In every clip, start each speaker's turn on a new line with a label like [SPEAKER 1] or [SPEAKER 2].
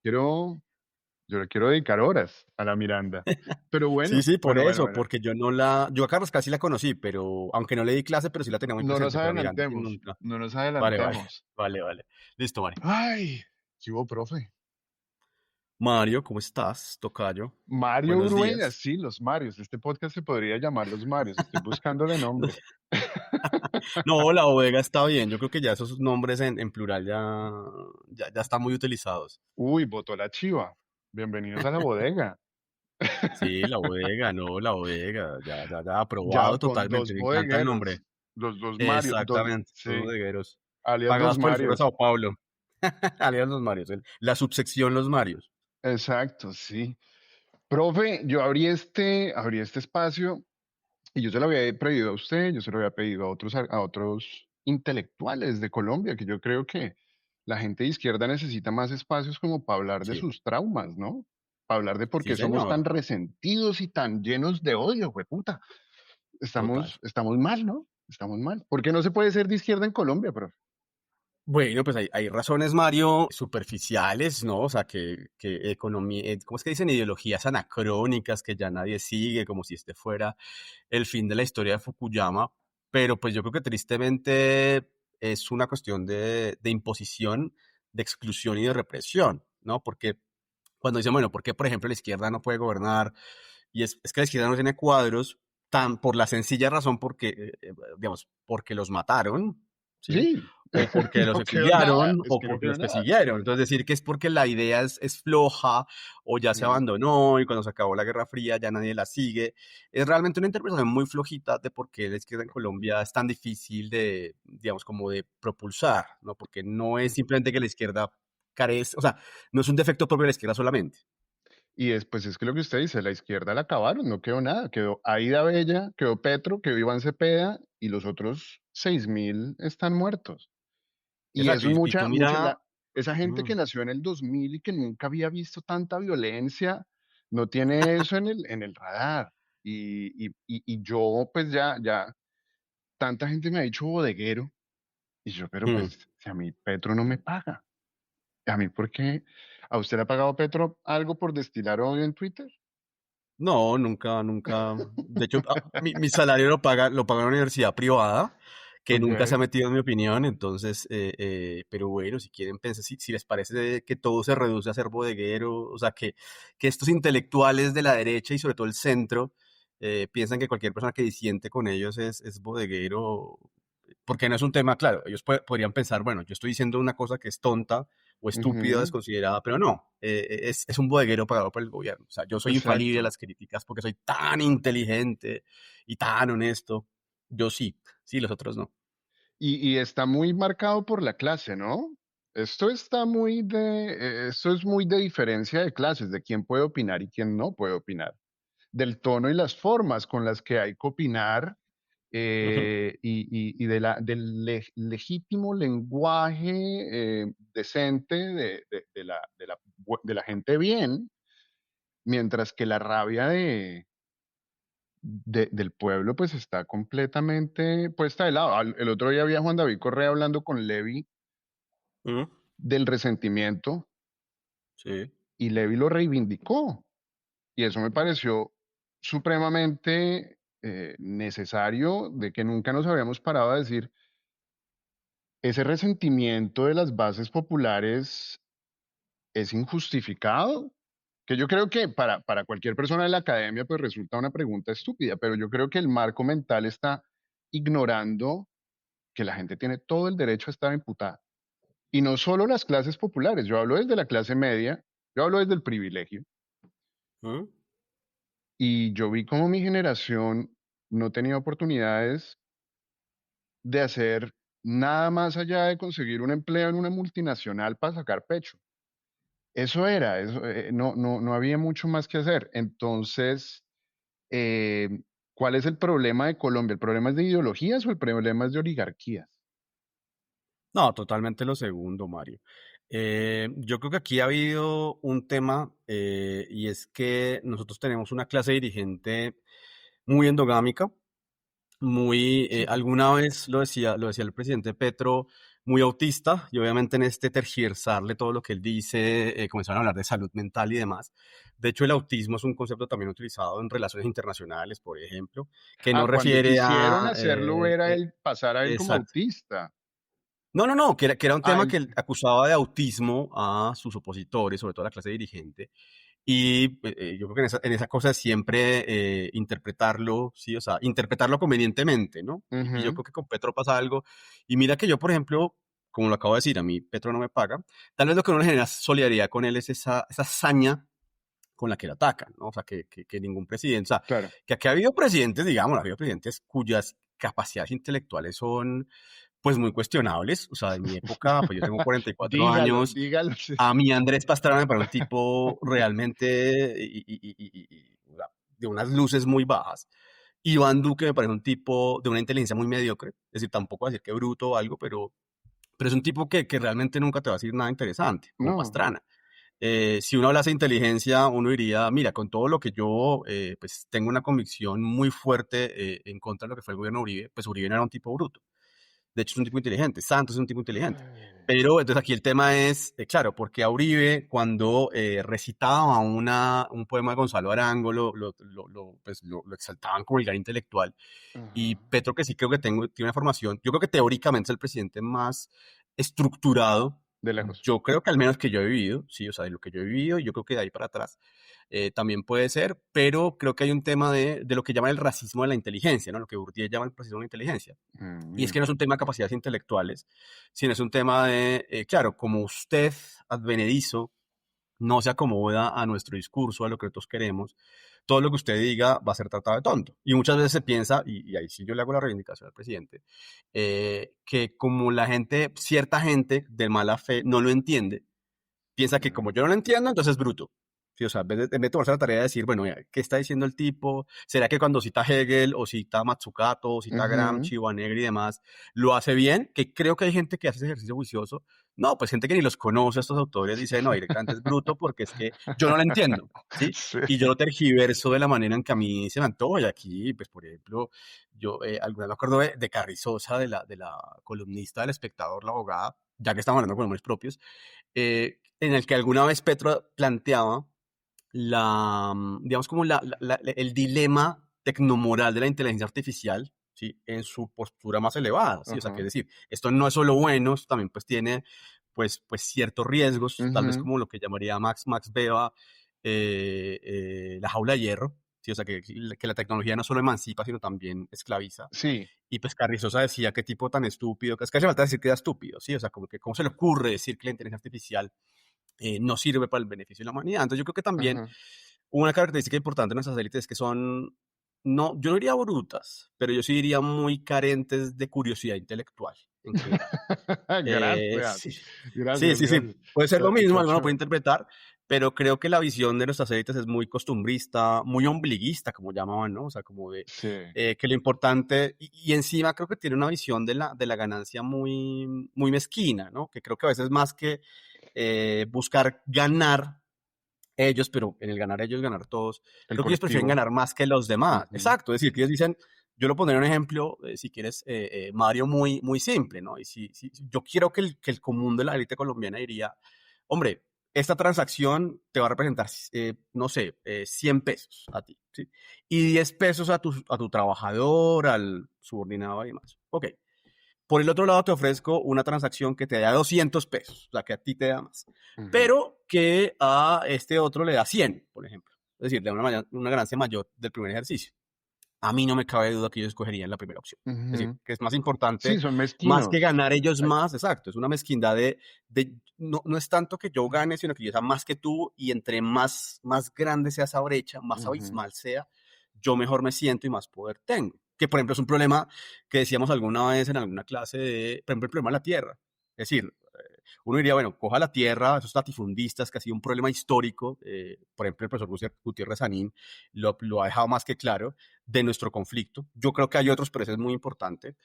[SPEAKER 1] quiero, yo le quiero dedicar horas a la Miranda. Pero
[SPEAKER 2] Sí,
[SPEAKER 1] bueno,
[SPEAKER 2] sí, por
[SPEAKER 1] bueno, bueno,
[SPEAKER 2] eso,
[SPEAKER 1] bueno.
[SPEAKER 2] porque yo a Carlos casi la conocí, pero aunque no le di clase, pero sí la tenía muy
[SPEAKER 1] No nos
[SPEAKER 2] presente, pero a Miranda sí
[SPEAKER 1] adelantemos,
[SPEAKER 2] nunca.
[SPEAKER 1] no nos
[SPEAKER 2] Vale, vale,
[SPEAKER 1] adelantemos.
[SPEAKER 2] vale, vale. Listo, Mario.
[SPEAKER 1] Ay, ¿qué hubo, profe?
[SPEAKER 2] Mario, ¿cómo estás, tocayo?
[SPEAKER 1] Mario
[SPEAKER 2] Buenos
[SPEAKER 1] Urueña,
[SPEAKER 2] días.
[SPEAKER 1] sí, los Marios. Este podcast se podría llamar Los Marios. Estoy buscándole nombre.
[SPEAKER 2] No, la bodega está bien. Yo creo que ya esos nombres en plural ya están muy utilizados.
[SPEAKER 1] Uy, votó la chiva. Bienvenidos a la bodega.
[SPEAKER 2] Sí, la bodega, no, la bodega, ya
[SPEAKER 1] Ya
[SPEAKER 2] aprobado
[SPEAKER 1] con
[SPEAKER 2] totalmente.
[SPEAKER 1] dos
[SPEAKER 2] Me encanta el nombre.
[SPEAKER 1] bodegueros. Los dos Mario,
[SPEAKER 2] Exactamente, dos
[SPEAKER 1] sí,
[SPEAKER 2] bodegueros.
[SPEAKER 1] alias los
[SPEAKER 2] Pagados por el Foro de
[SPEAKER 1] Marios.
[SPEAKER 2] Sao Paulo. Alias Los Marios. La subsección Los Marios.
[SPEAKER 1] Exacto, sí. Profe, yo abrí este espacio y yo se lo había pedido a usted, yo se lo había pedido a otros intelectuales de Colombia, que yo creo que la gente de izquierda necesita más espacios como para hablar de
[SPEAKER 2] Sí,
[SPEAKER 1] sus traumas, ¿no? Para hablar de por
[SPEAKER 2] sí,
[SPEAKER 1] qué somos tan
[SPEAKER 2] señor.
[SPEAKER 1] resentidos y tan llenos de odio, hueputa.
[SPEAKER 2] Total.
[SPEAKER 1] Estamos mal, ¿no? Estamos mal. ¿Por qué no se puede ser de izquierda en Colombia, profe?
[SPEAKER 2] Bueno, pues hay razones, Mario, superficiales, ¿no? O sea, que economía, ¿cómo es que dicen? Ideologías anacrónicas que ya nadie sigue, como si este fuera el fin de la historia de Fukuyama. Pero pues yo creo que tristemente es una cuestión de imposición, de exclusión y de represión, ¿no? Porque cuando dicen, bueno, ¿por qué, por ejemplo, la izquierda no puede gobernar? Y es que la izquierda no tiene cuadros, tan por la sencilla razón porque, digamos, porque los mataron, ¿sí?
[SPEAKER 1] Sí,
[SPEAKER 2] O porque los
[SPEAKER 1] no quedó nada,
[SPEAKER 2] exiliaron,
[SPEAKER 1] es
[SPEAKER 2] o
[SPEAKER 1] que no
[SPEAKER 2] porque
[SPEAKER 1] quedó
[SPEAKER 2] los
[SPEAKER 1] nada.
[SPEAKER 2] persiguieron. Entonces, decir que es porque la idea es floja, o ya se
[SPEAKER 1] Mm.
[SPEAKER 2] abandonó, y cuando se acabó la Guerra Fría ya nadie la sigue, es realmente una interpretación muy flojita de por qué la izquierda en Colombia es tan difícil de, digamos, como de propulsar, ¿no? Porque no es simplemente que la izquierda carece, o sea, no es un defecto propio de la izquierda solamente.
[SPEAKER 1] Y después es que lo que usted dice, la izquierda la acabaron, no quedó nada. Quedó Aida Bella, quedó Petro, quedó Iván Cepeda y los otros 6.000 están muertos. Y
[SPEAKER 2] Exacto,
[SPEAKER 1] eso es
[SPEAKER 2] y tú mira,
[SPEAKER 1] esa gente
[SPEAKER 2] mm,
[SPEAKER 1] que nació en el 2000 y que nunca había visto tanta violencia, no tiene eso en el radar. Y yo, pues tanta gente me ha dicho bodeguero. Y yo, pero
[SPEAKER 2] mm.
[SPEAKER 1] pues, si a mí Petro no me paga. ¿A mí por qué? ¿A usted le ha pagado Petro algo por destilar odio en Twitter?
[SPEAKER 2] No, nunca, nunca. De hecho, mi salario lo paga una universidad privada que nunca se ha
[SPEAKER 1] Ok.
[SPEAKER 2] metido en mi opinión. Entonces, pero bueno, si quieren pensar, si les parece que todo se reduce a ser bodeguero, o sea, que estos intelectuales de la derecha y sobre todo el centro piensan que cualquier persona que disiente con ellos es bodeguero, porque no es un tema, claro, ellos podrían pensar, bueno, yo estoy diciendo una cosa que es tonta o estúpida o
[SPEAKER 1] Ujú,
[SPEAKER 2] desconsiderada, pero no, es un bodeguero pagado por el gobierno. O sea, yo soy infalible a
[SPEAKER 1] exacto.
[SPEAKER 2] las críticas porque soy tan inteligente y tan honesto. Yo sí, sí, los otros no.
[SPEAKER 1] Y está muy marcado por la clase, ¿no? Esto es muy de diferencia de clases, de quién puede opinar y quién no puede opinar, del tono y las formas con las que hay que opinar
[SPEAKER 2] Ujú,
[SPEAKER 1] y del legítimo lenguaje decente de la gente bien, mientras que la rabia del pueblo pues está completamente puesta de lado. El otro día había Juan David Correa hablando con Levi
[SPEAKER 2] ujú,
[SPEAKER 1] del resentimiento
[SPEAKER 2] sí.
[SPEAKER 1] y Levi lo reivindicó. Y eso me pareció supremamente necesario, de que nunca nos habíamos parado a decir, ese resentimiento de las bases populares es injustificado. Que yo creo que para cualquier persona de la academia pues resulta una pregunta estúpida, pero yo creo que el marco mental está ignorando que la gente tiene todo el derecho a estar imputada. Y no solo las clases populares, yo hablo desde la clase media, yo hablo desde el privilegio.
[SPEAKER 2] Ujú.
[SPEAKER 1] Y yo vi cómo mi generación no tenía oportunidades de hacer nada más allá de conseguir un empleo en una multinacional para sacar pecho. Eso, no había mucho más que hacer. Entonces, eh, ¿cuál es el problema de Colombia? ¿El problema es de ideologías o el problema es de oligarquías?
[SPEAKER 2] No, totalmente lo segundo, Mario. Yo creo que aquí ha habido un tema y es que nosotros tenemos una clase dirigente muy endogámica, muy, alguna vez lo decía el presidente Petro, muy autista, y obviamente en este tergiversarle todo lo que él dice, comenzaron a hablar de salud mental y demás. De hecho, el autismo es un concepto también utilizado en relaciones internacionales, por ejemplo, que no
[SPEAKER 1] Cuando
[SPEAKER 2] refiere
[SPEAKER 1] quisieron
[SPEAKER 2] a...
[SPEAKER 1] hacerlo ver a él, pasar a él como
[SPEAKER 2] exacto.
[SPEAKER 1] autista.
[SPEAKER 2] No, no, no, que era un tema
[SPEAKER 1] Ay,
[SPEAKER 2] que él acusaba de autismo a sus opositores, sobre todo a la clase dirigente. Y yo creo que en esa cosa siempre interpretarlo, sí, o sea, interpretarlo convenientemente, ¿no? Y yo
[SPEAKER 1] ujú,
[SPEAKER 2] creo que con Petro pasa algo. Y mira que yo, por ejemplo, como lo acabo de decir, a mí Petro no me paga. Tal vez lo que uno le genera solidaridad con él es esa hazaña con la que le atacan, ¿no? O sea, que ningún presidente, o sea,
[SPEAKER 1] claro.
[SPEAKER 2] que aquí ha habido presidentes, digamos, ha habido presidentes cuyas capacidades intelectuales son, pues, muy cuestionables. O sea, en mi época, pues yo tengo 44
[SPEAKER 1] Dígalo,
[SPEAKER 2] años,
[SPEAKER 1] dígalo. Sí.
[SPEAKER 2] a mí Andrés Pastrana me parece un tipo realmente o sea, de unas luces muy bajas. Iván Duque me parece un tipo de una inteligencia muy mediocre, es decir, tampoco voy a decir que bruto o algo, pero es un tipo que realmente nunca te va a decir nada interesante, como
[SPEAKER 1] No.
[SPEAKER 2] Pastrana. Si uno hablase de inteligencia, uno diría, mira, con todo lo que yo, pues tengo una convicción muy fuerte en contra de lo que fue el gobierno de Uribe, pues Uribe no era un tipo bruto. De hecho, es un tipo inteligente. Santos es un tipo inteligente.
[SPEAKER 1] Ay,
[SPEAKER 2] Pero entonces aquí el tema es, claro, porque a Uribe cuando recitaba un poema de Gonzalo Arango, pues, lo exaltaban como el gran intelectual. Y
[SPEAKER 1] ajá,
[SPEAKER 2] Petro, que sí creo que tiene una formación, yo creo que teóricamente es el presidente más estructurado,
[SPEAKER 1] de lejos.
[SPEAKER 2] yo creo que al menos que yo he vivido, sí, o sea, de lo que yo he vivido, y yo creo que de ahí para atrás también puede ser, pero creo que hay un tema de lo que llaman el racismo de la inteligencia, ¿no? Lo que Bourdieu llama el racismo de la inteligencia. Y es
[SPEAKER 1] Mira,
[SPEAKER 2] que no es un tema de capacidades intelectuales, sino es un tema de, claro, como usted, advenedizo, no se acomoda a nuestro discurso, a lo que nosotros queremos, todo lo que usted diga va a ser tratado de tonto. Y muchas veces se piensa, y ahí sí yo le hago la reivindicación al presidente, que como la gente, cierta gente de mala fe no lo entiende, piensa que como
[SPEAKER 1] mm,
[SPEAKER 2] yo no lo entiendo, entonces es bruto. Sí, o sea, en vez de tomarse la tarea de decir, bueno, ¿qué está diciendo el tipo? ¿Será que cuando cita Hegel o cita Matsukato o cita
[SPEAKER 1] ujú.
[SPEAKER 2] Gramsci o a Negri y demás, lo hace bien? Que creo que hay gente que hace ese ejercicio juicioso. No, pues gente que ni los conoce a estos autores dice, no, directamente es bruto porque es que yo no lo entiendo, ¿sí?
[SPEAKER 1] Sí.
[SPEAKER 2] Y yo lo tergiverso de la manera en que a mí se me antoja. Y aquí, pues, por ejemplo, yo alguna vez me acuerdo de Carrizosa, de la columnista del Espectador, la abogada, ya que estamos hablando con nombres propios, en el que alguna vez Petro planteaba digamos, como el dilema tecnomoral de la inteligencia artificial, ¿sí? En su postura más elevada, ¿sí? O sea, que
[SPEAKER 1] Ajá,
[SPEAKER 2] es decir, esto no es solo bueno, esto también pues tiene pues ciertos riesgos, tal vez
[SPEAKER 1] ujú.
[SPEAKER 2] como lo que llamaría Max Beba la jaula de hierro, ¿sí? O sea, que la tecnología no solo emancipa, sino también esclaviza.
[SPEAKER 1] Sí,
[SPEAKER 2] Y pues Carrizosa decía qué tipo tan estúpido, que es que hace falta decir que era estúpido, ¿sí? O sea, como que cómo se le ocurre decir que la inteligencia artificial no sirve para el beneficio de la humanidad. Entonces yo creo que también
[SPEAKER 1] ajá.
[SPEAKER 2] una característica importante de nuestras élites es que son, no, yo no diría brutas, pero yo sí diría muy carentes de curiosidad intelectual en general.
[SPEAKER 1] Gracias,
[SPEAKER 2] Sí, sí,
[SPEAKER 1] gracias,
[SPEAKER 2] sí, sí.
[SPEAKER 1] gracias.
[SPEAKER 2] Puede ser lo mismo,
[SPEAKER 1] Está
[SPEAKER 2] alguno lo puede
[SPEAKER 1] chévere.
[SPEAKER 2] interpretar, pero creo que la visión de nuestras élites es muy costumbrista, muy ombliguista, como llamaban, ¿no? O sea, como de
[SPEAKER 1] Sí.
[SPEAKER 2] que lo importante, y encima creo que tiene una visión de la ganancia muy, muy mezquina, ¿no? Que creo que a veces más que buscar ganar ellos, pero en el ganar ellos, ganar todos,
[SPEAKER 1] El
[SPEAKER 2] creo que ellos prefieren
[SPEAKER 1] colectivo.
[SPEAKER 2] ganar más que los demás.
[SPEAKER 1] Ujú,
[SPEAKER 2] Exacto, es decir, que ellos dicen, yo lo pondré un ejemplo, si quieres, Mario, muy, muy simple, ¿no? Y si yo quiero que el común de la élite colombiana diría, hombre, esta transacción te va a representar, no sé, 100 pesos a ti, ¿sí? Y 10 pesos a tu trabajador, al subordinado y demás. Ok. Por el otro lado, te ofrezco una transacción que te da 200 pesos, o sea, que a ti te da más,
[SPEAKER 1] ujú,
[SPEAKER 2] pero que a este otro le da 100, por ejemplo. Es decir, le da una ganancia mayor del primer ejercicio. A mí no me cabe duda que yo escogería la primera opción. Es decir,
[SPEAKER 1] ujú.
[SPEAKER 2] que es más
[SPEAKER 1] Sí,
[SPEAKER 2] importante,
[SPEAKER 1] son
[SPEAKER 2] más que
[SPEAKER 1] mezquinos.
[SPEAKER 2] ganar ellos
[SPEAKER 1] Ay,
[SPEAKER 2] más, exacto, es una mezquindad no es tanto que yo gane, sino que yo sea más que tú y entre más grande sea esa brecha, más
[SPEAKER 1] ujú,
[SPEAKER 2] abismal sea, yo mejor me siento y más poder tengo. Que, por ejemplo, es un problema que decíamos alguna vez en alguna clase por ejemplo, el problema de la tierra. Es decir, uno diría, bueno, coja la tierra, esos latifundistas, que ha sido un problema histórico, por ejemplo, el profesor Gutiérrez Sanín lo ha dejado más que claro, de nuestro conflicto. Yo creo que hay otros, pero ese es muy importante.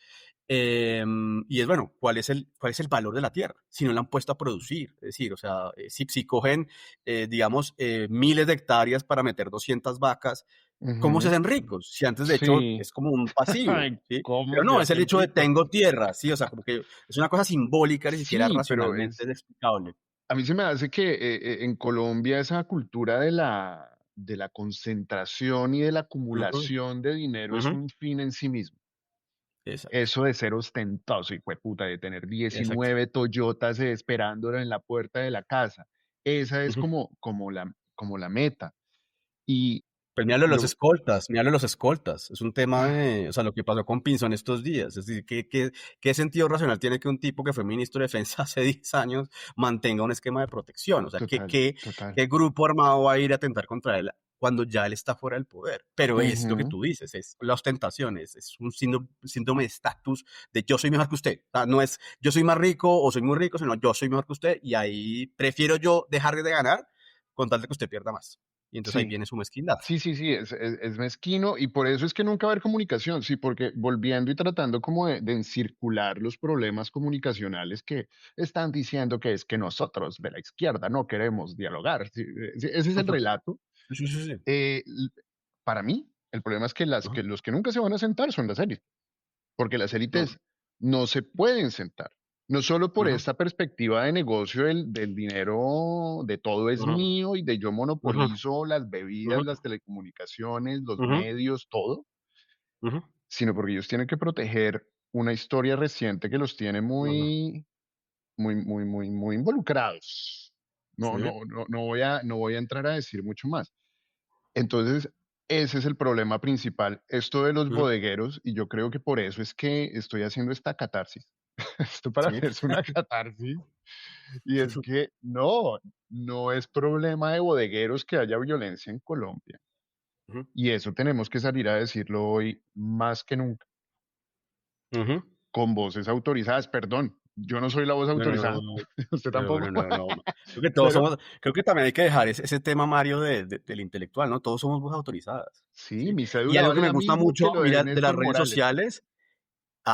[SPEAKER 2] Y es, bueno, ¿cuál es el valor de la tierra? Si no la han puesto a producir. Es decir, o sea, si cogen, digamos, miles de hectáreas para meter 200 vacas, ¿Cómo se
[SPEAKER 1] Ujú.
[SPEAKER 2] hacen ricos? Si antes, de hecho,
[SPEAKER 1] Sí.
[SPEAKER 2] es como un pasivo,
[SPEAKER 1] Ay,
[SPEAKER 2] ¿sí?
[SPEAKER 1] ¿cómo
[SPEAKER 2] Pero
[SPEAKER 1] se
[SPEAKER 2] no, es el
[SPEAKER 1] hacen
[SPEAKER 2] hecho de
[SPEAKER 1] ricos?
[SPEAKER 2] tengo tierra, ¿sí? O sea, como que es una cosa simbólica, ni siquiera
[SPEAKER 1] Sí, pero
[SPEAKER 2] racionalmente es explicable.
[SPEAKER 1] a mí se me hace que en Colombia esa cultura de la concentración y de la
[SPEAKER 2] Ujú,
[SPEAKER 1] acumulación de dinero es
[SPEAKER 2] ujú.
[SPEAKER 1] un fin en sí mismo.
[SPEAKER 2] Exacto,
[SPEAKER 1] Eso de ser ostentoso, puta, de tener
[SPEAKER 2] exacto.
[SPEAKER 1] 19 Toyotas esperándolo en la puerta de la casa. Esa es
[SPEAKER 2] Ujú.
[SPEAKER 1] como la meta. Y
[SPEAKER 2] Pues
[SPEAKER 1] lo,
[SPEAKER 2] míralo los escoltas. Es un tema de, o sea, lo que pasó con Pinzón estos días. Es decir, ¿qué sentido racional tiene que un tipo que fue ministro de Defensa hace 10 años mantenga un esquema de protección? O sea,
[SPEAKER 1] total, total.
[SPEAKER 2] ¿qué grupo armado va a ir a atentar contra él cuando ya él está fuera del poder? Pero es lo que
[SPEAKER 1] Ujú,
[SPEAKER 2] tú dices, es la ostentación, es un síndrome de estatus de yo soy mejor que usted. O sea, no es yo soy más rico o soy muy rico, sino yo soy mejor que usted y ahí prefiero yo dejar de ganar con tal de que usted pierda más. Y entonces ahí
[SPEAKER 1] sí.
[SPEAKER 2] viene su mezquindad.
[SPEAKER 1] Sí, sí, sí, es mezquino y por eso es que nunca va a haber comunicación, sí, porque volviendo y tratando como de encircular los problemas comunicacionales que están diciendo que es que nosotros de la izquierda no queremos dialogar, sí, sí, ese es el
[SPEAKER 2] Ujú.
[SPEAKER 1] relato.
[SPEAKER 2] Sí, sí, sí, sí.
[SPEAKER 1] L Para mí, el problema es que
[SPEAKER 2] Ajá,
[SPEAKER 1] los que nunca se van a sentar son las élites, porque las
[SPEAKER 2] no,
[SPEAKER 1] élites no se pueden sentar. No solo por
[SPEAKER 2] ajá,
[SPEAKER 1] esta perspectiva de negocio del dinero, de todo es
[SPEAKER 2] ajá,
[SPEAKER 1] mío y de yo
[SPEAKER 2] ajá,
[SPEAKER 1] monopolizo las bebidas,
[SPEAKER 2] ajá,
[SPEAKER 1] las telecomunicaciones, los
[SPEAKER 2] ajá,
[SPEAKER 1] medios, todo,
[SPEAKER 2] ajá,
[SPEAKER 1] sino porque ellos tienen que proteger una historia reciente que los tiene
[SPEAKER 2] ajá.
[SPEAKER 1] muy involucrados.
[SPEAKER 2] Sí.
[SPEAKER 1] No voy a entrar a decir mucho más. Entonces, ese es el problema principal, esto de los
[SPEAKER 2] Ujú,
[SPEAKER 1] bodegueros, y yo creo que por eso es que estoy haciendo esta catarsis. Esto para
[SPEAKER 2] sí.
[SPEAKER 1] hacerse una catarsis, y es que no es problema de bodegueros que haya violencia en Colombia.
[SPEAKER 2] Ujú,
[SPEAKER 1] Y eso tenemos que salir a decirlo hoy más que nunca,
[SPEAKER 2] ujú.
[SPEAKER 1] con voces autorizadas. Perdón, yo no soy la voz
[SPEAKER 2] No, no, no,
[SPEAKER 1] autorizada, usted
[SPEAKER 2] no,
[SPEAKER 1] tampoco,
[SPEAKER 2] no, no, no. Creo que todos
[SPEAKER 1] pero
[SPEAKER 2] somos, creo que también hay que dejar ese tema, Mario, del intelectual, ¿no? Todos somos voces autorizadas,
[SPEAKER 1] sí,
[SPEAKER 2] ¿sí?
[SPEAKER 1] mi
[SPEAKER 2] Y
[SPEAKER 1] cédula
[SPEAKER 2] algo que
[SPEAKER 1] vale
[SPEAKER 2] me
[SPEAKER 1] la
[SPEAKER 2] gusta
[SPEAKER 1] mismo que
[SPEAKER 2] mucho,
[SPEAKER 1] lo de
[SPEAKER 2] mira, de las
[SPEAKER 1] Néstor
[SPEAKER 2] redes
[SPEAKER 1] Morales.
[SPEAKER 2] sociales.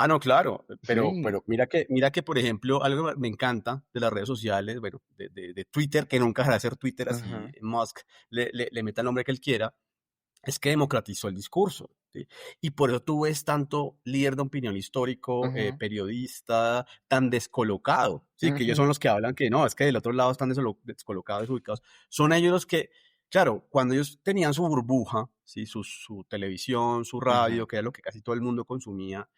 [SPEAKER 2] No, claro,
[SPEAKER 1] Sí,
[SPEAKER 2] pero mira que, por ejemplo, algo que me encanta de las redes sociales, bueno, de Twitter, que nunca dejará de ser Twitter, así
[SPEAKER 1] ajá,
[SPEAKER 2] Musk le meta el nombre que él quiera, es que democratizó el discurso, ¿sí? Y por eso tú ves tanto líder de opinión histórico,
[SPEAKER 1] ajá,
[SPEAKER 2] periodista, tan descolocado, ¿sí? Que ellos son
[SPEAKER 1] ujú,
[SPEAKER 2] los que hablan que no, es que del otro lado están descolocados, desubicados. Son ellos los que, claro, cuando ellos tenían su burbuja, ¿sí? Su televisión, su radio,
[SPEAKER 1] ajá,
[SPEAKER 2] que era lo que casi todo el mundo consumía,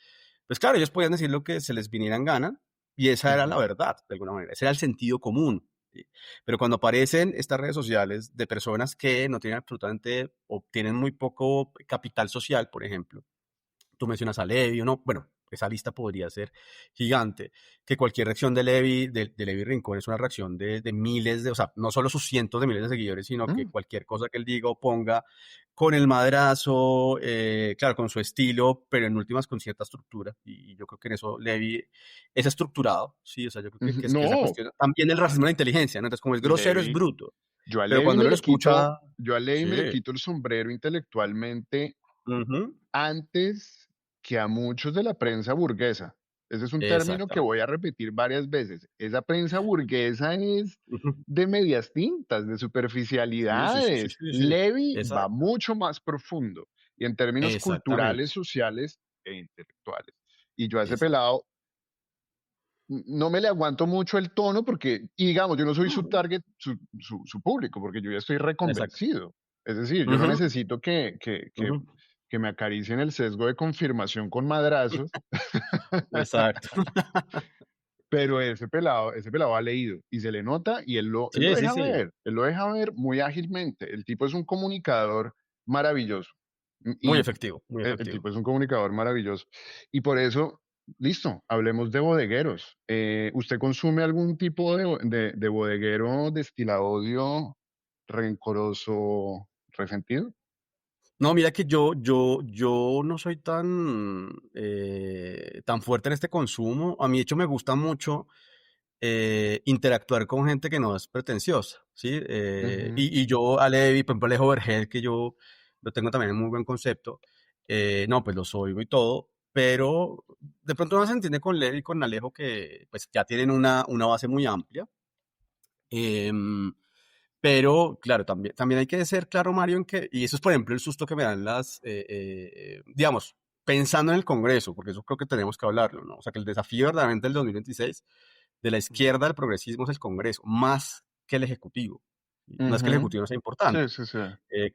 [SPEAKER 2] pues claro, ellos podían decir lo que se les viniera en gana y esa era la
[SPEAKER 1] ajá.
[SPEAKER 2] verdad, de alguna manera, ese era el sentido común. ¿Sí? Pero cuando aparecen estas redes sociales de personas que no tienen absolutamente o tienen muy poco capital social, por ejemplo, tú mencionas a Levi, ¿no? Bueno, esa lista podría ser gigante, que cualquier reacción de Levi Rincón es una reacción de miles de, o sea, no solo sus cientos de miles de seguidores, sino que
[SPEAKER 1] Mm,
[SPEAKER 2] cualquier cosa que él diga o ponga con el madrazo, claro, con su estilo, pero en últimas con cierta estructura. Y yo creo que en eso Levi es estructurado, ¿sí? O sea, yo creo
[SPEAKER 1] ujú.
[SPEAKER 2] que esa
[SPEAKER 1] No,
[SPEAKER 2] cuestión, también el racismo de la inteligencia, ¿no? Entonces, como es grosero, es
[SPEAKER 1] Levi,
[SPEAKER 2] bruto, pero
[SPEAKER 1] yo a Levi me le
[SPEAKER 2] sí,
[SPEAKER 1] quito el sombrero intelectualmente
[SPEAKER 2] ujú,
[SPEAKER 1] antes que a muchos de la prensa burguesa. Ese es un término que voy
[SPEAKER 2] exactamente.
[SPEAKER 1] a repetir varias veces. Esa prensa burguesa es
[SPEAKER 2] Ujú.
[SPEAKER 1] de medias tintas, de
[SPEAKER 2] Sí, sí, sí, sí,
[SPEAKER 1] superficialidades.
[SPEAKER 2] sí, sí.
[SPEAKER 1] Levi va
[SPEAKER 2] Exacto,
[SPEAKER 1] mucho más profundo y en términos culturales,
[SPEAKER 2] exactamente.
[SPEAKER 1] sociales e intelectuales. Y yo a ese
[SPEAKER 2] Exacto.
[SPEAKER 1] pelado no me le aguanto mucho el tono porque, y digamos, yo no soy su
[SPEAKER 2] Ujú,
[SPEAKER 1] target, su público, porque yo ya estoy
[SPEAKER 2] exacto.
[SPEAKER 1] reconvencido. Es decir, yo no
[SPEAKER 2] Ujú,
[SPEAKER 1] necesito
[SPEAKER 2] ujú.
[SPEAKER 1] que me acaricien el sesgo de confirmación con madrazos,
[SPEAKER 2] Exacto.
[SPEAKER 1] pero ese pelado ha leído y se le nota y
[SPEAKER 2] Sí, sí, sí.
[SPEAKER 1] él lo deja ver muy ágilmente. El tipo es un comunicador maravilloso
[SPEAKER 2] Muy
[SPEAKER 1] y
[SPEAKER 2] efectivo, muy
[SPEAKER 1] el
[SPEAKER 2] efectivo.
[SPEAKER 1] tipo es un comunicador maravilloso. Y por eso, listo, hablemos de bodegueros. ¿Usted consume algún tipo de bodeguero destila odio, rencoroso, resentido?
[SPEAKER 2] No, mira que yo no soy tan fuerte en este consumo. A mí, de hecho, me gusta mucho interactuar con gente que no es pretenciosa, ¿sí?
[SPEAKER 1] Ujú,
[SPEAKER 2] Y yo, a Levi, por ejemplo, Alejo Vergel, que yo lo tengo también en muy buen concepto, no, pues los oigo y todo, pero de pronto no se entiende con Levi y con Alejo que pues ya tienen una base muy amplia. Em, Pero, claro, también hay que ser claro, Mario, en que, y eso es, por ejemplo, el susto que me dan digamos, pensando en el Congreso, porque eso creo que tenemos que hablarlo, ¿no? O sea, que el desafío verdaderamente del 2026 de la izquierda del progresismo es el Congreso, más que el Ejecutivo. No es que el
[SPEAKER 1] Ujú.
[SPEAKER 2] Ejecutivo no sea
[SPEAKER 1] Sí,
[SPEAKER 2] importante.
[SPEAKER 1] sí, sí.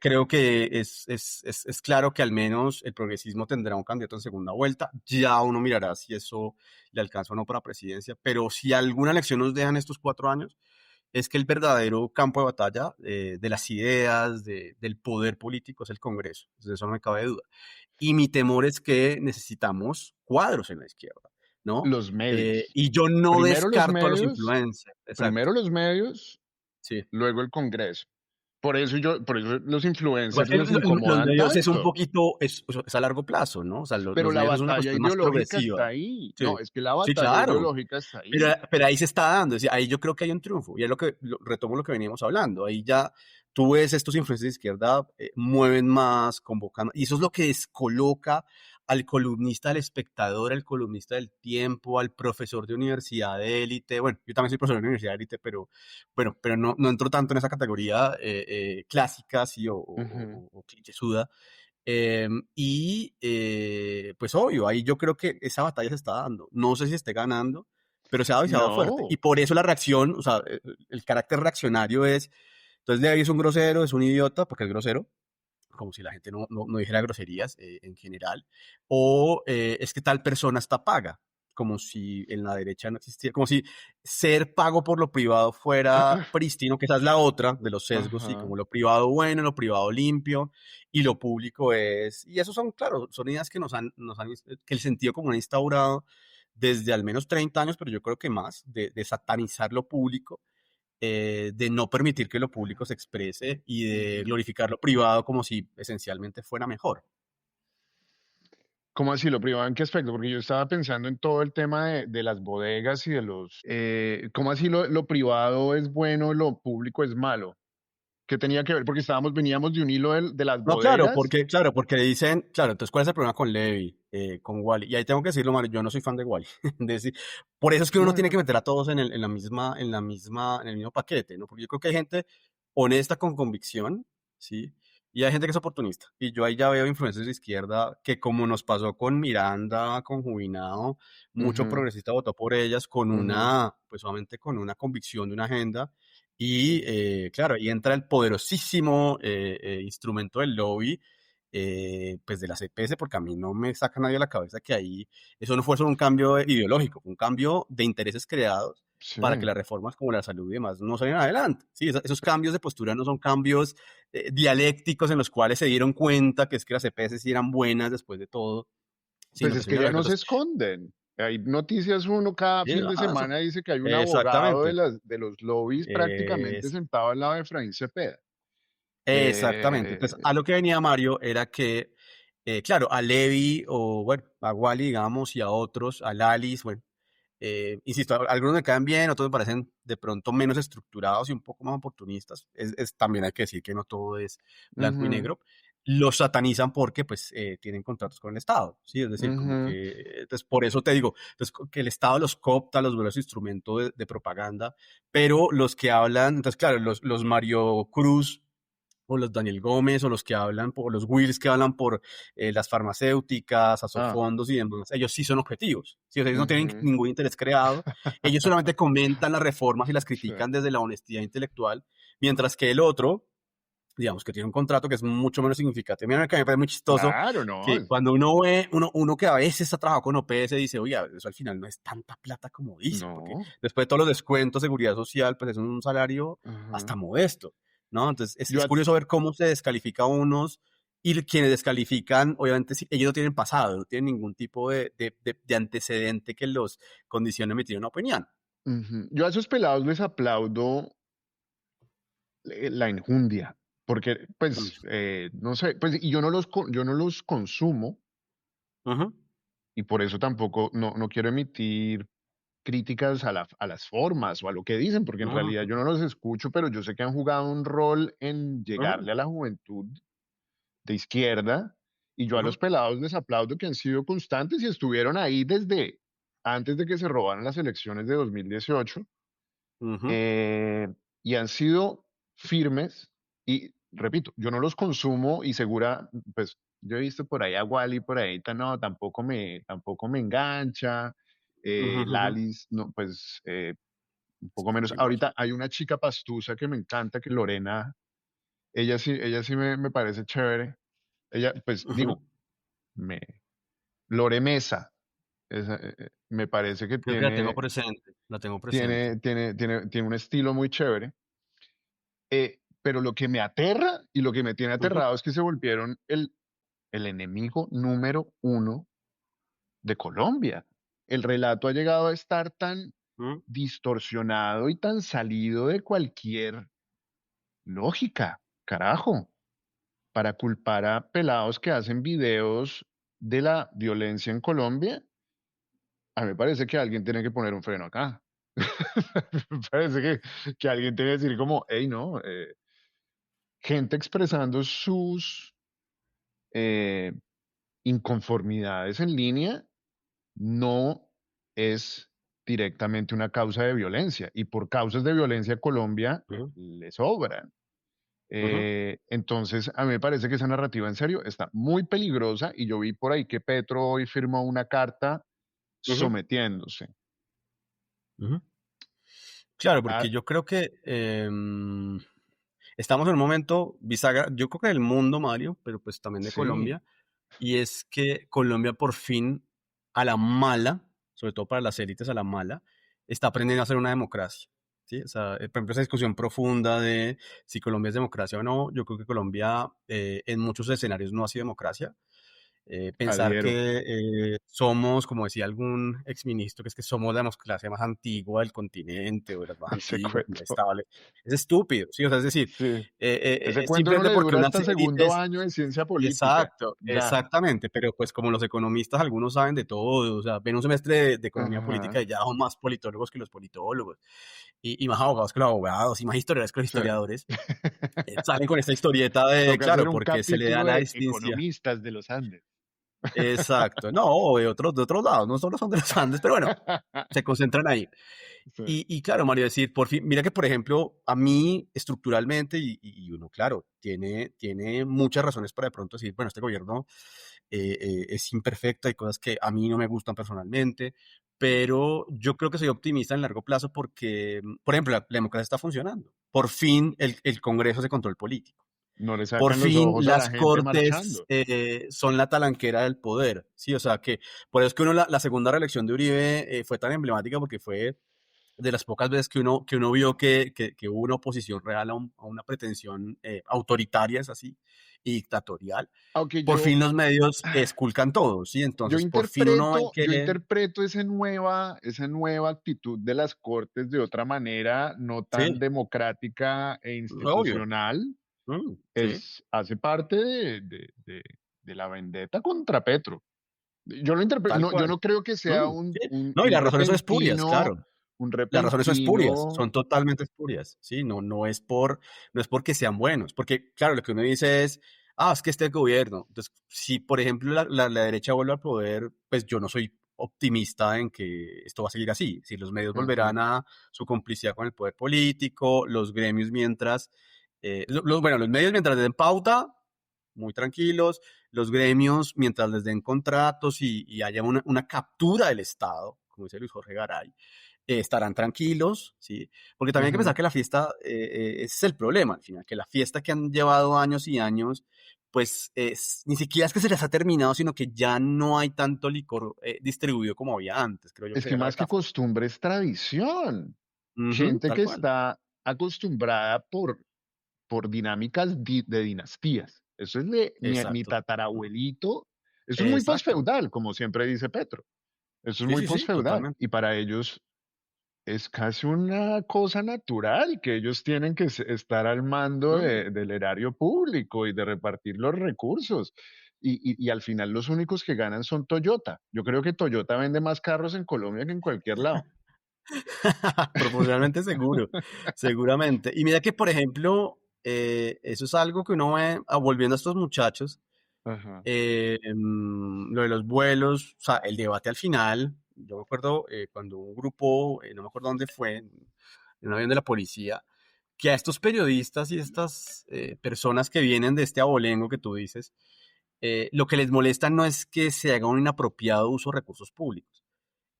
[SPEAKER 2] Creo que es claro que al menos el progresismo tendrá un candidato en segunda vuelta. Ya uno mirará si eso le alcanza o no para presidencia. Pero si alguna lección nos dejan estos 4 años, es que el verdadero campo de batalla de las ideas, del poder político, es el Congreso. De eso no me cabe duda. Y mi temor es que necesitamos cuadros en la izquierda, ¿no?
[SPEAKER 1] Los medios.
[SPEAKER 2] Y yo no
[SPEAKER 1] Primero los
[SPEAKER 2] descarto a los
[SPEAKER 1] medios,
[SPEAKER 2] influencers. Exacto.
[SPEAKER 1] primero los medios,
[SPEAKER 2] Sí.
[SPEAKER 1] luego el Congreso. Por eso los
[SPEAKER 2] Lo que
[SPEAKER 1] influencers
[SPEAKER 2] pasa es
[SPEAKER 1] les
[SPEAKER 2] que los
[SPEAKER 1] incomodan
[SPEAKER 2] medios es un
[SPEAKER 1] tanto.
[SPEAKER 2] poquito, es a largo plazo, ¿no? O sea,
[SPEAKER 1] Pero
[SPEAKER 2] los
[SPEAKER 1] la
[SPEAKER 2] medios es una
[SPEAKER 1] batalla
[SPEAKER 2] cuestión más
[SPEAKER 1] ideológica está
[SPEAKER 2] progresiva.
[SPEAKER 1] ahí.
[SPEAKER 2] Sí,
[SPEAKER 1] No, es que la
[SPEAKER 2] sí,
[SPEAKER 1] batalla
[SPEAKER 2] claro.
[SPEAKER 1] ideológica está
[SPEAKER 2] Pero,
[SPEAKER 1] ahí.
[SPEAKER 2] pero ahí se está dando, es decir, ahí yo creo que hay un triunfo. Y es retomo lo que veníamos hablando. Ahí ya tú ves estos influencers de izquierda mueven más, convocan, y eso es lo que descoloca al columnista del Espectador, al columnista del Tiempo, al profesor de universidad de élite. Bueno, yo también soy profesor de universidad de élite, pero, bueno, pero no entro tanto en esa categoría clásica, sí,
[SPEAKER 1] Ujú.
[SPEAKER 2] o clichésuda. Pues obvio, ahí yo creo que esa batalla se está dando. No sé si esté ganando, pero se ha avisado fuerte. Y
[SPEAKER 1] No.
[SPEAKER 2] por eso la reacción, o sea, el carácter reaccionario es, entonces Levi es un grosero, es un idiota, porque es grosero, como si la gente no dijera groserías en general, o es que tal persona está paga, como si en la derecha no existiera, como si ser pago por lo privado fuera prístino, que esa es la otra de los sesgos, sí,
[SPEAKER 1] Ajá.
[SPEAKER 2] como lo privado bueno, lo privado limpio, y lo público es, y esos son, claro, son ideas que que el sentido común ha instaurado desde al menos 30 años, pero yo creo que más, de satanizar lo público, de no permitir que lo público se exprese y de
[SPEAKER 1] Ujú.
[SPEAKER 2] glorificar lo privado como si esencialmente fuera mejor.
[SPEAKER 1] ¿Cómo así? ¿Lo privado en qué aspecto? Porque yo estaba pensando en todo el tema de las bodegas y de los... ¿cómo así lo privado es bueno, lo público es malo? ¿Qué tenía que ver? Porque veníamos de un hilo de las
[SPEAKER 2] No,
[SPEAKER 1] bodegas.
[SPEAKER 2] claro, porque dicen, claro, entonces, ¿cuál es el problema con Levi, con Wally? Y ahí tengo que decirlo, Mario, yo no soy fan de Wally. Por eso es que uno tiene que
[SPEAKER 1] Bueno.
[SPEAKER 2] meter a todos en el mismo paquete, ¿no? Porque yo creo que hay gente honesta con convicción, ¿sí? Y hay gente que es oportunista. Y yo ahí ya veo influencias de izquierda que, como nos pasó con Miranda, con Jubinado, mucho
[SPEAKER 1] Ujú,
[SPEAKER 2] progresista votó por ellas con
[SPEAKER 1] ujú.
[SPEAKER 2] pues obviamente con una convicción de una agenda. Y claro, ahí entra el poderosísimo instrumento del lobby, pues de la CPS, porque a mí no me saca nadie de la cabeza que ahí eso no fue solo un cambio ideológico, fue un cambio de intereses creados
[SPEAKER 1] Sí.
[SPEAKER 2] para que las reformas como la salud y demás no salgan adelante. Sí, esos cambios de postura no son cambios dialécticos en los cuales se dieron cuenta que es que las CPS sí eran buenas después de todo,
[SPEAKER 1] Pues
[SPEAKER 2] sino que
[SPEAKER 1] es
[SPEAKER 2] son
[SPEAKER 1] que ya no se
[SPEAKER 2] ideológicas.
[SPEAKER 1] esconden. Hay noticias, uno cada
[SPEAKER 2] Sí,
[SPEAKER 1] fin de semana dice que hay un abogado
[SPEAKER 2] exactamente.
[SPEAKER 1] de los lobbies prácticamente sentado al lado de Efraín Cepeda.
[SPEAKER 2] Exactamente. Entonces,
[SPEAKER 1] Eh,
[SPEAKER 2] a lo que venía Mario era que, claro, a Levi o, bueno, a Wally, digamos, y a otros, a Lalis, bueno, insisto, algunos me caen bien, otros me parecen de pronto menos estructurados y un poco más oportunistas. También hay que decir que no todo es blanco y
[SPEAKER 1] ujú,
[SPEAKER 2] negro. Los satanizan porque, pues, tienen contratos con el Estado, ¿sí? Es decir, como
[SPEAKER 1] ujú.
[SPEAKER 2] que, entonces, por eso te digo, entonces, que el Estado los coopta, los vuelve su instrumento de propaganda, pero los que hablan, entonces, claro, los Mario Cruz o los Daniel Gómez, o los que hablan, o los Wills que hablan por las farmacéuticas,
[SPEAKER 1] Ah,
[SPEAKER 2] asofondos y demás, ellos sí son objetivos. ¿Sí? O sea, ellos no tienen
[SPEAKER 1] ujú.
[SPEAKER 2] ningún interés creado, ellos solamente comentan las reformas y las
[SPEAKER 1] Sí.
[SPEAKER 2] critican desde la honestidad intelectual, mientras que el otro, digamos que tiene un contrato que es mucho menos significativo. Mira que me parece muy chistoso
[SPEAKER 1] Claro, no.
[SPEAKER 2] que cuando uno ve, uno que a veces ha trabajado con OPS dice, oye, eso al final no es tanta plata como dicen, porque
[SPEAKER 1] No.
[SPEAKER 2] después de todos los descuentos, seguridad social, pues es un salario hasta
[SPEAKER 1] Ajá.
[SPEAKER 2] modesto, ¿no? Entonces
[SPEAKER 1] Yo,
[SPEAKER 2] es curioso ver cómo se descalifica a unos y quienes descalifican, obviamente, ellos no tienen pasado, no tienen ningún tipo de antecedente que los condicione a emitir una opinión.
[SPEAKER 1] yo a esos pelados les aplaudo la enjundia, porque,
[SPEAKER 2] Mm.
[SPEAKER 1] pues, no sé, pues, y yo no los consumo,
[SPEAKER 2] Ujú,
[SPEAKER 1] y por eso tampoco no quiero emitir críticas a las formas o a lo que dicen, porque en realidad
[SPEAKER 2] ujú,
[SPEAKER 1] yo no los escucho, pero yo sé que han jugado un rol en
[SPEAKER 2] ujú,
[SPEAKER 1] llegarle a la juventud de izquierda, y yo a los
[SPEAKER 2] ujú,
[SPEAKER 1] pelados les aplaudo que han sido constantes y estuvieron ahí desde antes de que se robaran las elecciones de 2018,
[SPEAKER 2] ujú,
[SPEAKER 1] eh, y han sido firmes y, repito, yo no los consumo y segura, pues yo he visto por ahí a Wally, por ahí, no, tampoco me engancha.
[SPEAKER 2] Ujú, ujú.
[SPEAKER 1] Lalis, no, pues un poco menos.
[SPEAKER 2] Igual.
[SPEAKER 1] Ahorita hay una chica pastusa que me encanta, que Lorena, ella sí me parece chévere. Ella, pues
[SPEAKER 2] Ujú.
[SPEAKER 1] digo, me, Lore Mesa, me parece que
[SPEAKER 2] Creo que la tengo presente, la tengo presente.
[SPEAKER 1] tiene un estilo muy chévere. Pero lo que me aterra y lo que me tiene
[SPEAKER 2] Ujú,
[SPEAKER 1] aterrado es que se volvieron el enemigo número uno de Colombia. El relato ha llegado a estar tan
[SPEAKER 2] ujú,
[SPEAKER 1] distorsionado y tan salido de cualquier lógica, carajo, para culpar a pelados que hacen videos de la violencia en Colombia. A mí me parece que alguien tiene que poner un freno acá. Me parece que alguien tiene que decir como, hey, no, gente expresando sus eh, inconformidades en línea no es directamente una causa de violencia y por causas de violencia Colombia
[SPEAKER 2] ujú,
[SPEAKER 1] le sobran.
[SPEAKER 2] ujú,
[SPEAKER 1] Entonces, a mí me parece que esa narrativa en serio está muy peligrosa y yo vi por ahí que Petro hoy firmó una carta
[SPEAKER 2] ujú,
[SPEAKER 1] sometiéndose.
[SPEAKER 2] ujú. Claro,
[SPEAKER 1] Ah,
[SPEAKER 2] porque yo creo que estamos en un momento bisagra, yo creo que del mundo, Mario, pero pues también de
[SPEAKER 1] sí,
[SPEAKER 2] Colombia, y es que Colombia por fin, a la mala, sobre todo para las élites a la mala, está aprendiendo a ser una democracia. ¿Sí? O sea, por ejemplo, esa discusión profunda de si Colombia es democracia o no, yo creo que Colombia en muchos escenarios no ha sido democracia. Pensar
[SPEAKER 1] adhiero.
[SPEAKER 2] que somos, como decía algún exministro, que es que somos la democracia más antigua del continente o de las más
[SPEAKER 1] Ese
[SPEAKER 2] antiguas, más
[SPEAKER 1] cuento.
[SPEAKER 2] estables, es estúpido, ¿sí? O sea, es decir,
[SPEAKER 1] Sí. Ese cuento no
[SPEAKER 2] simplemente
[SPEAKER 1] le
[SPEAKER 2] porque
[SPEAKER 1] dura
[SPEAKER 2] unas
[SPEAKER 1] hasta segundo
[SPEAKER 2] élites.
[SPEAKER 1] año de ciencia política.
[SPEAKER 2] Exacto,
[SPEAKER 1] Ya.
[SPEAKER 2] exactamente, pero pues como los economistas algunos saben de todo, o sea, ven un semestre de economía política
[SPEAKER 1] Ajá.
[SPEAKER 2] y ya son más politólogos que los politólogos, y más abogados que los abogados, y más historiadores que los
[SPEAKER 1] Sí.
[SPEAKER 2] historiadores, salen con esta historieta de,
[SPEAKER 1] Toca hacer
[SPEAKER 2] claro,
[SPEAKER 1] un
[SPEAKER 2] porque se le da
[SPEAKER 1] capítulo
[SPEAKER 2] la
[SPEAKER 1] de
[SPEAKER 2] distinción.
[SPEAKER 1] economistas de los Andes.
[SPEAKER 2] Exacto, no, o de otros lados, no solo son de los Andes, pero bueno, se concentran ahí.
[SPEAKER 1] Sí.
[SPEAKER 2] Y claro, Mario, decir, por fin, mira que por ejemplo, a mí estructuralmente, y uno, claro, tiene muchas razones para de pronto decir, bueno, este gobierno es imperfecto, hay cosas que a mí no me gustan personalmente, pero yo creo que soy optimista en largo plazo porque, por ejemplo, la democracia está funcionando. Por fin el Congreso hace control político.
[SPEAKER 1] No le
[SPEAKER 2] Por
[SPEAKER 1] sacan los
[SPEAKER 2] fin
[SPEAKER 1] ojos a la
[SPEAKER 2] las
[SPEAKER 1] gente
[SPEAKER 2] cortes
[SPEAKER 1] marchando.
[SPEAKER 2] son la talanquera del poder, ¿sí? O sea que por eso es que la segunda reelección de Uribe fue tan emblemática porque fue de las pocas veces que uno vio que hubo una oposición real a una pretensión autoritaria, es así, y dictatorial.
[SPEAKER 1] Aunque
[SPEAKER 2] Por fin los medios esculcan todo, ¿sí? Entonces, por fin uno ve
[SPEAKER 1] yo
[SPEAKER 2] que.
[SPEAKER 1] interpreto esa nueva actitud de las cortes de otra manera, no tan
[SPEAKER 2] Sí,
[SPEAKER 1] democrática e
[SPEAKER 2] obvio.
[SPEAKER 1] institucional.
[SPEAKER 2] Sí,
[SPEAKER 1] Hace parte de la vendetta contra Petro. Yo lo interpreto,
[SPEAKER 2] tal
[SPEAKER 1] no, yo
[SPEAKER 2] cual.
[SPEAKER 1] no creo que sea
[SPEAKER 2] Sí. No, y las razones son espurias, claro.
[SPEAKER 1] un
[SPEAKER 2] Las razones son espurias,
[SPEAKER 1] repentino,
[SPEAKER 2] son totalmente espurias, ¿sí? No es porque sean buenos, porque, claro, lo que uno dice es, es que este gobierno, entonces, si por ejemplo la derecha vuelve al poder, pues yo no soy optimista en que esto va a seguir así, si los medios volverán
[SPEAKER 1] ajá.
[SPEAKER 2] a su complicidad con el poder político, los gremios mientras, bueno, los medios mientras les den pauta, muy tranquilos, los gremios mientras les den contratos y haya una captura del Estado, como dice Luis Jorge Garay, estarán tranquilos, ¿sí? Porque también hay que pensar
[SPEAKER 1] Ujú.
[SPEAKER 2] que la fiesta, ese es el problema al final, que la fiesta que han llevado años y años, pues ni siquiera es que se les ha terminado, sino que ya no hay tanto licor distribuido como había antes, creo yo que
[SPEAKER 1] Es que
[SPEAKER 2] sería la
[SPEAKER 1] más que
[SPEAKER 2] metáfora.
[SPEAKER 1] costumbre es tradición.
[SPEAKER 2] Ujú,
[SPEAKER 1] Gente
[SPEAKER 2] tal
[SPEAKER 1] que
[SPEAKER 2] cual.
[SPEAKER 1] está acostumbrada por dinámicas de dinastías. Eso es de mi
[SPEAKER 2] Exacto.
[SPEAKER 1] tatarabuelito. Eso es muy
[SPEAKER 2] Exacto.
[SPEAKER 1] posfeudal, como siempre dice Petro. Eso es
[SPEAKER 2] Sí,
[SPEAKER 1] muy
[SPEAKER 2] sí, sí,
[SPEAKER 1] posfeudal.
[SPEAKER 2] totalmente.
[SPEAKER 1] Y para ellos es casi una cosa natural que ellos tienen que estar al mando
[SPEAKER 2] Mm.
[SPEAKER 1] del erario público y de repartir los recursos. Y al final los únicos que ganan son Toyota. Yo creo que Toyota vende más carros en Colombia que en cualquier lado.
[SPEAKER 2] Proporcionalmente seguro, seguramente. Y mira que, por ejemplo, eso es algo que uno ve, volviendo a estos muchachos,
[SPEAKER 1] Ajá.
[SPEAKER 2] lo de los vuelos, o sea, el debate al final, yo me acuerdo cuando un grupo, no me acuerdo dónde fue, en un avión de la policía, que a estos periodistas y estas personas que vienen de este abolengo que tú dices, lo que les molesta no es que se haga un inapropiado uso de recursos públicos,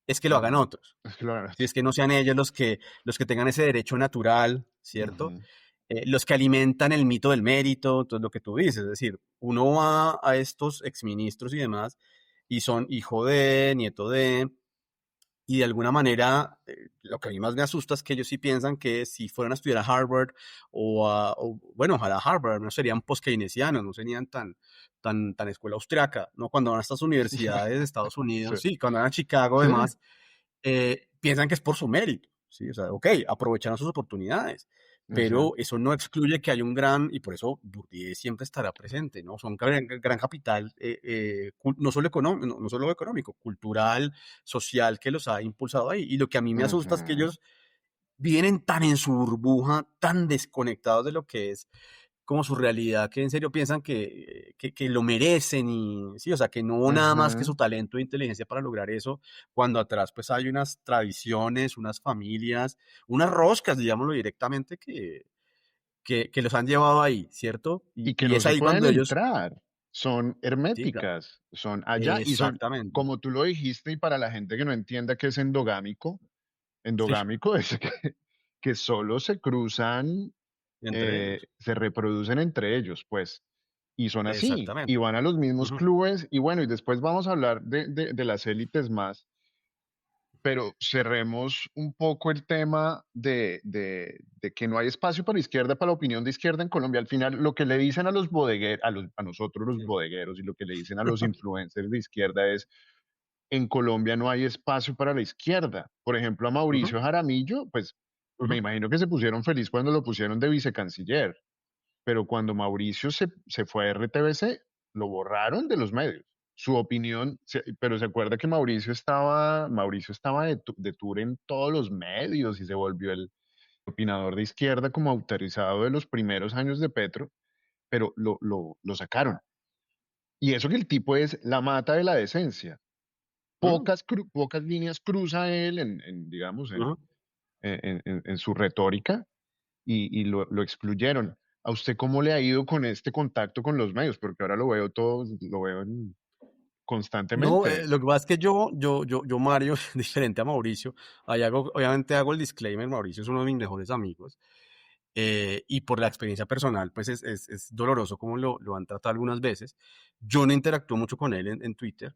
[SPEAKER 2] es que lo hagan
[SPEAKER 1] Mm,
[SPEAKER 2] otros.
[SPEAKER 1] es que lo hagan.
[SPEAKER 2] Si es que no sean ellos los que tengan ese derecho natural, ¿cierto?
[SPEAKER 1] Ujú,
[SPEAKER 2] Los que alimentan el mito del mérito, todo lo que tú dices, es decir, uno va a estos exministros y demás y son hijo de, nieto de, y de alguna manera lo que a mí más me asusta es que ellos sí piensan que si fueran a estudiar a Harvard bueno, ojalá Harvard, no serían post-keynesianos, no serían tan escuela austriaca, ¿no? Cuando van a estas universidades de Estados
[SPEAKER 1] sí,
[SPEAKER 2] Unidos, sí, cuando van a Chicago,
[SPEAKER 1] sí,
[SPEAKER 2] además, piensan que es por su mérito, ¿sí? O sea, ok, aprovechan sus oportunidades, pero
[SPEAKER 1] exacto.
[SPEAKER 2] eso no excluye que hay un gran, y por eso Bourdieu siempre estará presente, ¿no? Son gran capital, no solo económico, no solo económico, cultural, social, que los ha impulsado ahí. Y lo que a mí me asusta es que
[SPEAKER 1] Ujú,
[SPEAKER 2] ellos vienen tan en su burbuja, tan desconectados de lo que es como su realidad, que en serio piensan que lo merecen y sí, o sea, que no hubo nada más que
[SPEAKER 1] ujú.
[SPEAKER 2] su talento e inteligencia para lograr eso, cuando atrás pues hay unas tradiciones, unas familias, unas roscas, digámoslo directamente, que los han llevado ahí, ¿cierto?
[SPEAKER 1] Y que
[SPEAKER 2] Y
[SPEAKER 1] no
[SPEAKER 2] es
[SPEAKER 1] se
[SPEAKER 2] ahí
[SPEAKER 1] pueden
[SPEAKER 2] cuando ellos,
[SPEAKER 1] entrar, son
[SPEAKER 2] sí, claro,
[SPEAKER 1] herméticas, son allá y son,
[SPEAKER 2] exactamente,
[SPEAKER 1] como tú lo dijiste, y para la gente que no entienda qué es endogámico,
[SPEAKER 2] sí,
[SPEAKER 1] endogámico es que solo se cruzan,
[SPEAKER 2] entre ellos,
[SPEAKER 1] se reproducen entre ellos, pues, y son así, y
[SPEAKER 2] exactamente.
[SPEAKER 1] van a los mismos
[SPEAKER 2] Ujú,
[SPEAKER 1] clubes, y bueno, y después vamos a hablar de las élites más, pero cerremos un poco el tema de que no hay espacio para la izquierda, para la opinión de izquierda en Colombia. Al final, lo que le dicen a los bodegueros, a nosotros los
[SPEAKER 2] sí.
[SPEAKER 1] bodegueros, y lo que le dicen a los influencers de izquierda es, en Colombia no hay espacio para la izquierda. Por ejemplo, a
[SPEAKER 2] Ujú,
[SPEAKER 1] Mauricio Jaramillo, pues me
[SPEAKER 2] ujú.
[SPEAKER 1] imagino que se pusieron feliz cuando lo pusieron de vicecanciller, pero cuando Mauricio se fue a RTBC, lo borraron de los medios. Su opinión, pero se acuerda que Mauricio estaba de tour en todos los medios y se volvió el opinador de izquierda como autorizado de los primeros años de Petro, pero lo sacaron. Y eso que el tipo es la mata de la decencia.
[SPEAKER 2] Mm,
[SPEAKER 1] Pocas líneas cruza él digamos,
[SPEAKER 2] ujú.
[SPEAKER 1] en su retórica y lo excluyeron. ¿A usted cómo le ha ido con este contacto con los medios? Porque ahora lo veo
[SPEAKER 2] No,
[SPEAKER 1] constantemente.
[SPEAKER 2] lo que pasa es que yo, Mario, diferente a Mauricio, ahí obviamente hago el disclaimer, Mauricio es uno de mis mejores amigos, y por la experiencia personal, pues es doloroso como lo han tratado algunas veces. Yo no interactúo mucho con él en Twitter,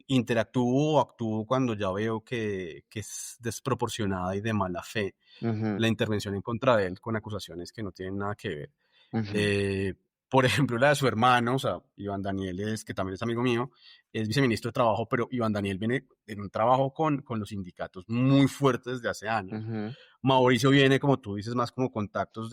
[SPEAKER 2] interactúo o actúo cuando ya veo que es desproporcionada y de mala fe
[SPEAKER 1] Ujú,
[SPEAKER 2] la intervención en contra de él con acusaciones que no tienen nada que ver.
[SPEAKER 1] ujú,
[SPEAKER 2] Eh, por ejemplo, la de su hermano, o sea, Iván Daniel que también es amigo mío, es viceministro de Trabajo, pero Iván Daniel viene en un trabajo con los sindicatos muy fuertes desde hace años.
[SPEAKER 1] ujú,
[SPEAKER 2] Mauricio viene, como tú dices, más como contactos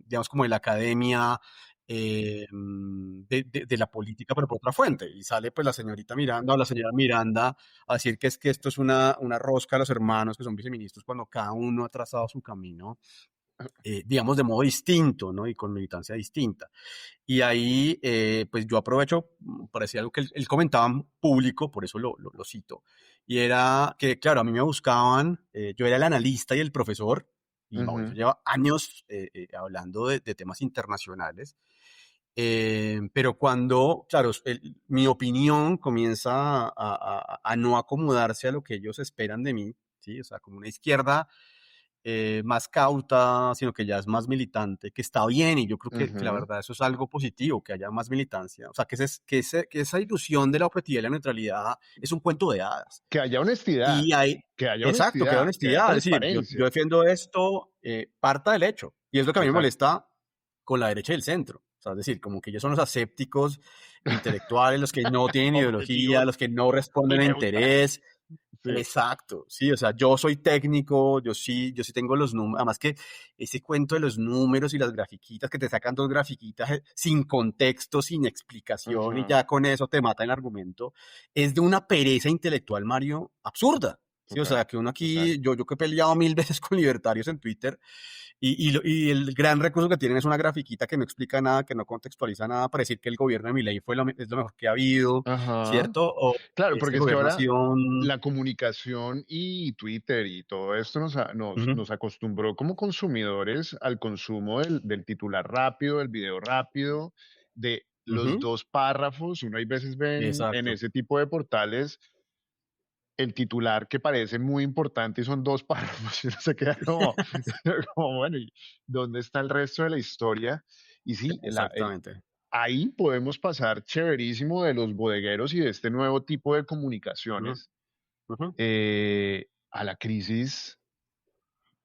[SPEAKER 2] digamos, como de la academia, de la política, pero por otra fuente. Y sale pues la señorita Miranda o la señora Miranda a decir que es que esto es una rosca a los hermanos que son viceministros cuando cada uno ha trazado su camino, digamos, de modo distinto, ¿no? Y con militancia distinta. Y ahí, pues yo aprovecho para decir algo que él comentaba en público, por eso lo cito. Y era que, claro, a mí me buscaban, yo era el analista y el profesor, y Mauricio
[SPEAKER 1] ujú,
[SPEAKER 2] lleva años hablando de temas internacionales. Pero cuando, claro, mi opinión comienza a no acomodarse a lo que ellos esperan de mí, ¿sí? O sea, como una izquierda más cauta, sino que ya es más militante, que está bien, y yo creo que la
[SPEAKER 1] ujú.
[SPEAKER 2] verdad eso es algo positivo, que haya más militancia. O sea, que esa ilusión de la objetividad y la neutralidad es un cuento de hadas.
[SPEAKER 1] Que haya honestidad,
[SPEAKER 2] Y hay, exacto, que haya
[SPEAKER 1] que haya
[SPEAKER 2] honestidad. Es decir, yo
[SPEAKER 1] transparencia.
[SPEAKER 2] defiendo esto, parta del hecho. Y es lo que a mí me
[SPEAKER 1] Exacto.
[SPEAKER 2] molesta con la derecha y el centro. O sea, es decir, como que ellos son los asépticos intelectuales, los que no tienen ideología,
[SPEAKER 1] Objetivos
[SPEAKER 2] los que no
[SPEAKER 1] y
[SPEAKER 2] responden a
[SPEAKER 1] neutrales.
[SPEAKER 2] interés.
[SPEAKER 1] Sí.
[SPEAKER 2] Exacto, sí, o sea, yo soy técnico, yo sí tengo los números, además que ese cuento de los números y las grafiquitas, que te sacan dos grafiquitas sin contexto, sin explicación, y
[SPEAKER 1] Ujú.
[SPEAKER 2] ya con eso te mata el argumento, es de una pereza intelectual, Mario, absurda. Sí, o
[SPEAKER 1] total,
[SPEAKER 2] sea, que uno
[SPEAKER 1] total.
[SPEAKER 2] aquí, yo que he peleado 1000 veces con libertarios en Twitter, y el gran recurso que tienen es una grafiquita que no explica nada, que no contextualiza nada, para decir que el gobierno de Milei es lo mejor que ha habido,
[SPEAKER 1] Ajá.
[SPEAKER 2] ¿cierto? O
[SPEAKER 1] Claro,
[SPEAKER 2] este
[SPEAKER 1] porque es que
[SPEAKER 2] gobierno ha
[SPEAKER 1] ahora
[SPEAKER 2] sido un...
[SPEAKER 1] la comunicación y Twitter y todo esto
[SPEAKER 2] Ujú,
[SPEAKER 1] nos acostumbró como consumidores al consumo del titular rápido, del video rápido, de los
[SPEAKER 2] ujú,
[SPEAKER 1] dos párrafos. Uno hay veces ven en
[SPEAKER 2] exacto.
[SPEAKER 1] ese tipo de portales el titular que parece muy importante y son dos párrafos y uno se queda como, como bueno, ¿y dónde está el resto de la historia? Y sí,
[SPEAKER 2] Exactamente.
[SPEAKER 1] ahí podemos pasar chéverísimo de los bodegueros y de este nuevo tipo de
[SPEAKER 2] Ujú,
[SPEAKER 1] comunicaciones
[SPEAKER 2] ujú,
[SPEAKER 1] a la crisis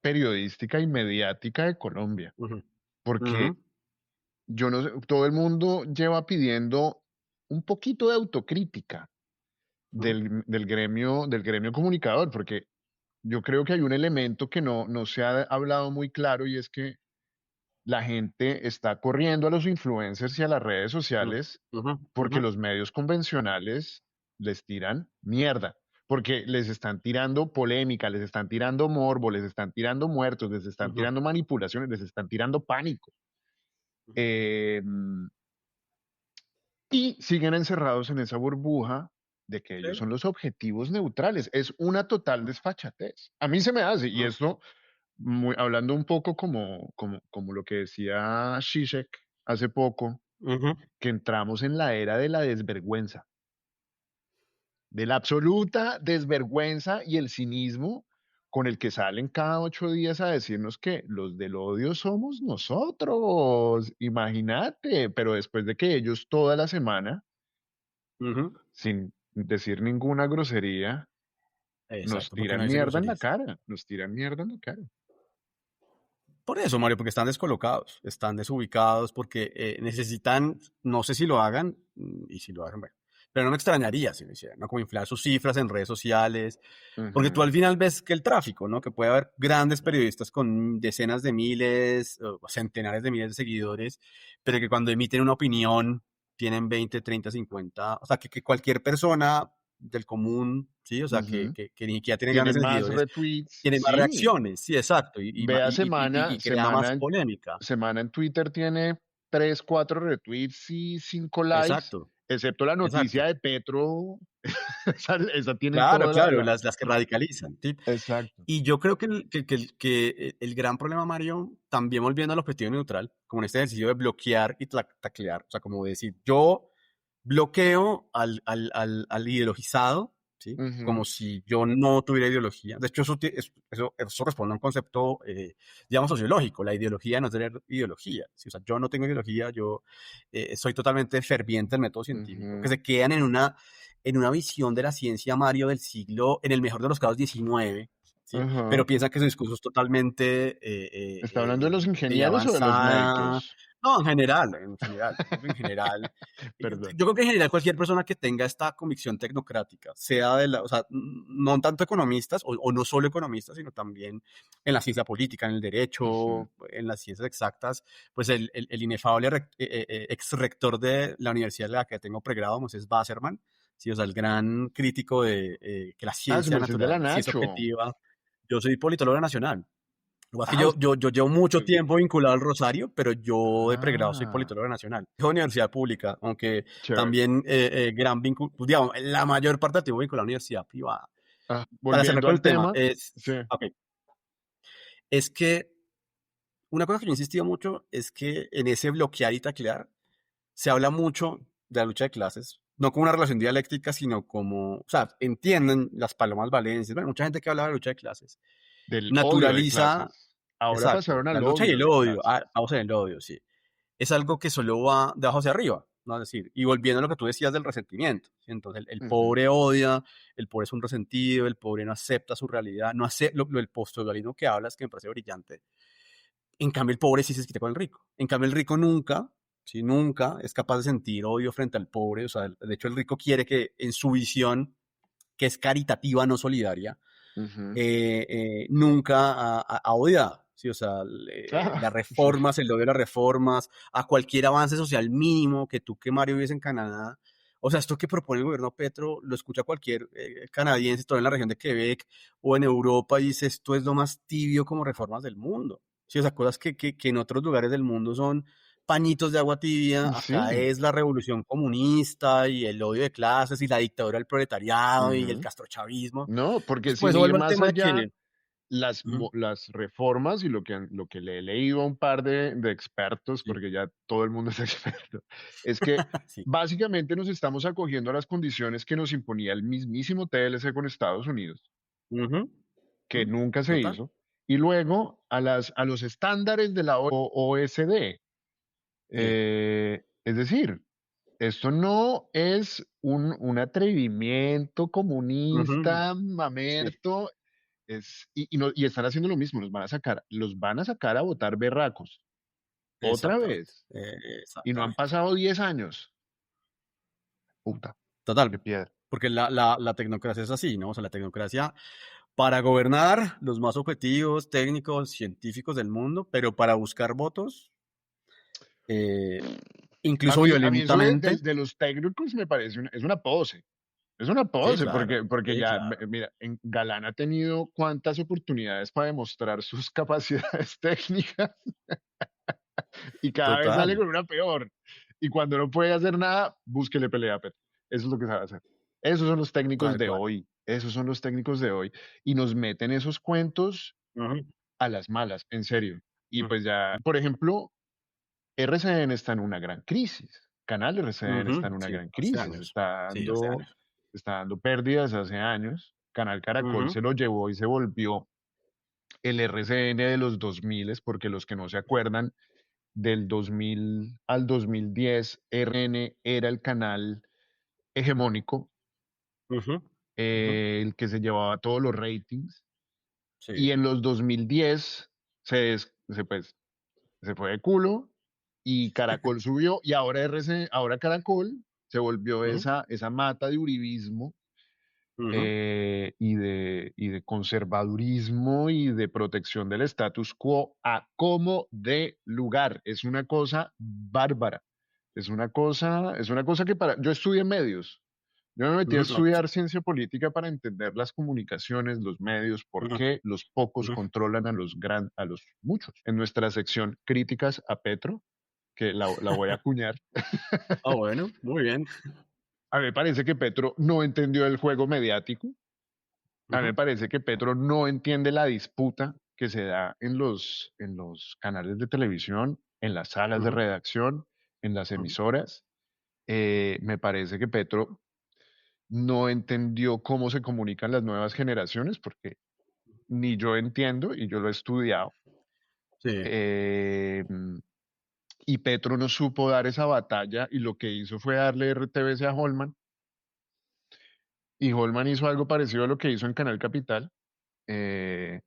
[SPEAKER 1] periodística y mediática de Colombia,
[SPEAKER 2] ujú, ujú,
[SPEAKER 1] porque yo no sé, todo el mundo lleva pidiendo un poquito de autocrítica
[SPEAKER 2] ujú,
[SPEAKER 1] del gremio comunicador, porque yo creo que hay un elemento que no se ha hablado muy claro y es que la gente está corriendo a los influencers y a las redes
[SPEAKER 2] ujú,
[SPEAKER 1] sociales
[SPEAKER 2] ujú,
[SPEAKER 1] porque
[SPEAKER 2] ujú,
[SPEAKER 1] los medios convencionales les tiran mierda, porque les están tirando polémica, les están tirando morbo, les están tirando muertos, les están
[SPEAKER 2] ujú,
[SPEAKER 1] tirando manipulaciones, les están tirando pánico.
[SPEAKER 2] ujú.
[SPEAKER 1] Eh, y siguen encerrados en esa burbuja de que ellos
[SPEAKER 2] Sí.
[SPEAKER 1] son los objetivos neutrales. Es una total desfachatez. A mí se me hace, y
[SPEAKER 2] Ujú,
[SPEAKER 1] esto, hablando un poco como lo que decía Zizek hace poco,
[SPEAKER 2] ujú,
[SPEAKER 1] que entramos en la era de la desvergüenza, de la absoluta desvergüenza y el cinismo con el que salen cada 8 días a decirnos que los del odio somos nosotros. Imagínate, pero después de que ellos toda la semana,
[SPEAKER 2] ujú.
[SPEAKER 1] sin decir ninguna grosería, nos
[SPEAKER 2] Exacto, porque no
[SPEAKER 1] tiran
[SPEAKER 2] dicen
[SPEAKER 1] mierda en la
[SPEAKER 2] groserías.
[SPEAKER 1] cara, nos tiran mierda en la cara.
[SPEAKER 2] Por eso, Mario, porque están descolocados, están desubicados, porque necesitan, no sé si lo hagan, y si lo hagan, bueno, pero no me extrañaría si lo hicieran, ¿no? Como inflar sus cifras en redes sociales, porque tú
[SPEAKER 1] Ujú,
[SPEAKER 2] al final ves que el tráfico, ¿no? Que puede haber grandes periodistas con decenas de miles, o centenares de miles de seguidores, pero que cuando emiten una opinión tienen 20, 30, 50, o sea, que cualquier persona del común, ¿sí? O sea,
[SPEAKER 1] ujú.
[SPEAKER 2] que ni siquiera tiene grandes
[SPEAKER 1] Tienen más
[SPEAKER 2] seguidores,
[SPEAKER 1] retweets,
[SPEAKER 2] tiene más
[SPEAKER 1] sí.
[SPEAKER 2] reacciones, sí, exacto,
[SPEAKER 1] Vea semana,
[SPEAKER 2] y crea más polémica.
[SPEAKER 1] semana en Twitter tiene 3, 4 retweets y 5 likes,
[SPEAKER 2] Exacto,
[SPEAKER 1] excepto la noticia
[SPEAKER 2] exacto.
[SPEAKER 1] de Petro, esa tiene
[SPEAKER 2] Claro,
[SPEAKER 1] toda
[SPEAKER 2] claro, las que radicalizan, ¿sí?
[SPEAKER 1] exacto.
[SPEAKER 2] Y yo creo que el gran problema, Mario, también volviendo al objetivo neutral, como en este ejercicio de bloquear y taclear, o sea, como decir, yo bloqueo al ideologizado, ¿sí? Como
[SPEAKER 1] Ujú,
[SPEAKER 2] si yo no tuviera ideología. De hecho, eso responde a un concepto, digamos, sociológico. La ideología no es tener ideología, ¿sí? O sea, yo no tengo ideología, yo soy totalmente ferviente del método científico, que
[SPEAKER 1] ujú,
[SPEAKER 2] se quedan en una visión de la ciencia, Mario, del siglo, en el mejor de los casos, 19, ¿sí? Pero
[SPEAKER 1] ajá.
[SPEAKER 2] piensa que su discurso es totalmente
[SPEAKER 1] ¿Está hablando de los
[SPEAKER 2] de ya
[SPEAKER 1] ingenieros o de los
[SPEAKER 2] avanzada.
[SPEAKER 1] médicos?
[SPEAKER 2] No, en general, yo creo que en general,
[SPEAKER 1] Perdón.
[SPEAKER 2] yo creo que en general cualquier persona que tenga esta convicción tecnocrática, sea o sea, no tanto economistas o no solo economistas, sino también en la ciencia política, en el
[SPEAKER 1] Ujú,
[SPEAKER 2] derecho, en las ciencias exactas, pues el inefable ex rector de la universidad en la que tengo pregrado, Moses Basserman, sí, o sea, el gran crítico de que la
[SPEAKER 1] ah, su
[SPEAKER 2] ciencia
[SPEAKER 1] merced de la
[SPEAKER 2] natural, ciencia
[SPEAKER 1] Nacho.
[SPEAKER 2] objetiva. Yo soy politólogo nacional. Lo que pasa es que
[SPEAKER 1] Ah,
[SPEAKER 2] yo llevo mucho tiempo vinculado al Rosario, pero yo de pregrado soy
[SPEAKER 1] ah,
[SPEAKER 2] politólogo nacional. Es universidad pública, aunque
[SPEAKER 1] chévere.
[SPEAKER 2] también gran vínculo, pues, digamos, la mayor parte del tiempo vinculado a la universidad privada. Para cerrar
[SPEAKER 1] Volviendo
[SPEAKER 2] con
[SPEAKER 1] al
[SPEAKER 2] el tema,
[SPEAKER 1] tema, sí.
[SPEAKER 2] es que una cosa que yo he insistido mucho es que en ese bloquear y taclear se habla mucho de la lucha de clases, no como una relación dialéctica, sino como, o sea, entienden las palomas valencias, bueno, mucha gente que habla de la lucha de clases,
[SPEAKER 1] Del odio de
[SPEAKER 2] naturaliza,
[SPEAKER 1] clases. Ahora
[SPEAKER 2] exacto,
[SPEAKER 1] pasaron
[SPEAKER 2] la
[SPEAKER 1] al
[SPEAKER 2] lucha y
[SPEAKER 1] odio
[SPEAKER 2] el
[SPEAKER 1] de
[SPEAKER 2] odio,
[SPEAKER 1] clases.
[SPEAKER 2] vamos en el odio, sí. Es algo que solo va de abajo hacia arriba, ¿no? Es decir, y volviendo a lo que tú decías del resentimiento, ¿sí? Entonces el
[SPEAKER 1] Ujú,
[SPEAKER 2] pobre odia, el pobre es un resentido, el pobre no acepta su realidad, no hace lo del postcolonialismo que hablas, que me parece brillante. En cambio, el pobre sí se quita con el rico. En cambio, el rico nunca, ¿sí? Nunca es capaz de sentir odio frente al pobre. O sea, de hecho, el rico quiere que en su visión, que es caritativa, no solidaria,
[SPEAKER 1] ujú.
[SPEAKER 2] nunca ha odiado. Sí, o sea,
[SPEAKER 1] Ah,
[SPEAKER 2] las
[SPEAKER 1] sí.
[SPEAKER 2] reformas, el odio de las reformas, a cualquier avance social mínimo que tú, que Mario, vives en Canadá, O sea, esto que propone el gobierno Petro lo escucha cualquier canadiense, todo en la región de Quebec o en Europa y dice, esto es lo más tibio como reformas del mundo. Sí, o sea, cosas que en otros lugares del mundo son pañitos de agua tibia, acá
[SPEAKER 1] Sí.
[SPEAKER 2] es la revolución comunista y el odio de clases y la dictadura del proletariado y el
[SPEAKER 1] Ujú.
[SPEAKER 2] castrochavismo.
[SPEAKER 1] No, porque
[SPEAKER 2] Entonces, por
[SPEAKER 1] sin
[SPEAKER 2] eso
[SPEAKER 1] ir
[SPEAKER 2] vuelvo al
[SPEAKER 1] más
[SPEAKER 2] tema de
[SPEAKER 1] allá,
[SPEAKER 2] que...
[SPEAKER 1] las,
[SPEAKER 2] Ujú,
[SPEAKER 1] las reformas y lo que le he leído a un par de expertos,
[SPEAKER 2] sí,
[SPEAKER 1] porque ya todo el mundo es experto, es que
[SPEAKER 2] sí,
[SPEAKER 1] básicamente nos estamos acogiendo a las condiciones que nos imponía el mismísimo TLC con Estados Unidos,
[SPEAKER 2] ujú,
[SPEAKER 1] que nunca se
[SPEAKER 2] total.
[SPEAKER 1] hizo, y luego a los estándares de la OSD.
[SPEAKER 2] Sí.
[SPEAKER 1] Es decir, esto no es un atrevimiento
[SPEAKER 2] Ujú,
[SPEAKER 1] comunista,
[SPEAKER 2] sí,
[SPEAKER 1] mamerto, y están haciendo lo mismo, los van a sacar a votar berracos, otra
[SPEAKER 2] exactamente.
[SPEAKER 1] vez, y no han
[SPEAKER 2] Exactamente.
[SPEAKER 1] pasado 10 años. Puta,
[SPEAKER 2] Total,
[SPEAKER 1] qué piedra.
[SPEAKER 2] porque la tecnocracia es así, ¿no? O sea, la tecnocracia para gobernar los más objetivos, técnicos, científicos del mundo, pero para buscar votos, eh, incluso
[SPEAKER 1] A mí eso
[SPEAKER 2] violentamente.
[SPEAKER 1] de los técnicos me parece es una pose. Es una
[SPEAKER 2] Sí,
[SPEAKER 1] pose,
[SPEAKER 2] claro,
[SPEAKER 1] porque
[SPEAKER 2] sí,
[SPEAKER 1] ya,
[SPEAKER 2] claro.
[SPEAKER 1] mira, Galán ha tenido cuántas oportunidades para demostrar sus capacidades técnicas y cada vez sale
[SPEAKER 2] Total,
[SPEAKER 1] con una peor. Y cuando no puede hacer nada, búsquele pelea a Petro. Eso es lo que sabe hacer. Esos son los técnicos
[SPEAKER 2] tal
[SPEAKER 1] de
[SPEAKER 2] cual.
[SPEAKER 1] hoy. Esos son los técnicos de hoy. Y nos meten esos cuentos
[SPEAKER 2] Ujú,
[SPEAKER 1] a las malas, en serio. Y
[SPEAKER 2] ujú,
[SPEAKER 1] pues ya, por ejemplo, RCN está en una gran crisis. Canal RCN está en una
[SPEAKER 2] sí,
[SPEAKER 1] gran
[SPEAKER 2] hace
[SPEAKER 1] crisis.
[SPEAKER 2] años. Sí, hace años.
[SPEAKER 1] Está dando pérdidas hace años. Canal Caracol
[SPEAKER 2] Ujú,
[SPEAKER 1] se lo llevó y se volvió el RCN de los 2000, porque los que no se acuerdan, del 2000 al 2010, RN era el canal hegemónico,
[SPEAKER 2] ujú, ujú,
[SPEAKER 1] el que se llevaba todos los ratings. Y
[SPEAKER 2] sí.
[SPEAKER 1] en los 2010 pues, se fue de culo y Caracol subió y ahora Caracol se volvió
[SPEAKER 2] Ujú,
[SPEAKER 1] esa mata de uribismo,
[SPEAKER 2] ujú,
[SPEAKER 1] y de conservadurismo y de protección del status quo a como de lugar. Es una cosa bárbara. Es una cosa que yo estudié medios. Yo me metí a
[SPEAKER 2] ujú,
[SPEAKER 1] estudiar ciencia política para entender las comunicaciones, los medios, por
[SPEAKER 2] ujú,
[SPEAKER 1] qué los pocos
[SPEAKER 2] ujú.
[SPEAKER 1] controlan a los muchos. En nuestra sección críticas a Petro, que la voy a acuñar,
[SPEAKER 2] Ah, bueno, muy bien.
[SPEAKER 1] a mí me parece que Petro no entendió el juego mediático. A mí
[SPEAKER 2] Ujú,
[SPEAKER 1] me parece que Petro no entiende la disputa que se da en los canales de televisión, en las salas de
[SPEAKER 2] ujú,
[SPEAKER 1] redacción, en las
[SPEAKER 2] ujú,
[SPEAKER 1] emisoras. Me parece que Petro no entendió cómo se comunican las nuevas generaciones, porque ni yo entiendo, y yo lo he estudiado.
[SPEAKER 2] sí.
[SPEAKER 1] eh, y Petro no supo dar esa batalla, y lo que hizo fue darle RTBC a Holman, y Holman hizo algo parecido a lo que hizo en Canal Capital. eh,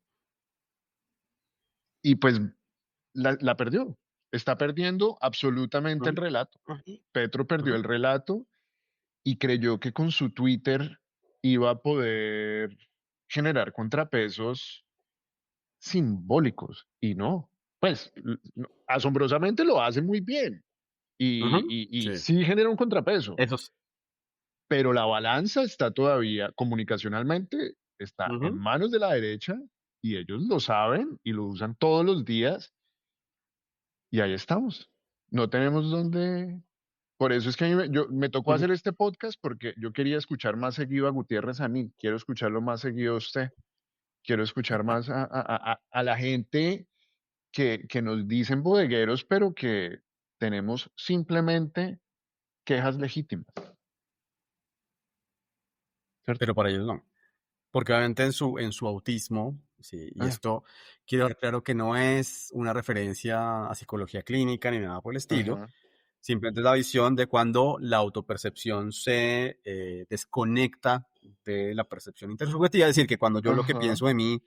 [SPEAKER 1] y pues la perdió. Está perdiendo absolutamente el
[SPEAKER 2] Ujú,
[SPEAKER 1] relato.
[SPEAKER 2] ujú,
[SPEAKER 1] Petro perdió
[SPEAKER 2] ujú,
[SPEAKER 1] el relato y creyó que con su Twitter iba a poder generar contrapesos simbólicos y no. Pues no, asombrosamente lo hace muy bien
[SPEAKER 2] ujú,
[SPEAKER 1] y
[SPEAKER 2] sí.
[SPEAKER 1] sí genera un contrapeso,
[SPEAKER 2] Eso es.
[SPEAKER 1] pero la balanza está todavía comunicacionalmente, está en
[SPEAKER 2] Ujú,
[SPEAKER 1] manos de la derecha y ellos lo saben y lo usan todos los días. Y ahí estamos. No tenemos dónde. Por eso es que me tocó
[SPEAKER 2] ujú.
[SPEAKER 1] hacer este podcast porque yo quería escuchar más seguido a Gutiérrez a mí. Quiero escucharlo más seguido a usted. Quiero escuchar más a la gente que nos dicen bodegueros, pero que tenemos simplemente quejas legítimas, ¿cierto?
[SPEAKER 2] Pero para ellos no. Porque obviamente en su autismo, sí, y
[SPEAKER 1] Ah,
[SPEAKER 2] esto quiero dar claro que no es una referencia a psicología clínica ni nada por el estilo,
[SPEAKER 1] ajá,
[SPEAKER 2] simplemente es la visión de cuando la autopercepción se desconecta de la percepción intersubjetiva, es decir, que cuando yo lo que
[SPEAKER 1] ajá,
[SPEAKER 2] pienso de mí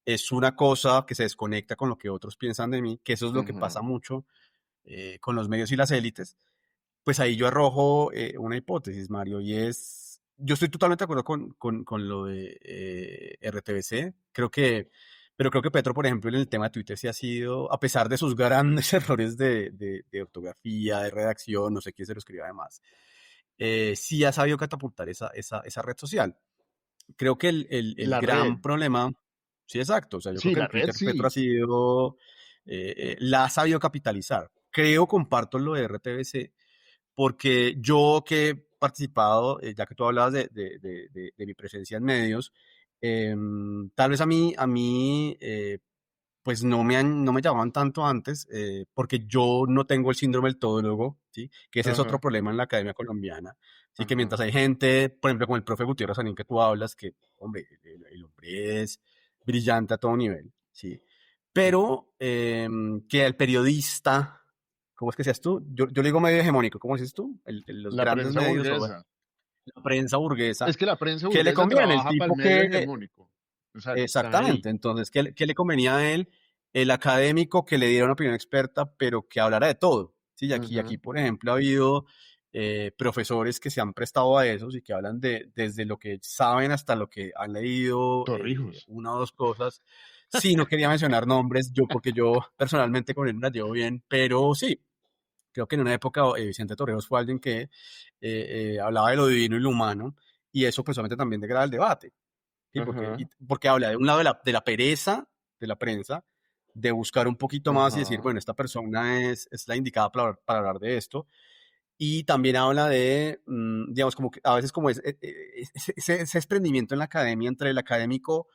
[SPEAKER 2] es una cosa que se desconecta con lo que otros piensan de mí, que eso es lo que pasa
[SPEAKER 1] ajá,
[SPEAKER 2] mucho con los medios y las élites, pues ahí yo arrojo una hipótesis, Mario, y es, yo estoy totalmente de acuerdo con lo de RTBC, pero creo que Petro, por ejemplo, en el tema de Twitter sí ha sido, a pesar de sus grandes errores de ortografía, de redacción, no sé quién se lo escribió además, sí ha sabido catapultar esa red social. Creo que el
[SPEAKER 1] La red,
[SPEAKER 2] gran problema, sí, exacto, o sea, yo creo
[SPEAKER 1] sí,
[SPEAKER 2] que
[SPEAKER 1] la
[SPEAKER 2] en
[SPEAKER 1] red
[SPEAKER 2] Twitter Petro ha
[SPEAKER 1] sí.
[SPEAKER 2] sido, la ha sabido capitalizar. Creo, comparto lo de RTBC, porque yo que he participado, ya que tú hablabas de mi presencia en medios, tal vez a mí pues no me llamaban tanto antes, porque yo no tengo el síndrome del todólogo, ¿sí? Que ese es otro
[SPEAKER 1] Ajá,
[SPEAKER 2] problema en la academia colombiana. Así que
[SPEAKER 1] ajá,
[SPEAKER 2] mientras hay gente, por ejemplo, como el profe Gutiérrez Sanín que tú hablas, que, hombre, el hombre es brillante a todo nivel, ¿sí? Pero que el periodista, ¿cómo es que seas tú? Yo le digo medio hegemónico, ¿cómo dices tú? Los
[SPEAKER 1] la
[SPEAKER 2] grandes
[SPEAKER 1] prensa
[SPEAKER 2] medios o
[SPEAKER 1] burguesa.
[SPEAKER 2] la prensa burguesa,
[SPEAKER 1] Es que la prensa
[SPEAKER 2] ¿qué le
[SPEAKER 1] burguesa
[SPEAKER 2] conviene? El
[SPEAKER 1] trabaja para el
[SPEAKER 2] tipo
[SPEAKER 1] medio
[SPEAKER 2] que
[SPEAKER 1] hegemónico. Exacto, están
[SPEAKER 2] exactamente.
[SPEAKER 1] ahí.
[SPEAKER 2] Entonces, ¿qué le convenía a él? El académico que le diera una opinión experta, pero que hablara de todo. Sí, y aquí,
[SPEAKER 1] Ujú.
[SPEAKER 2] por ejemplo, ha habido profesores que se han prestado a eso y que hablan desde lo que saben hasta lo que han leído,
[SPEAKER 1] Torrijos.
[SPEAKER 2] una o dos cosas. Sí, no quería mencionar nombres, porque yo personalmente con él me la llevo bien, pero sí, creo que en una época Vicente Torrijos fue alguien que hablaba de lo divino y lo humano, y eso pues obviamente también degrada el debate. ¿Sí?
[SPEAKER 1] Ajá,
[SPEAKER 2] Porque habla de un lado de la pereza de la prensa, de buscar un poquito más y decir,
[SPEAKER 1] ajá,
[SPEAKER 2] bueno, esta persona es la indicada para hablar de esto. Y también habla de, digamos, como que a veces como ese desprendimiento en la academia entre el académico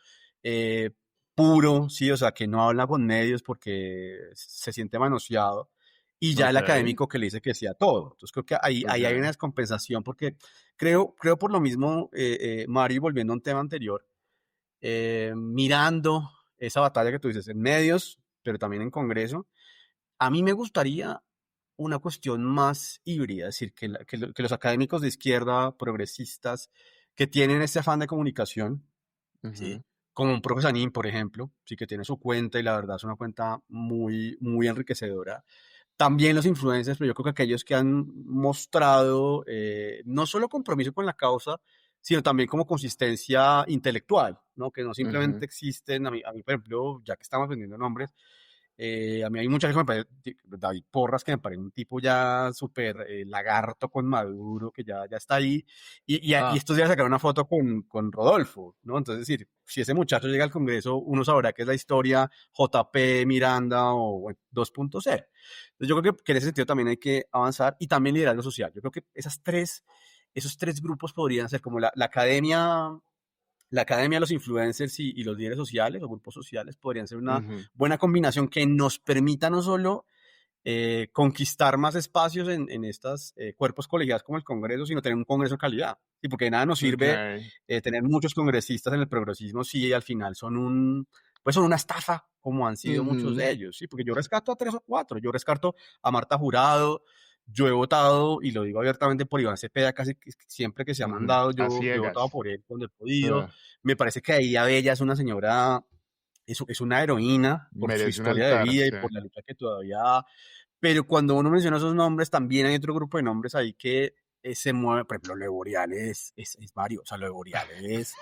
[SPEAKER 2] eh, puro, sí, o sea, que no habla con medios porque se siente manoseado, y ya
[SPEAKER 1] ok,
[SPEAKER 2] el académico que le dice que sí a todo. Entonces creo que ahí hay una
[SPEAKER 1] ok.
[SPEAKER 2] descompensación porque creo por lo mismo, Mario, y volviendo a un tema anterior, mirando esa batalla que tú dices en medios, pero también en Congreso, a mí me gustaría una cuestión más híbrida, es decir, que los académicos de izquierda, progresistas, que tienen ese afán de comunicación,
[SPEAKER 1] Ujú,
[SPEAKER 2] ¿sí? Como un profe Sanín, por ejemplo, sí que tiene su cuenta y la verdad es una cuenta muy, muy enriquecedora. También los influencers, pero yo creo que aquellos que han mostrado no solo compromiso con la causa, sino también como consistencia intelectual, ¿no? Que no
[SPEAKER 1] ujú.
[SPEAKER 2] simplemente existen, a mí, por ejemplo, ya que estamos vendiendo nombres, a mí hay mucha gente que me parece, David Porras, que me parece un tipo ya súper lagarto con Maduro, que ya está ahí, y
[SPEAKER 1] Ah,
[SPEAKER 2] estos días sacaron una foto con Rodolfo, ¿no? Entonces, es decir, si ese muchacho llega al Congreso, uno sabrá que es la historia JP, Miranda o bueno, 2.0. Entonces, yo creo que en ese sentido también hay que avanzar y también liderazgo social. Yo creo que esos tres grupos podrían ser como la academia, los influencers y los líderes sociales o grupos sociales podrían ser una
[SPEAKER 1] ujú,
[SPEAKER 2] buena combinación que nos permita no solo conquistar más espacios en estos cuerpos colegiados como el Congreso, sino tener un Congreso de calidad. ¿Sí? Porque de nada nos
[SPEAKER 1] ok.
[SPEAKER 2] sirve tener muchos congresistas en el progresismo si al final pues son una estafa, como han sido muchos
[SPEAKER 1] Ujú.
[SPEAKER 2] de ellos. ¿Sí? Porque yo rescato a tres o cuatro. Yo rescato a Marta Jurado. Yo he votado, y lo digo abiertamente, por Iván Cepeda, casi siempre que se ha
[SPEAKER 1] Ujú,
[SPEAKER 2] mandado,
[SPEAKER 1] a
[SPEAKER 2] yo he votado
[SPEAKER 1] ciegas.
[SPEAKER 2] por él cuando he podido.
[SPEAKER 1] Ah,
[SPEAKER 2] Me parece que ahí Abella es una señora, es una heroína por su
[SPEAKER 1] merece un
[SPEAKER 2] historia de
[SPEAKER 1] altar,
[SPEAKER 2] vida y
[SPEAKER 1] sí.
[SPEAKER 2] por la lucha que todavía, pero cuando uno menciona esos nombres, también hay otro grupo de nombres ahí que se mueve. Por ejemplo, lo de Boreal es varios. O sea, lo de Boreal es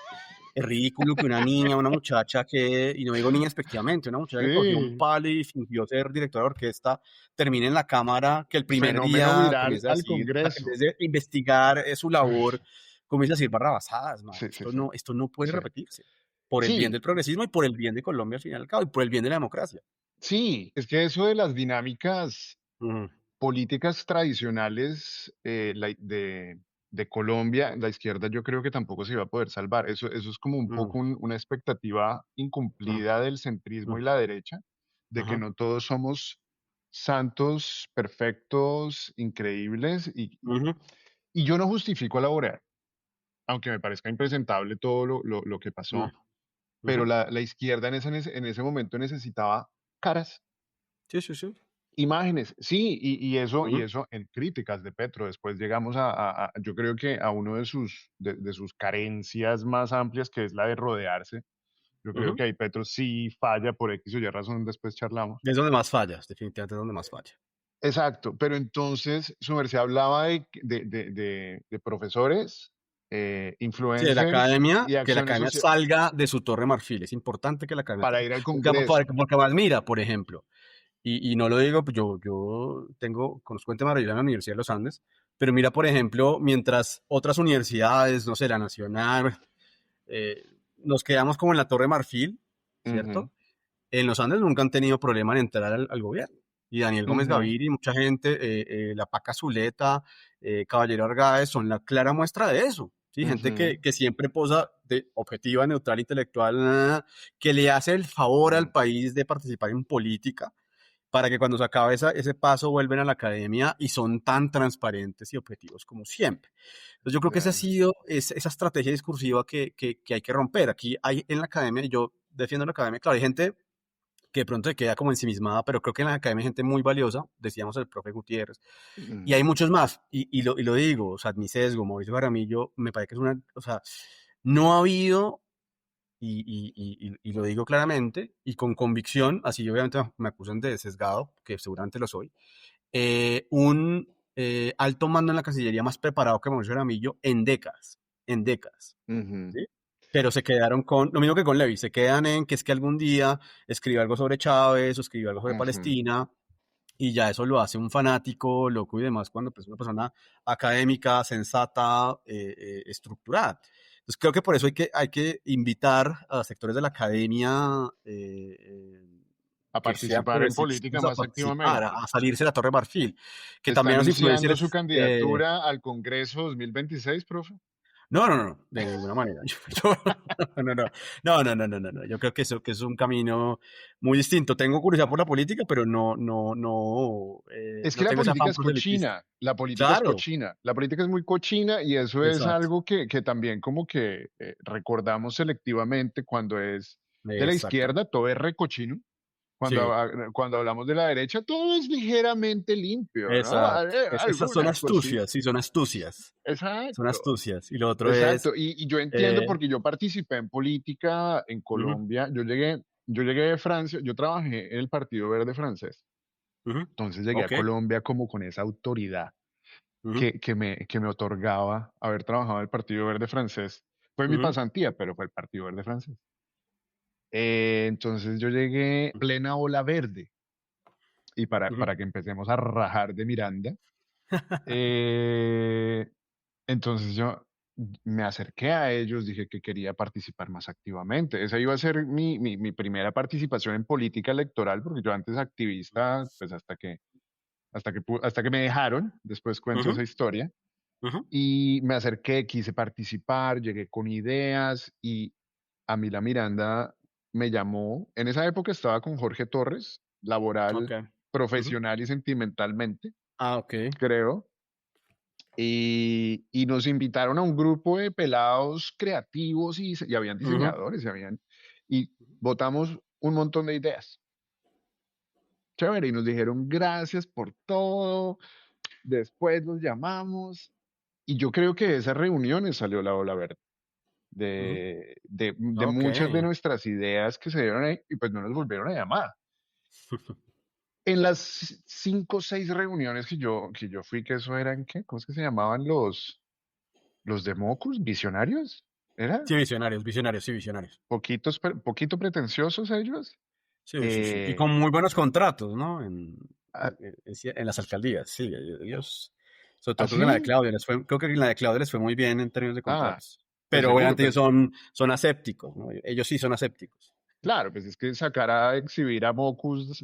[SPEAKER 2] ridículo que una niña, una muchacha y no digo niña despectivamente, una muchacha que cogió un
[SPEAKER 1] Sí,
[SPEAKER 2] palo y fingió ser directora de orquesta, termine en la cámara, que el primer
[SPEAKER 1] fenómeno
[SPEAKER 2] día
[SPEAKER 1] viral
[SPEAKER 2] comienza a
[SPEAKER 1] al
[SPEAKER 2] decir, en
[SPEAKER 1] Congreso.
[SPEAKER 2] vez de investigar su
[SPEAKER 1] Ay,
[SPEAKER 2] labor, comienza a decir barrabasadas, man.
[SPEAKER 1] sí, sí, sí,
[SPEAKER 2] Esto no puede
[SPEAKER 1] sí.
[SPEAKER 2] repetirse. Por el bien
[SPEAKER 1] Sí,
[SPEAKER 2] del progresismo y por el bien de Colombia al fin y al cabo, y por el bien de la democracia.
[SPEAKER 1] sí, es que eso de las dinámicas
[SPEAKER 2] Ujú,
[SPEAKER 1] políticas tradicionales de Colombia, la izquierda yo creo que tampoco se iba a poder salvar. Eso es como un
[SPEAKER 2] ujú,
[SPEAKER 1] poco una expectativa
[SPEAKER 2] ujú,
[SPEAKER 1] incumplida del centrismo
[SPEAKER 2] ujú,
[SPEAKER 1] y la derecha, de que
[SPEAKER 2] ajá,
[SPEAKER 1] no todos somos santos, perfectos, increíbles.
[SPEAKER 2] ujú,
[SPEAKER 1] Y yo no justifico a la Boreal, aunque me parezca impresentable todo lo que
[SPEAKER 2] ujú,
[SPEAKER 1] pasó, pero
[SPEAKER 2] ujú.
[SPEAKER 1] la izquierda en ese momento necesitaba caras.
[SPEAKER 2] Sí, sí, sí.
[SPEAKER 1] Imágenes, sí, y
[SPEAKER 2] Ujú,
[SPEAKER 1] eso en críticas de Petro. Después llegamos yo creo que a uno de sus carencias más amplias, que es la de rodearse. Yo creo
[SPEAKER 2] ujú.
[SPEAKER 1] que ahí Petro sí falla por X o Y razón, después charlamos.
[SPEAKER 2] Es donde más fallas, definitivamente es donde más falla.
[SPEAKER 1] Exacto, pero entonces su merced hablaba de profesores,
[SPEAKER 2] Sí, de la
[SPEAKER 1] influencers
[SPEAKER 2] academia,
[SPEAKER 1] y
[SPEAKER 2] que la
[SPEAKER 1] acciones
[SPEAKER 2] academia
[SPEAKER 1] sociales
[SPEAKER 2] salga de su torre marfil. Es importante que la academia
[SPEAKER 1] para ir al
[SPEAKER 2] porque,
[SPEAKER 1] Congreso.
[SPEAKER 2] porque más mira, por ejemplo, y no lo digo, pues yo conozco gente maravillosa en la Universidad de los Andes, Pero mira, por ejemplo, mientras otras universidades, no sé, la Nacional, eh, nos quedamos como en la Torre Marfil,
[SPEAKER 1] Ujú,
[SPEAKER 2] ¿cierto? En los Andes nunca han tenido problema en entrar al gobierno. Y Daniel Gómez
[SPEAKER 1] ujú,
[SPEAKER 2] Gaviria y mucha gente, la Paca Zuleta, Caballero Argáez, son la clara muestra de eso. ¿Sí? Gente
[SPEAKER 1] ujú,
[SPEAKER 2] que siempre posa de objetiva, neutral, intelectual, que le hace el favor al
[SPEAKER 1] ujú.
[SPEAKER 2] país de participar en política para que cuando se acabe ese paso vuelven a la academia y son tan transparentes y objetivos como siempre. Entonces yo creo que esa ha
[SPEAKER 1] Claro.
[SPEAKER 2] sido esa estrategia discursiva que hay que romper. Aquí hay en la academia, y yo defiendo la academia, claro, hay gente que de pronto se queda como ensimismada, pero creo que en la academia hay gente muy valiosa, decíamos el profe Gutiérrez, y hay
[SPEAKER 1] Ujú.
[SPEAKER 2] muchos más, y lo digo, o sea, mi sesgo, Mauricio Jaramillo, me parece que es una, o sea, no ha habido, y lo digo claramente, y con convicción, así obviamente me acusan de sesgado, que seguramente lo soy, un alto mando en la Cancillería más preparado que Mauricio Jaramillo en décadas.
[SPEAKER 1] Ujú,
[SPEAKER 2] ¿Sí? Pero se quedaron con, lo mismo que con Levi, se quedan en que es que algún día escribió algo sobre Chávez o escribió algo sobre
[SPEAKER 1] ujú.
[SPEAKER 2] Palestina y ya eso lo hace un fanático, loco y demás, cuando pues una persona académica, sensata, estructurada. Entonces creo que por eso hay que invitar a sectores de la academia
[SPEAKER 1] A
[SPEAKER 2] que sean
[SPEAKER 1] participar en política
[SPEAKER 2] progresistas a
[SPEAKER 1] más
[SPEAKER 2] participar,
[SPEAKER 1] activamente.
[SPEAKER 2] a salirse de la Torre Marfil, que
[SPEAKER 1] ¿Está
[SPEAKER 2] también los
[SPEAKER 1] anunciando
[SPEAKER 2] influencers
[SPEAKER 1] su candidatura al Congreso 2026, profe?
[SPEAKER 2] no, no, no, de ninguna manera. No, no, no, no, no, no, no, no, no. Yo creo que es un camino muy distinto. Tengo curiosidad por la política, pero no, no, no,
[SPEAKER 1] Es que
[SPEAKER 2] no
[SPEAKER 1] la
[SPEAKER 2] tengo ese
[SPEAKER 1] política
[SPEAKER 2] afán
[SPEAKER 1] es
[SPEAKER 2] proselitista.
[SPEAKER 1] cochina, la política es
[SPEAKER 2] Claro,
[SPEAKER 1] cochina, la política es muy cochina y eso es
[SPEAKER 2] exacto,
[SPEAKER 1] algo que también como que recordamos selectivamente cuando es de la izquierda,
[SPEAKER 2] exactamente.
[SPEAKER 1] todo es recochino.
[SPEAKER 2] Sí,
[SPEAKER 1] Cuando hablamos de la derecha, todo es ligeramente limpio, ¿no?
[SPEAKER 2] exacto. Esas son
[SPEAKER 1] Algunas cositas.
[SPEAKER 2] astucias, sí, son astucias. Son
[SPEAKER 1] Exacto,
[SPEAKER 2] astucias. Y lo otro es,
[SPEAKER 1] exacto. Y yo entiendo
[SPEAKER 2] eh,
[SPEAKER 1] porque yo participé en política en
[SPEAKER 2] ujú,
[SPEAKER 1] Colombia. Yo llegué de Francia, yo trabajé en el Partido Verde francés.
[SPEAKER 2] ujú,
[SPEAKER 1] Entonces llegué a
[SPEAKER 2] ok,
[SPEAKER 1] Colombia como con esa autoridad
[SPEAKER 2] ujú,
[SPEAKER 1] que me otorgaba haber trabajado en el Partido Verde francés. Fue mi
[SPEAKER 2] ujú,
[SPEAKER 1] pasantía, pero fue el Partido Verde francés. Entonces yo llegué plena ola verde y para,
[SPEAKER 2] ujú,
[SPEAKER 1] para que empecemos a rajar de Miranda. eh, entonces yo me acerqué a ellos, dije que quería participar más activamente. Esa iba a ser mi primera participación en política electoral, porque yo antes activista, pues hasta que me dejaron, después cuento
[SPEAKER 2] ujú,
[SPEAKER 1] esa historia.
[SPEAKER 2] ujú,
[SPEAKER 1] Y me acerqué, quise participar, llegué con ideas y a mí la Miranda me llamó. En esa época estaba con Jorge Torres,
[SPEAKER 2] ok,
[SPEAKER 1] laboral,
[SPEAKER 2] ujú.
[SPEAKER 1] profesional y sentimentalmente,
[SPEAKER 2] Ah, ok.
[SPEAKER 1] creo. Y nos invitaron a un grupo de pelados creativos y habían
[SPEAKER 2] Ujú,
[SPEAKER 1] diseñadores y votamos un montón de ideas. Chévere, y nos dijeron gracias por todo. Después los llamamos y yo creo que de esas reuniones salió la ola verde.
[SPEAKER 2] ujú.
[SPEAKER 1] De
[SPEAKER 2] Ok.
[SPEAKER 1] muchas de nuestras ideas que se dieron ahí y pues no nos volvieron a llamar. En las 5 o 6 reuniones que yo fui, que eso eran, ¿qué? ¿Cómo es que se llamaban los democus? ¿Visionarios? ¿Era?
[SPEAKER 2] Sí, visionarios, visionarios, sí, visionarios.
[SPEAKER 1] Poquito pretenciosos ellos.
[SPEAKER 2] Sí, sí, sí. Y
[SPEAKER 1] Eh,
[SPEAKER 2] con muy buenos contratos, ¿no?
[SPEAKER 1] ah,
[SPEAKER 2] En las alcaldías, sí. Ellos, sobre todo creo que en la de
[SPEAKER 1] ¿Así?
[SPEAKER 2] Claudia creo que en la de Claudia les fue muy bien en términos de
[SPEAKER 1] Ah,
[SPEAKER 2] contratos.
[SPEAKER 1] pues
[SPEAKER 2] Pero
[SPEAKER 1] seguro,
[SPEAKER 2] obviamente ellos
[SPEAKER 1] pues
[SPEAKER 2] son asépticos, ¿no? Ellos sí son asépticos.
[SPEAKER 1] claro, pues es que sacar a exhibir a Mocus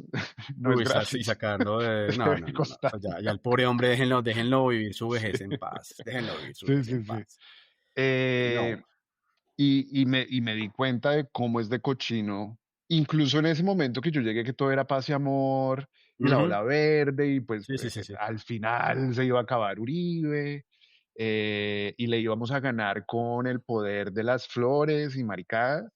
[SPEAKER 1] no es
[SPEAKER 2] Uy, y
[SPEAKER 1] gratis.
[SPEAKER 2] sacando de...
[SPEAKER 1] Es
[SPEAKER 2] No,
[SPEAKER 1] debe
[SPEAKER 2] no, no, no. O
[SPEAKER 1] costar.
[SPEAKER 2] sea, ya el pobre hombre, déjenlo vivir su vejez
[SPEAKER 1] Sí,
[SPEAKER 2] en paz. Déjenlo vivir su
[SPEAKER 1] sí,
[SPEAKER 2] vejez en
[SPEAKER 1] sí, sí.
[SPEAKER 2] paz.
[SPEAKER 1] Eh,
[SPEAKER 2] No.
[SPEAKER 1] y me di cuenta de cómo es de cochino, incluso en ese momento que yo llegué, que todo era paz y amor, y la
[SPEAKER 2] Ujú.
[SPEAKER 1] ola verde, y pues
[SPEAKER 2] Sí, sí, sí, sí.
[SPEAKER 1] al final se iba a acabar Uribe, y le íbamos a ganar con el poder de las flores y maricadas,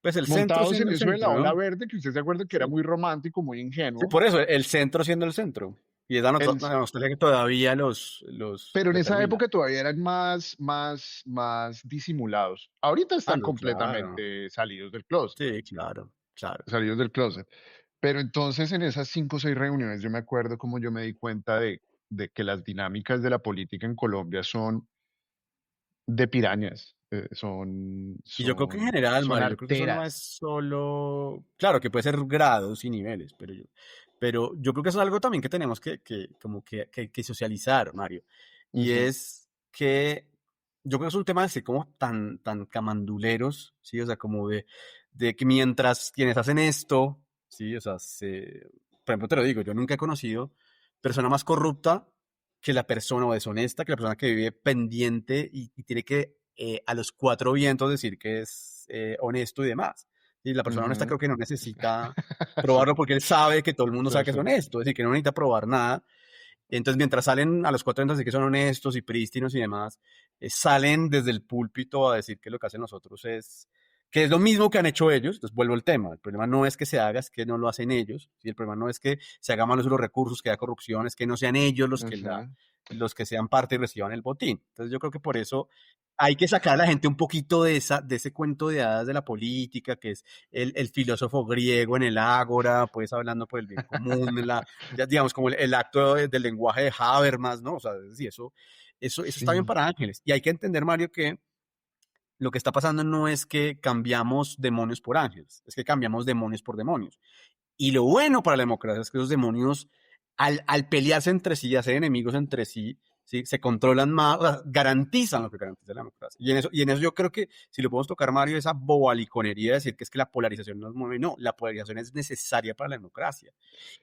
[SPEAKER 2] Pues el centro
[SPEAKER 1] montados en
[SPEAKER 2] siendo el
[SPEAKER 1] eso de la
[SPEAKER 2] centro,
[SPEAKER 1] ola
[SPEAKER 2] ¿no?
[SPEAKER 1] verde, que usted se acuerda que era
[SPEAKER 2] Sí.
[SPEAKER 1] muy romántico, muy
[SPEAKER 2] Sí,
[SPEAKER 1] ingenuo.
[SPEAKER 2] por eso, el centro siendo el centro. Y es
[SPEAKER 1] El,
[SPEAKER 2] la nostalgia que todavía los
[SPEAKER 1] pero en esa
[SPEAKER 2] determina.
[SPEAKER 1] época todavía eran más disimulados. Ahorita
[SPEAKER 2] Ah,
[SPEAKER 1] están
[SPEAKER 2] no, claro.
[SPEAKER 1] completamente salidos del closet.
[SPEAKER 2] Sí, claro, claro.
[SPEAKER 1] Salidos del closet. Pero entonces en esas 5 o 6 reuniones yo me acuerdo como yo me di cuenta de que las dinámicas de la política en Colombia son de pirañas, son,
[SPEAKER 2] Y yo creo que en
[SPEAKER 1] son,
[SPEAKER 2] general,
[SPEAKER 1] son
[SPEAKER 2] Mario, yo creo que eso no es
[SPEAKER 1] arteras.
[SPEAKER 2] solo, claro, que puede ser grados y niveles, pero yo creo que eso es algo también que tenemos como que socializar, Mario. y
[SPEAKER 1] Ujú,
[SPEAKER 2] es que yo creo que es un tema de ser como tan camanduleros, ¿sí? O sea, como de que mientras quienes hacen esto, ¿sí? O sea, por ejemplo, te lo digo, yo nunca he conocido persona más corrupta que la persona o deshonesta, que la persona que vive pendiente y tiene que a los cuatro vientos decir que es honesto y demás. Y la persona honesta
[SPEAKER 1] ujú.
[SPEAKER 2] creo que no necesita
[SPEAKER 1] Sí,
[SPEAKER 2] probarlo porque él sabe que todo el mundo
[SPEAKER 1] sí,
[SPEAKER 2] sabe que es
[SPEAKER 1] sí.
[SPEAKER 2] honesto, es decir, que no necesita probar nada. Entonces, mientras salen a los cuatro vientos de que son honestos y prístinos y demás, salen desde el púlpito a decir que lo que hacen los otros que es lo mismo que han hecho ellos. Entonces, vuelvo al tema. El problema no es que se haga, es que no lo hacen ellos. ¿Sí? El problema no es que se hagan mal uso de los recursos, que haya corrupción, es que no sean ellos
[SPEAKER 1] Ujú.
[SPEAKER 2] los que sean parte y reciban el botín. Entonces, yo creo que por eso hay que sacar a la gente un poquito de ese cuento de hadas de la política, que es el filósofo griego en el ágora, pues hablando por el bien común, ya digamos, como el acto del lenguaje de Habermas, ¿no? O sea, es decir, eso está bien
[SPEAKER 1] Sí,
[SPEAKER 2] para ángeles. Y hay que entender, Mario, que lo que está pasando no es que cambiamos demonios por ángeles, es que cambiamos demonios por demonios. Y lo bueno para la democracia es que esos demonios, al pelearse entre sí, hacer enemigos entre sí, ¿sí? Se controlan más, o sea, garantizan lo que garantiza la democracia. Y en eso yo creo que, si lo podemos tocar, Mario, esa bobaliconería de decir que es que la polarización nos mueve, no, la polarización es necesaria para la democracia.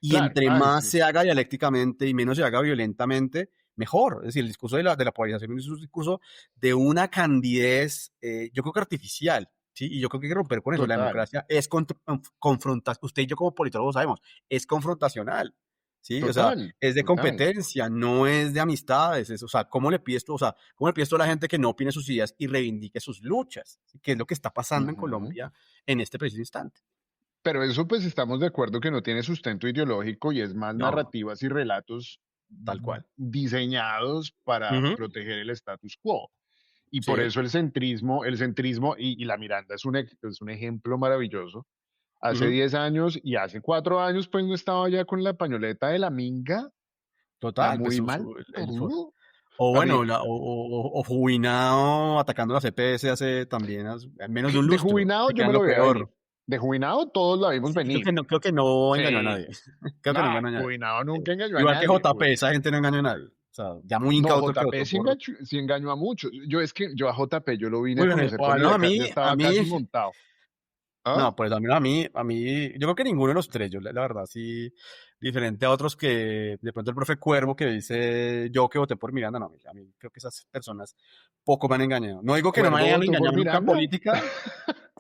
[SPEAKER 2] Y
[SPEAKER 1] claro.
[SPEAKER 2] entre
[SPEAKER 1] Ay,
[SPEAKER 2] más
[SPEAKER 1] sí,
[SPEAKER 2] se haga dialécticamente y menos se haga violentamente, mejor. Es decir, el discurso de la polarización es un discurso de una candidez, yo creo que artificial. Sí, y yo creo que hay que romper con eso. La
[SPEAKER 1] total,
[SPEAKER 2] democracia es confrontación. Usted y yo como politólogos sabemos, es confrontacional. Sí, o sea,
[SPEAKER 1] total,
[SPEAKER 2] es de
[SPEAKER 1] total.
[SPEAKER 2] competencia, no es de amistades. O sea, ¿cómo le pides tú a la gente que no opine sus ideas y reivindique sus luchas? ¿Sí? Que es lo que está pasando en
[SPEAKER 1] Ujú.
[SPEAKER 2] Colombia en este preciso instante.
[SPEAKER 1] Pero eso pues estamos de acuerdo que no tiene sustento ideológico y es más
[SPEAKER 2] No,
[SPEAKER 1] narrativas y relatos
[SPEAKER 2] tal cual.
[SPEAKER 1] diseñados para
[SPEAKER 2] Ujú,
[SPEAKER 1] proteger el status quo. Y por
[SPEAKER 2] sí,
[SPEAKER 1] eso el centrismo y la Miranda es un ejemplo maravilloso. Hace
[SPEAKER 2] ujú,
[SPEAKER 1] 10 años y hace 4 años pues no estaba ya con la pañoleta de la minga. Está
[SPEAKER 2] total, pues
[SPEAKER 1] muy mal todo.
[SPEAKER 2] o
[SPEAKER 1] A mí,
[SPEAKER 2] bueno, o Jubinao atacando la CPS hace también menos de un
[SPEAKER 1] de
[SPEAKER 2] lustro,
[SPEAKER 1] jubilado
[SPEAKER 2] que
[SPEAKER 1] yo
[SPEAKER 2] queda
[SPEAKER 1] me lo
[SPEAKER 2] lo
[SPEAKER 1] voy a venir.
[SPEAKER 2] peor.
[SPEAKER 1] De jubilado todos la vimos
[SPEAKER 2] Sí,
[SPEAKER 1] venir.
[SPEAKER 2] creo que no engañó a
[SPEAKER 1] Sí.
[SPEAKER 2] nadie. Creo que
[SPEAKER 1] No,
[SPEAKER 2] no engañó a nadie.
[SPEAKER 1] jubilado nunca engañó a
[SPEAKER 2] Igual que
[SPEAKER 1] nadie.
[SPEAKER 2] JP, esa gente no engañó a nadie. O sea, ya muy
[SPEAKER 1] No,
[SPEAKER 2] incauto el que
[SPEAKER 1] JP
[SPEAKER 2] votó por.
[SPEAKER 1] sí engañó a muchos. Yo a JP yo lo vine a
[SPEAKER 2] Muy bien,
[SPEAKER 1] conocer cuando
[SPEAKER 2] no,
[SPEAKER 1] ya
[SPEAKER 2] a
[SPEAKER 1] estaba
[SPEAKER 2] mí,
[SPEAKER 1] casi montado. ¿Ah?
[SPEAKER 2] no, pues a mí, yo creo que ninguno de los tres, yo la verdad, sí, diferente a otros que, de pronto el profe Cuervo que dice yo que voté por Miranda, no, a mí creo que esas personas poco me han engañado. No digo que no me
[SPEAKER 1] ¿Cuervo
[SPEAKER 2] hayan
[SPEAKER 1] votó por
[SPEAKER 2] engañado nunca en
[SPEAKER 1] Miranda?
[SPEAKER 2] política,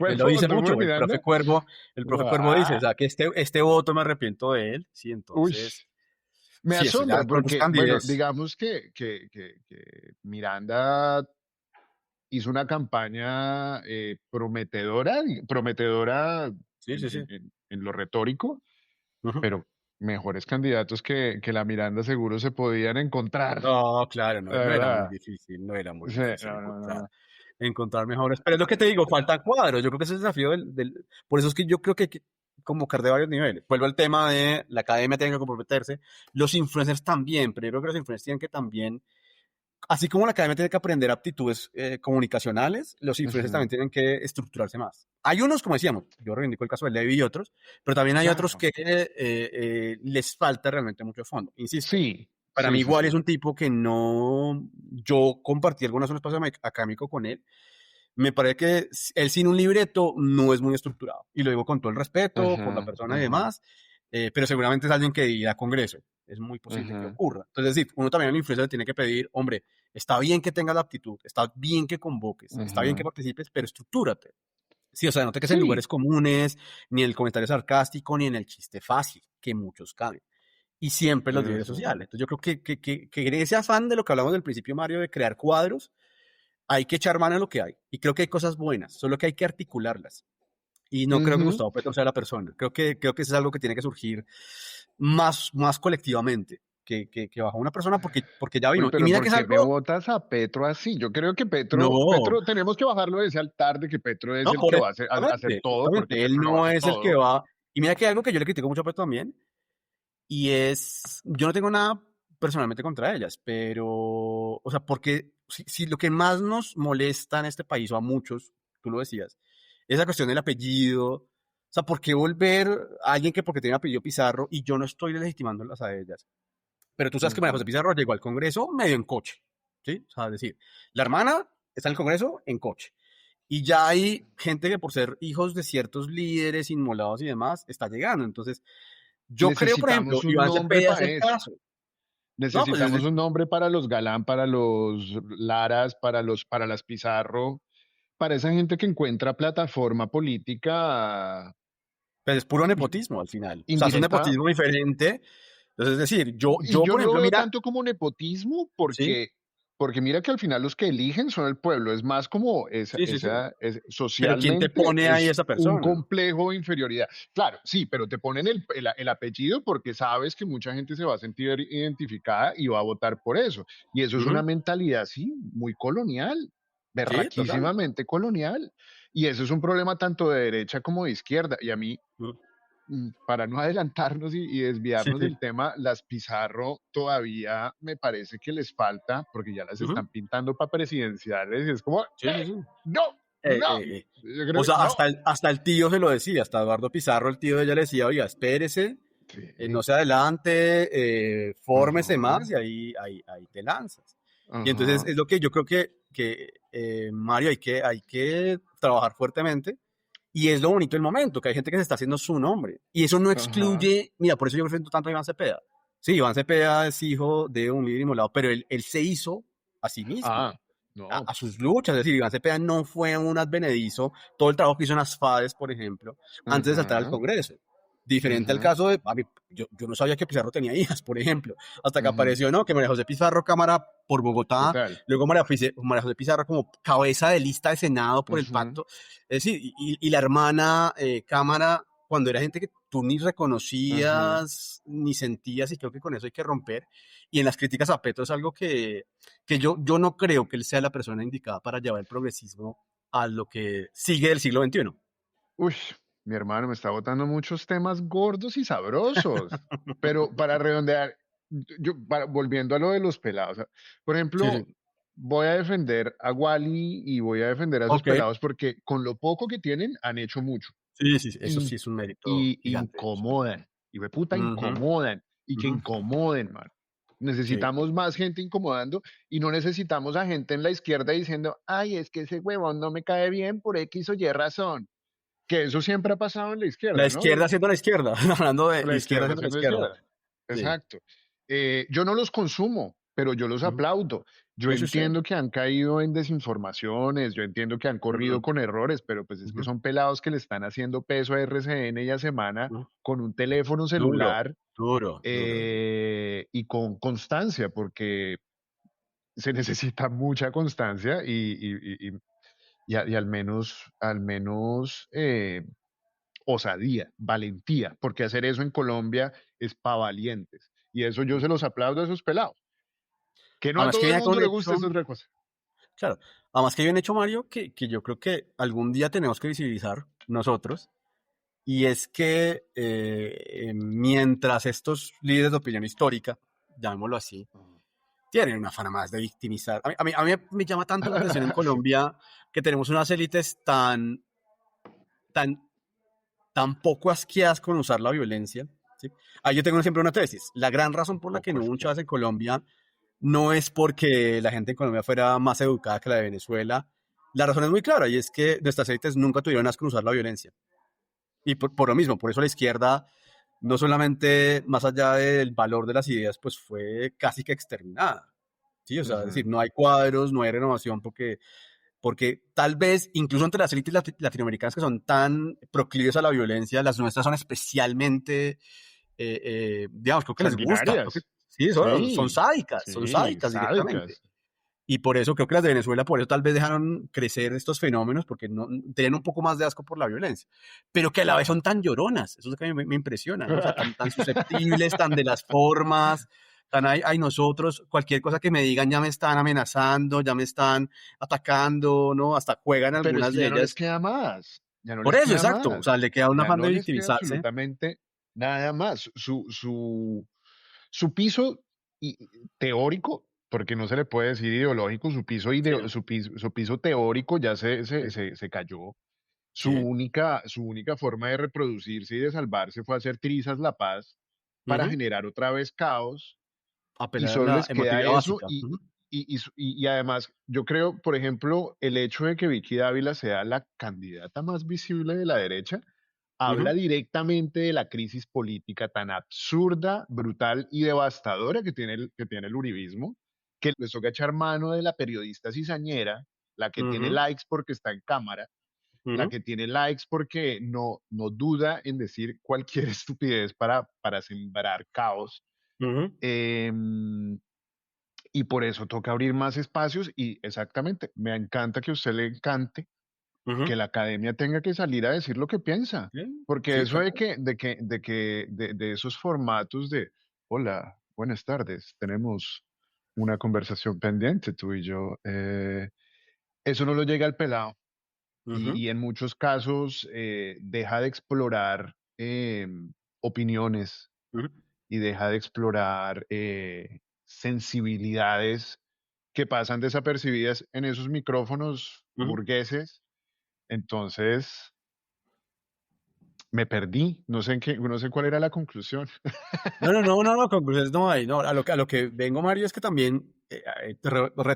[SPEAKER 2] él lo
[SPEAKER 1] ¿Cuervo
[SPEAKER 2] dice
[SPEAKER 1] votó por
[SPEAKER 2] mucho,
[SPEAKER 1] Miranda?
[SPEAKER 2] El profe Cuervo dice, o
[SPEAKER 1] Ah,
[SPEAKER 2] sea, que este voto me arrepiento de él, sí,
[SPEAKER 1] uy,
[SPEAKER 2] entonces,
[SPEAKER 1] me
[SPEAKER 2] sí, eso ya
[SPEAKER 1] asombra
[SPEAKER 2] de pronto es
[SPEAKER 1] porque, bueno,
[SPEAKER 2] candidez.
[SPEAKER 1] digamos que Miranda hizo una campaña prometedora
[SPEAKER 2] Sí, sí, sí.
[SPEAKER 1] en lo retórico,
[SPEAKER 2] Ujú.
[SPEAKER 1] pero mejores candidatos que la Miranda seguro se podían encontrar,
[SPEAKER 2] No, claro, no,
[SPEAKER 1] la
[SPEAKER 2] no era muy
[SPEAKER 1] verdad.
[SPEAKER 2] difícil, no era muy
[SPEAKER 1] Sí,
[SPEAKER 2] difícil
[SPEAKER 1] no, no, no.
[SPEAKER 2] encontrar mejores. Pero es lo que te digo, faltan cuadros. Yo creo que ese es el desafío por eso es que yo creo que hay que convocar de varios niveles. Vuelvo al tema de la academia tiene que comprometerse, los influencers también, pero yo creo que los influencers tienen que también, así como la academia tiene que aprender aptitudes comunicacionales, los influencers también
[SPEAKER 1] Ujú.
[SPEAKER 2] tienen que estructurarse más. Hay unos, como decíamos, yo reivindico el caso de Levi y otros, pero también hay otros
[SPEAKER 1] Claro.
[SPEAKER 2] que les falta realmente mucho fondo. Insisto,
[SPEAKER 1] Sí,
[SPEAKER 2] para
[SPEAKER 1] sí,
[SPEAKER 2] mí
[SPEAKER 1] sí,
[SPEAKER 2] igual es
[SPEAKER 1] sí.
[SPEAKER 2] un tipo que no, yo compartí algunas un espacio académico con él. Me parece que él sin un libreto no es muy estructurado. Y lo digo con todo el respeto por la
[SPEAKER 1] Ujú,
[SPEAKER 2] persona y
[SPEAKER 1] ujú,
[SPEAKER 2] demás, pero seguramente es alguien que irá a Congreso. Es muy posible que
[SPEAKER 1] ujú,
[SPEAKER 2] ocurra. Entonces, es decir, uno también en la influencia le tiene que pedir, hombre, está bien que tengas la aptitud, está bien que convoques, está bien que
[SPEAKER 1] ujú.
[SPEAKER 2] participes, pero estructúrate. Sí, o sea, no te quedes en
[SPEAKER 1] Sí.
[SPEAKER 2] lugares comunes, ni en el comentario sarcástico, ni en el chiste fácil, que muchos caben y siempre
[SPEAKER 1] Sí,
[SPEAKER 2] los líderes
[SPEAKER 1] sí.
[SPEAKER 2] sociales. Entonces yo creo que en ese afán de lo que hablamos del principio, Mario, de crear cuadros, hay que echar mano a lo que hay. Y creo que hay cosas buenas, solo que hay que articularlas. Y no creo que
[SPEAKER 1] Ujú.
[SPEAKER 2] Gustavo Petro sea la persona. Creo que eso es algo que tiene que surgir más colectivamente que bajo una persona porque ya
[SPEAKER 1] Uy,
[SPEAKER 2] vino. Y
[SPEAKER 1] pero
[SPEAKER 2] mira
[SPEAKER 1] ¿por
[SPEAKER 2] que es
[SPEAKER 1] qué me
[SPEAKER 2] algo,
[SPEAKER 1] votas a Petro así? Yo creo que
[SPEAKER 2] no,
[SPEAKER 1] Tenemos que bajarlo de ese altar de que Petro es
[SPEAKER 2] no,
[SPEAKER 1] el
[SPEAKER 2] por
[SPEAKER 1] que
[SPEAKER 2] eso,
[SPEAKER 1] va a hacer todo, porque
[SPEAKER 2] justamente, él
[SPEAKER 1] Petro no va a
[SPEAKER 2] no
[SPEAKER 1] hacer
[SPEAKER 2] es el que
[SPEAKER 1] todo.
[SPEAKER 2] va. Y mira que hay algo que yo le critico mucho a Petro también, y yo no tengo nada personalmente contra ellas, pero, o sea, porque si lo que más nos molesta en este país, o a muchos, tú lo decías, es la cuestión del apellido. O sea, ¿por qué volver a alguien que porque tiene apellido Pizarro y yo no estoy legitimándolas a ellas? Pero tú sabes que María José
[SPEAKER 1] Ujú.
[SPEAKER 2] Pizarro llegó al Congreso medio en coche. ¿sí? O sea, es decir, la hermana está en el Congreso en coche. Y ya hay gente que por ser hijos de ciertos líderes inmolados y demás, está llegando. Entonces, yo creo, por ejemplo,
[SPEAKER 1] Necesitamos un
[SPEAKER 2] Iván
[SPEAKER 1] nombre
[SPEAKER 2] Cepeda es
[SPEAKER 1] para
[SPEAKER 2] el
[SPEAKER 1] eso.
[SPEAKER 2] caso. No, pues
[SPEAKER 1] Necesitamos un nombre para los Galán, para los Laras, para las Pizarro, para esa gente que encuentra plataforma política
[SPEAKER 2] pues es puro
[SPEAKER 1] i-
[SPEAKER 2] nepotismo al final. O sea, es un
[SPEAKER 1] indirecta.
[SPEAKER 2] nepotismo diferente. Entonces, es decir,
[SPEAKER 1] Y yo
[SPEAKER 2] por
[SPEAKER 1] no lo
[SPEAKER 2] ejemplo,
[SPEAKER 1] veo
[SPEAKER 2] mira,
[SPEAKER 1] tanto como nepotismo
[SPEAKER 2] sí,
[SPEAKER 1] porque mira que al final los que eligen son el pueblo. Es más como
[SPEAKER 2] sí, sí, sí. Pero ¿quién te
[SPEAKER 1] socialmente
[SPEAKER 2] pone ahí
[SPEAKER 1] es
[SPEAKER 2] esa
[SPEAKER 1] un
[SPEAKER 2] persona?
[SPEAKER 1] complejo de inferioridad. Claro, sí, pero te ponen el apellido porque sabes que mucha gente se va a sentir identificada y va a votar por eso. Y eso es una
[SPEAKER 2] Ujú.
[SPEAKER 1] mentalidad, sí, muy colonial,
[SPEAKER 2] Sí, total.
[SPEAKER 1] berraquísimamente colonial. Y eso es un problema tanto de derecha como de izquierda. Y a mí
[SPEAKER 2] Ujú.
[SPEAKER 1] para no adelantarnos y
[SPEAKER 2] Sí,
[SPEAKER 1] desviarnos
[SPEAKER 2] sí.
[SPEAKER 1] del tema, las Pizarro todavía me parece que les falta, porque ya las
[SPEAKER 2] Ujú.
[SPEAKER 1] están pintando para presidenciales, y es como,
[SPEAKER 2] Sí, sí, sí.
[SPEAKER 1] no,
[SPEAKER 2] Eh,
[SPEAKER 1] no,
[SPEAKER 2] eh, eh.
[SPEAKER 1] yo
[SPEAKER 2] O
[SPEAKER 1] creo que
[SPEAKER 2] sea,
[SPEAKER 1] no.
[SPEAKER 2] hasta el tío se lo decía, hasta Eduardo Pizarro, el tío de ella le decía, oiga, espérese, no
[SPEAKER 1] Sí,
[SPEAKER 2] se adelante, fórmese
[SPEAKER 1] ajá,
[SPEAKER 2] más y ahí te lanzas. Y entonces
[SPEAKER 1] ajá,
[SPEAKER 2] es lo que yo creo que Mario, hay que trabajar fuertemente. Y es lo bonito del momento, que hay gente que se está haciendo su nombre. Y eso no
[SPEAKER 1] ajá,
[SPEAKER 2] excluye, mira, por eso yo presento tanto a Iván Cepeda. Sí, Iván Cepeda es hijo de un líder inmolado, pero él se hizo a sí mismo,
[SPEAKER 1] ah, no,
[SPEAKER 2] a sus luchas. Es decir, Iván Cepeda no fue un advenedizo, todo el trabajo que hizo en las FADES, por ejemplo, antes de saltar al
[SPEAKER 1] ajá,
[SPEAKER 2] Congreso. Diferente al
[SPEAKER 1] ajá,
[SPEAKER 2] caso de, yo no sabía que Pizarro tenía hijas, por ejemplo, hasta que
[SPEAKER 1] ajá,
[SPEAKER 2] apareció, ¿no? Que María José Pizarro, Cámara por Bogotá,
[SPEAKER 1] total,
[SPEAKER 2] luego María José Pizarro como cabeza de lista de Senado por el
[SPEAKER 1] ajá,
[SPEAKER 2] pacto. Es decir, y la hermana Cámara, cuando era gente que tú ni
[SPEAKER 1] ajá.
[SPEAKER 2] reconocías, ni sentías, y creo que con eso hay que romper. Y en las críticas a Petro es algo que yo no creo que él sea la persona indicada para llevar el progresismo a lo que sigue del siglo XXI.
[SPEAKER 1] Uy, mi hermano me está botando muchos temas gordos y sabrosos. Pero para redondear, volviendo a lo de los pelados, por
[SPEAKER 2] Sí,
[SPEAKER 1] ejemplo,
[SPEAKER 2] sí.
[SPEAKER 1] voy a defender a Wally y voy a defender a esos
[SPEAKER 2] Ok.
[SPEAKER 1] pelados porque con lo poco que tienen han hecho mucho
[SPEAKER 2] Sí, sí, sí, eso
[SPEAKER 1] in-
[SPEAKER 2] sí es un mérito
[SPEAKER 1] y
[SPEAKER 2] gigante de ellos.
[SPEAKER 1] incomodan. Y de puta
[SPEAKER 2] Ujú,
[SPEAKER 1] incomodan y que
[SPEAKER 2] ujú.
[SPEAKER 1] incomoden, man.
[SPEAKER 2] Sí.
[SPEAKER 1] Necesitamos más gente incomodando y no necesitamos a gente en la izquierda diciendo, ay, es que ese huevón no me cae bien por X o Y razón, que eso siempre ha pasado en la
[SPEAKER 2] La
[SPEAKER 1] izquierda, ¿no?
[SPEAKER 2] izquierda siendo la izquierda, hablando de
[SPEAKER 1] La
[SPEAKER 2] izquierda
[SPEAKER 1] izquierda
[SPEAKER 2] siendo la
[SPEAKER 1] siendo
[SPEAKER 2] izquierda.
[SPEAKER 1] izquierda.
[SPEAKER 2] Sí.
[SPEAKER 1] Exacto. Yo no los consumo, pero yo los
[SPEAKER 2] Ujú.
[SPEAKER 1] aplaudo. Yo
[SPEAKER 2] Sí, sí, sí.
[SPEAKER 1] entiendo que han caído en desinformaciones, yo entiendo que han corrido
[SPEAKER 2] Ujú,
[SPEAKER 1] con errores, pero pues es que
[SPEAKER 2] ujú,
[SPEAKER 1] son pelados que le están haciendo peso a RCN y a Semana
[SPEAKER 2] ujú.
[SPEAKER 1] con un teléfono
[SPEAKER 2] Duro,
[SPEAKER 1] celular
[SPEAKER 2] duro, duro, duro.
[SPEAKER 1] y con constancia, porque se necesita mucha constancia y al menos osadía, valentía, porque hacer eso en Colombia es para valientes. Y eso yo se los aplaudo a esos pelados. Que no a
[SPEAKER 2] Además que
[SPEAKER 1] todo el
[SPEAKER 2] viene con
[SPEAKER 1] mundo
[SPEAKER 2] un
[SPEAKER 1] le gusta,
[SPEAKER 2] hecho,
[SPEAKER 1] es otra cosa.
[SPEAKER 2] claro, además que hay un hecho, Mario, que yo creo que algún día tenemos que visibilizar nosotros, y es que mientras estos líderes de opinión histórica, llamémoslo así, tienen una fama más de victimizar. A mí me llama tanto la atención en
[SPEAKER 1] Sí.
[SPEAKER 2] Colombia que tenemos unas élites tan, tan poco asqueadas con usar la violencia. ¿Sí? Ahí yo tengo siempre una tesis. La gran razón por la que
[SPEAKER 1] Poco
[SPEAKER 2] no hubo un Chávez
[SPEAKER 1] asqueado.
[SPEAKER 2] en Colombia no es porque la gente en Colombia fuera más educada que la de Venezuela. La razón es muy clara y es que nuestras élites nunca tuvieron asco en usar la violencia. Y por lo mismo, por eso la izquierda, no solamente más allá del valor de las ideas, pues fue casi que exterminada. Sí, o sea, es decir,
[SPEAKER 1] Ujú.
[SPEAKER 2] no hay cuadros, no hay renovación, porque tal vez incluso entre las élites latinoamericanas que son tan proclives a la violencia, las nuestras son especialmente, digamos, creo que les gusta, creo que
[SPEAKER 1] Sanguinarias.
[SPEAKER 2] sí,
[SPEAKER 1] Sí,
[SPEAKER 2] son
[SPEAKER 1] sí,
[SPEAKER 2] sádicas directamente.
[SPEAKER 1] sádicas.
[SPEAKER 2] Y por eso creo que las de Venezuela, por eso tal vez dejaron crecer estos fenómenos, porque no, tenían un poco más de asco por la violencia, pero que a la vez son tan lloronas, eso es lo que a mí me impresiona, ¿no? O sea, tan susceptibles, tan de las formas, tan ay, nosotros, cualquier cosa que me digan ya me están amenazando, ya me están atacando, ¿no? Hasta juegan
[SPEAKER 1] Pero es
[SPEAKER 2] algunas
[SPEAKER 1] que
[SPEAKER 2] de
[SPEAKER 1] ya no les
[SPEAKER 2] ellas.
[SPEAKER 1] queda más. Ya no
[SPEAKER 2] Por
[SPEAKER 1] les
[SPEAKER 2] eso,
[SPEAKER 1] queda
[SPEAKER 2] exacto, o sea,
[SPEAKER 1] más.
[SPEAKER 2] le queda un
[SPEAKER 1] Ya
[SPEAKER 2] afán
[SPEAKER 1] no
[SPEAKER 2] de
[SPEAKER 1] les queda
[SPEAKER 2] victimizarse.
[SPEAKER 1] absolutamente nada más. Su piso teórico, porque no se le puede decir ideológico,
[SPEAKER 2] Sí,
[SPEAKER 1] su piso teórico ya
[SPEAKER 2] sí,
[SPEAKER 1] se cayó.
[SPEAKER 2] sí.
[SPEAKER 1] Su única forma de reproducirse y de salvarse fue hacer trizas la paz para
[SPEAKER 2] Ujú.
[SPEAKER 1] generar otra vez caos y
[SPEAKER 2] Apelar a
[SPEAKER 1] solo
[SPEAKER 2] la
[SPEAKER 1] les queda
[SPEAKER 2] emotividad
[SPEAKER 1] eso
[SPEAKER 2] básica. Ujú.
[SPEAKER 1] y además, yo creo, por ejemplo, el hecho de que Vicky Dávila sea la candidata más visible de la derecha, habla
[SPEAKER 2] Ujú,
[SPEAKER 1] directamente de la crisis política tan absurda, brutal y devastadora que tiene el uribismo, que les toca echar mano de la periodista cizañera, la que tiene
[SPEAKER 2] ujú,
[SPEAKER 1] likes porque está en cámara, la
[SPEAKER 2] ujú,
[SPEAKER 1] que tiene likes porque no duda en decir cualquier estupidez para sembrar caos.
[SPEAKER 2] ujú,
[SPEAKER 1] Em, y por eso toca abrir más espacios y exactamente, me encanta que a usted le encante
[SPEAKER 2] ujú.
[SPEAKER 1] que la academia tenga que salir a decir lo que piensa,
[SPEAKER 2] Sí,
[SPEAKER 1] porque
[SPEAKER 2] sí,
[SPEAKER 1] eso
[SPEAKER 2] tal cual.
[SPEAKER 1] de esos formatos de, hola, buenas tardes, tenemos una conversación pendiente tú y yo, eso no lo llega al pelado
[SPEAKER 2] Ujú,
[SPEAKER 1] y en muchos casos deja de explorar opiniones
[SPEAKER 2] ujú,
[SPEAKER 1] y deja de explorar sensibilidades que pasan desapercibidas en esos micrófonos
[SPEAKER 2] ujú.
[SPEAKER 1] burgueses. Entonces, me perdí, no sé no sé cuál era la conclusión.
[SPEAKER 2] No, no, no, no, no, conclusiones no hay. No, a lo que vengo, Mario, es que también,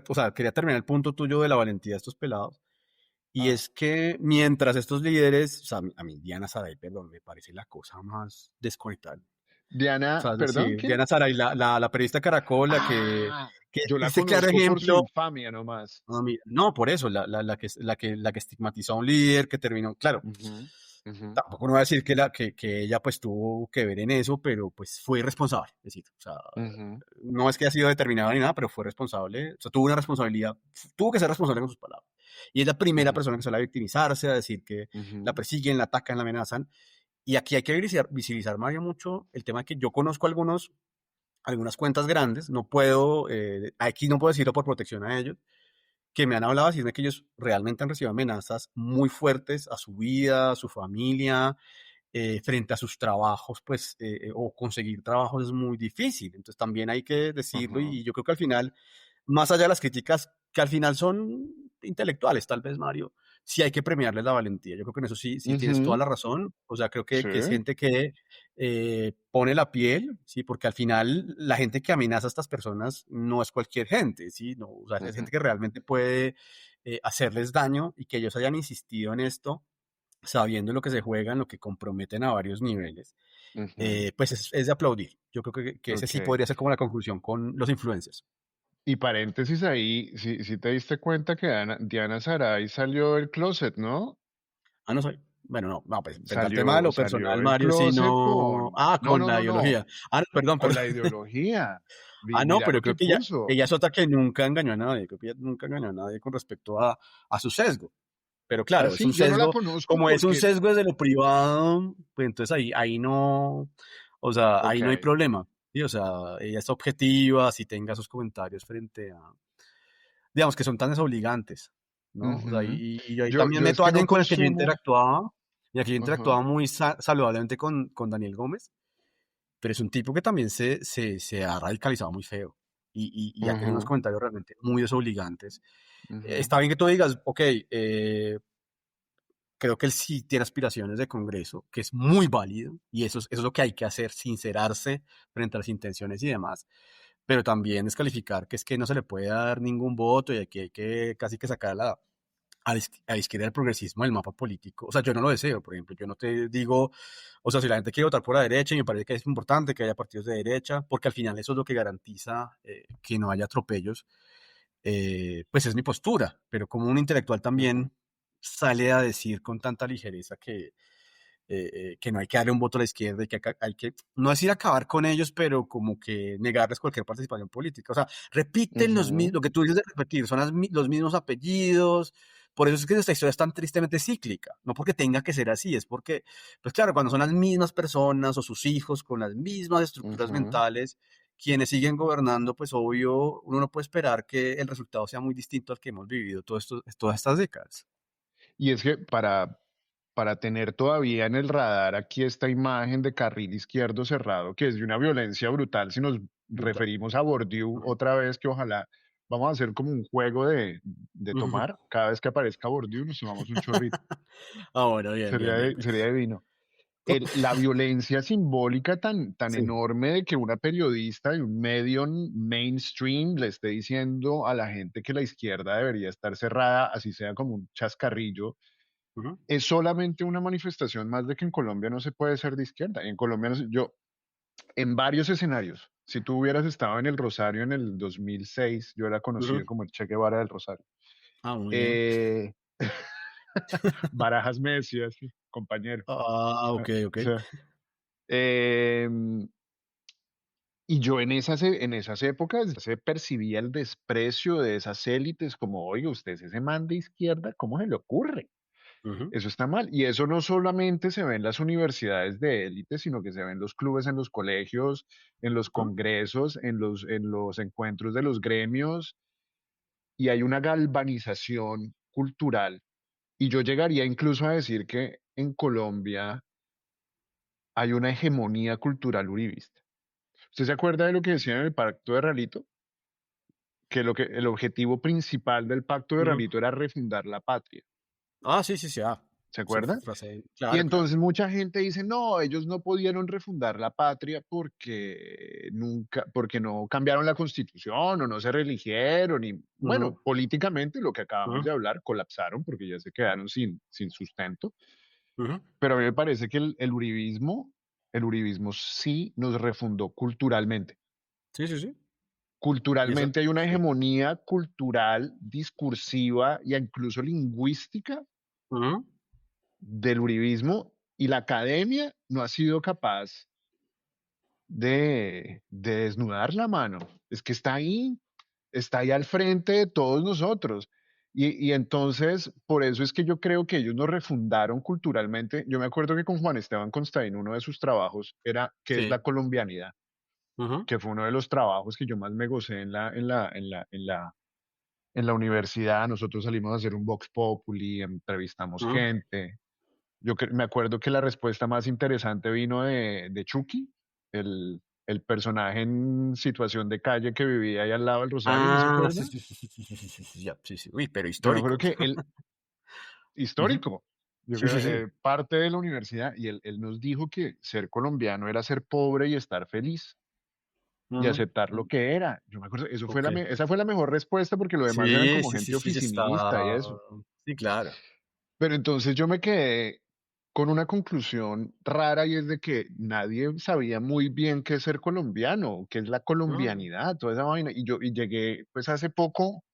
[SPEAKER 2] o sea, quería terminar el punto tuyo de la valentía de estos pelados. Y
[SPEAKER 1] Ah,
[SPEAKER 2] es que mientras estos líderes, o sea, a mí Diana Saray, perdón, me parece la cosa más desconectada. O
[SPEAKER 1] Diana,
[SPEAKER 2] sea,
[SPEAKER 1] perdón,
[SPEAKER 2] sí,
[SPEAKER 1] ¿quién?
[SPEAKER 2] Diana Saray, la periodista Caracol,
[SPEAKER 1] Ah,
[SPEAKER 2] que
[SPEAKER 1] yo la
[SPEAKER 2] este claro
[SPEAKER 1] conozco por su
[SPEAKER 2] ejemplo,
[SPEAKER 1] infamia nomás.
[SPEAKER 2] no, no, por eso, la que estigmatizó a un líder que terminó, claro,
[SPEAKER 1] Ujú, ujú,
[SPEAKER 2] tampoco no voy a decir que ella pues tuvo que ver en eso, pero pues fue irresponsable, es decir, o sea,
[SPEAKER 1] ujú,
[SPEAKER 2] no es que haya sido determinada ni nada, pero fue responsable, o sea, tuvo una responsabilidad, tuvo que ser responsable con sus palabras. Y es la primera
[SPEAKER 1] ujú,
[SPEAKER 2] persona que suele victimizarse, a decir que la
[SPEAKER 1] ujú,
[SPEAKER 2] persiguen, la atacan, la amenazan. Y aquí hay que visibilizar, Mario, mucho el tema de que yo conozco algunas cuentas grandes, no puedo, aquí no puedo decirlo por protección a ellos, que me han hablado así de que ellos realmente han recibido amenazas muy fuertes a su vida, a su familia, frente a sus trabajos, pues, o conseguir trabajos es muy difícil. Entonces también hay que decirlo
[SPEAKER 1] ujú,
[SPEAKER 2] y yo creo que al final, más allá de las críticas que al final son intelectuales, tal vez, Mario, sí hay que premiarles la valentía. Yo creo que en eso sí, sí tienes toda
[SPEAKER 1] ujú,
[SPEAKER 2] la razón. O sea, creo
[SPEAKER 1] sí,
[SPEAKER 2] que es gente que pone la piel, ¿sí? Porque al final la gente que amenaza a estas personas no es cualquier gente, ¿sí? No, o sea, es
[SPEAKER 1] ujú,
[SPEAKER 2] gente que realmente puede hacerles daño y que ellos hayan insistido en esto sabiendo lo que se juegan, lo que comprometen a varios niveles,
[SPEAKER 1] ujú,
[SPEAKER 2] pues es de aplaudir. Yo creo que ese sí
[SPEAKER 1] ok.
[SPEAKER 2] podría ser como la conclusión con los influencers.
[SPEAKER 1] Y paréntesis ahí, si te diste cuenta que Diana Saray salió del closet, ¿no?
[SPEAKER 2] Ah, no soy. Bueno, no, no, pues frente al tema de lo
[SPEAKER 1] Salió
[SPEAKER 2] personal,
[SPEAKER 1] del
[SPEAKER 2] Mario, sí,
[SPEAKER 1] closet
[SPEAKER 2] no. Ah,
[SPEAKER 1] no,
[SPEAKER 2] con
[SPEAKER 1] no,
[SPEAKER 2] la
[SPEAKER 1] no, no,
[SPEAKER 2] ideología. Ah, no, perdón,
[SPEAKER 1] con
[SPEAKER 2] perdón.
[SPEAKER 1] la ideología.
[SPEAKER 2] Ah, no,
[SPEAKER 1] Mira
[SPEAKER 2] pero
[SPEAKER 1] lo
[SPEAKER 2] creo
[SPEAKER 1] que
[SPEAKER 2] que
[SPEAKER 1] puso.
[SPEAKER 2] ella es otra que nunca engañó a nadie. Creo que ella nunca engañó a nadie con respecto a su sesgo. Pero claro, es un
[SPEAKER 1] Así, yo no la
[SPEAKER 2] sesgo,
[SPEAKER 1] conozco
[SPEAKER 2] como es un
[SPEAKER 1] porque,
[SPEAKER 2] sesgo desde lo privado, pues entonces ahí no, o sea, ahí
[SPEAKER 1] ok,
[SPEAKER 2] no hay problema. ¿Sí? O sea, ella es objetiva, si tenga sus comentarios frente a, digamos que son tan desobligantes, ¿no? O sea,
[SPEAKER 1] ujú.
[SPEAKER 2] y yo ahí también
[SPEAKER 1] Yo es
[SPEAKER 2] meto a
[SPEAKER 1] que no
[SPEAKER 2] alguien con el que yo
[SPEAKER 1] consumo,
[SPEAKER 2] interactuaba, y aquí yo
[SPEAKER 1] ajá,
[SPEAKER 2] interactuaba muy saludablemente con Daniel Gómez, pero es un tipo que también se ha radicalizado muy feo y ha tenido unos
[SPEAKER 1] ujú,
[SPEAKER 2] comentarios realmente muy desobligantes.
[SPEAKER 1] ujú,
[SPEAKER 2] Está bien que tú digas, ok, creo que él sí tiene aspiraciones de Congreso, que es muy válido, y eso es lo que hay que hacer, sincerarse frente a las intenciones y demás, pero también descalificar que es que no se le puede dar ningún voto y aquí hay que casi que sacar a la izquierda del progresismo del mapa político. O sea, yo no lo deseo, por ejemplo, yo no te digo, o sea, si la gente quiere votar por la derecha, y me parece que es importante que haya partidos de derecha, porque al final eso es lo que garantiza que no haya atropellos, pues es mi postura, pero como un intelectual
[SPEAKER 1] ujú,
[SPEAKER 2] también sale a decir con tanta ligereza que no hay que darle un voto a la izquierda y que hay que, no decir acabar con ellos, pero como que negarles cualquier participación política. O sea, repiten los mismos,
[SPEAKER 1] ujú,
[SPEAKER 2] lo que tú dices de repetir, son los mismos apellidos. Por eso es que esta historia es tan tristemente cíclica. No porque tenga que ser así, es porque, pues claro, cuando son las mismas personas o sus hijos con las mismas estructuras
[SPEAKER 1] ujú.
[SPEAKER 2] mentales, quienes siguen gobernando, pues obvio, uno no puede esperar que el resultado sea muy distinto al que hemos vivido todas estas décadas.
[SPEAKER 1] Y es que para tener todavía en el radar aquí esta imagen de carril izquierdo cerrado, que es de una violencia brutal, si nos
[SPEAKER 2] Brutal.
[SPEAKER 1] referimos a Bourdieu otra vez, que ojalá vamos a hacer como un juego de
[SPEAKER 2] Ujú.
[SPEAKER 1] tomar, cada vez que aparezca Bourdieu nos tomamos un chorrito,
[SPEAKER 2] Ah, bueno, bien, bien, bien.
[SPEAKER 1] sería divino. la violencia simbólica tan
[SPEAKER 2] Sí.
[SPEAKER 1] enorme de que una periodista de un medio mainstream le esté diciendo a la gente que la izquierda debería estar cerrada, así sea como un chascarrillo,
[SPEAKER 2] Ujú,
[SPEAKER 1] es solamente una manifestación más de que en Colombia no se puede ser de izquierda. En Colombia, yo, en varios escenarios, si tú hubieras estado en el Rosario en el 2006, yo era
[SPEAKER 2] ujú.
[SPEAKER 1] conocido como el Che Guevara del Rosario.
[SPEAKER 2] Ah, muy bien.
[SPEAKER 1] Eh, Barajas me decía así, compañero.
[SPEAKER 2] Ah,
[SPEAKER 1] O
[SPEAKER 2] okey, okey.
[SPEAKER 1] sea, em, y yo en esas épocas se percibía el desprecio de esas élites como, oiga, usted es ese man de izquierda, ¿cómo se le ocurre?
[SPEAKER 2] Ujú,
[SPEAKER 1] Eso está mal. Y eso no solamente se ve en las universidades de élite, sino que se ve en los clubes, en los colegios, en los
[SPEAKER 2] ujú,
[SPEAKER 1] congresos, en los encuentros de los gremios, y hay una galvanización cultural. Y yo llegaría incluso a decir que en Colombia hay una hegemonía cultural uribista. ¿Usted se acuerda de lo que decía en el Pacto de Ralito? Que el objetivo principal del Pacto de
[SPEAKER 2] ujú.
[SPEAKER 1] Ralito era refundar la patria.
[SPEAKER 2] Ah, sí, sí, sí,
[SPEAKER 1] ¿Se
[SPEAKER 2] esa
[SPEAKER 1] acuerda?
[SPEAKER 2] frase,
[SPEAKER 1] Y
[SPEAKER 2] claro, claro.
[SPEAKER 1] entonces mucha gente dice, no, ellos no pudieron refundar la patria porque nunca, porque no cambiaron la constitución o no se reeligieron y
[SPEAKER 2] Ujú,
[SPEAKER 1] bueno, políticamente lo que acabamos
[SPEAKER 2] ujú,
[SPEAKER 1] de hablar, colapsaron porque ya se quedaron sin sustento.
[SPEAKER 2] ujú.
[SPEAKER 1] Pero a mí me parece que el uribismo sí nos refundó culturalmente.
[SPEAKER 2] Sí, sí, sí. Y eso
[SPEAKER 1] Culturalmente hay una
[SPEAKER 2] sí.
[SPEAKER 1] hegemonía cultural, discursiva e incluso lingüística
[SPEAKER 2] Ujú,
[SPEAKER 1] del uribismo y la academia no ha sido capaz de desnudar la mano. Es que está ahí al frente de todos nosotros. Y entonces, por eso es que yo creo que ellos nos refundaron culturalmente. Yo me acuerdo que con Juan Esteban Constaín, uno de sus trabajos era ¿qué es la
[SPEAKER 2] sí.
[SPEAKER 1] colombianidad?
[SPEAKER 2] Ujú,
[SPEAKER 1] Que fue uno de los trabajos que yo más me gocé en la universidad. Nosotros salimos a hacer un Vox Populi, entrevistamos
[SPEAKER 2] ujú.
[SPEAKER 1] gente. Me acuerdo que la respuesta más interesante vino de Chucky, el personaje en situación de calle que vivía ahí al lado del Rosario, ¿no se
[SPEAKER 2] Ah, sí,
[SPEAKER 1] acuerda?
[SPEAKER 2] sí, sí, sí, sí, sí, sí, sí, sí, ya, sí, sí. Uy, pero
[SPEAKER 1] Yo me acuerdo
[SPEAKER 2] histórico.
[SPEAKER 1] que él,
[SPEAKER 2] Ujú.
[SPEAKER 1] histórico, yo
[SPEAKER 2] Sí,
[SPEAKER 1] creo,
[SPEAKER 2] sí, sí.
[SPEAKER 1] parte de la universidad, y él nos dijo que ser colombiano era ser pobre y estar feliz y
[SPEAKER 2] Ujú,
[SPEAKER 1] aceptar lo
[SPEAKER 2] mm,
[SPEAKER 1] que era. Yo me acuerdo,
[SPEAKER 2] okey.
[SPEAKER 1] esa fue la mejor respuesta porque lo demás eran
[SPEAKER 2] Sí,
[SPEAKER 1] como
[SPEAKER 2] sí, sí,
[SPEAKER 1] gente
[SPEAKER 2] sí,
[SPEAKER 1] oficinista y eso.
[SPEAKER 2] sí, claro.
[SPEAKER 1] Pero entonces yo me quedé con una conclusión rara y es de que nadie sabía muy bien qué es ser colombiano, qué es la
[SPEAKER 2] Mm,
[SPEAKER 1] colombianidad, toda esa vaina. Y llegué pues hace poco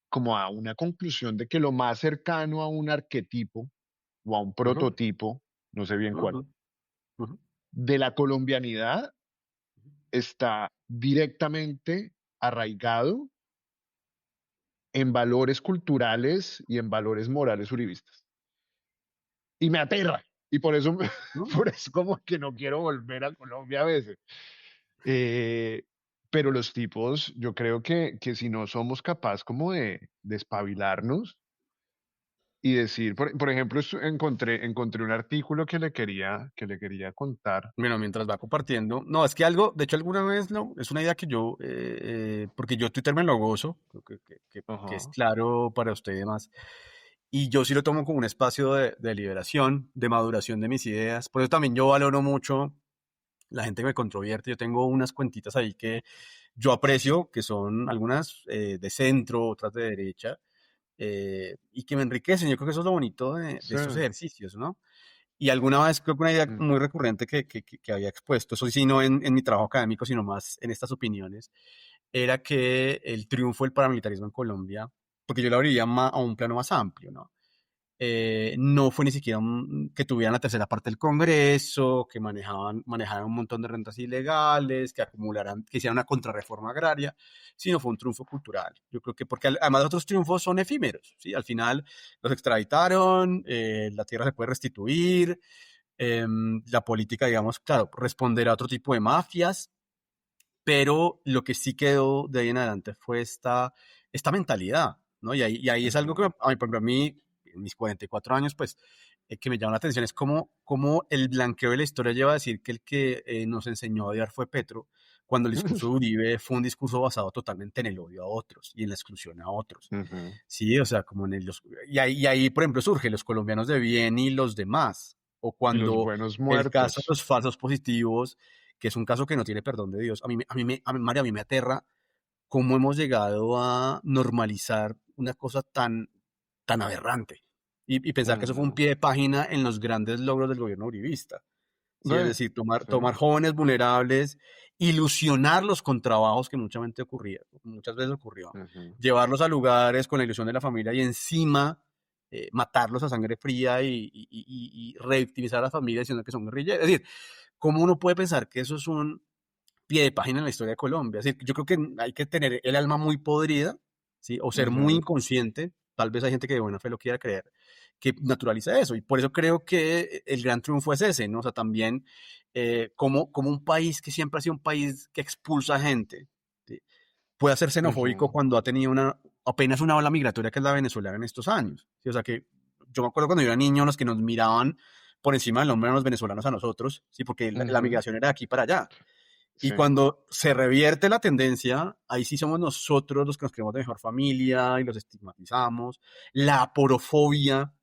[SPEAKER 1] como a una conclusión de que lo más cercano a un arquetipo o a un
[SPEAKER 2] ujú,
[SPEAKER 1] prototipo, no sé bien cuál,
[SPEAKER 2] ujú, ujú,
[SPEAKER 1] de la colombianidad
[SPEAKER 2] ujú.
[SPEAKER 1] está directamente arraigado en valores culturales y en valores morales uribistas. Y me aterra. Y por eso,
[SPEAKER 2] Mm,
[SPEAKER 1] por eso como que no quiero volver a Colombia a veces. Eh, pero los tipos, yo creo que si no somos capaces como de espabilarnos y decir, por ejemplo, encontré un artículo que le quería contar.
[SPEAKER 2] bueno, mientras va compartiendo. No, es que algo, de hecho, alguna vez, no, es una idea que yo, porque yo Twitter me lo gozo, creo que es
[SPEAKER 1] Ajá.
[SPEAKER 2] claro para usted y demás. Y yo sí lo tomo como un espacio de liberación, de maduración de mis ideas. Por eso también yo valoro mucho la gente que me controvierte. Yo tengo unas cuentitas ahí que yo aprecio, que son algunas de centro, otras de derecha, y que me enriquecen. Yo creo que eso es lo bonito de
[SPEAKER 1] Sí.
[SPEAKER 2] estos ejercicios, ¿no? Y alguna vez creo que una idea
[SPEAKER 1] Mm.
[SPEAKER 2] muy recurrente que había expuesto, eso sí no en mi trabajo académico, sino más en estas opiniones, era que el triunfo del paramilitarismo en Colombia, porque yo lo abriría a un plano más amplio, ¿no? No fue ni siquiera que tuvieran la tercera parte del Congreso, que manejaran un montón de rentas ilegales, que acumularan, que hicieran una contrarreforma agraria, sino fue un triunfo cultural. Yo creo que porque además los otros triunfos son efímeros, ¿sí? Al final los extraditaron, la tierra se puede restituir, la política, digamos, claro, responderá a otro tipo de mafias, pero lo que sí quedó de ahí en adelante fue esta mentalidad, ¿no? Y ahí es algo que
[SPEAKER 1] Ujú.
[SPEAKER 2] a mí, por ejemplo, a mí, en mis 44 años, pues, que me llama la atención, es cómo el blanqueo de la historia lleva a decir que el que nos enseñó a odiar fue Petro, cuando el discurso de Uribe fue un discurso basado totalmente en el odio a otros y en la exclusión a otros.
[SPEAKER 1] Ujú.
[SPEAKER 2] Sí, o sea, como en el, y ahí, por ejemplo, surge los colombianos de bien y los demás. o
[SPEAKER 1] Y los
[SPEAKER 2] cuando
[SPEAKER 1] buenos
[SPEAKER 2] el caso de
[SPEAKER 1] muertos.
[SPEAKER 2] los falsos positivos, que es un caso que no tiene perdón de Dios. Mario, a mí me aterra cómo hemos llegado a normalizar una cosa tan aberrante y pensar que eso fue un
[SPEAKER 1] Ujú.
[SPEAKER 2] pie de página en los grandes logros del gobierno uribista.
[SPEAKER 1] Sí,
[SPEAKER 2] Sí, es decir,
[SPEAKER 1] sí.
[SPEAKER 2] tomar jóvenes vulnerables, ilusionarlos con trabajos que muchas veces ocurrió,
[SPEAKER 1] Ujú,
[SPEAKER 2] llevarlos a lugares con la ilusión de la familia y encima matarlos a sangre fría y revictimizar a la familia diciendo que son guerrilleros. Es decir, ¿cómo uno puede pensar que eso es un pie de página en la historia de Colombia? Es decir, yo creo que hay que tener el alma muy podrida, ¿sí? O ser muy
[SPEAKER 1] ujú,
[SPEAKER 2] inconsciente, tal vez hay gente que de buena fe lo quiera creer, que naturaliza eso. Y por eso creo que el gran triunfo es ese, ¿no? O sea, también como un país que siempre ha sido un país que expulsa gente, ¿sí? Puede ser xenofóbico
[SPEAKER 1] ujú,
[SPEAKER 2] cuando ha tenido apenas una ola migratoria que es la venezolana en estos años, ¿sí? O sea, que yo me acuerdo cuando yo era niño, los que nos miraban por encima del hombro eran los venezolanos a nosotros, ¿sí? Porque la
[SPEAKER 1] ujú.
[SPEAKER 2] migración era de aquí para allá. Y
[SPEAKER 1] Sí,
[SPEAKER 2] cuando se revierte la tendencia, ahí sí somos nosotros los que nos creemos de mejor familia y los estigmatizamos. La aporofobia,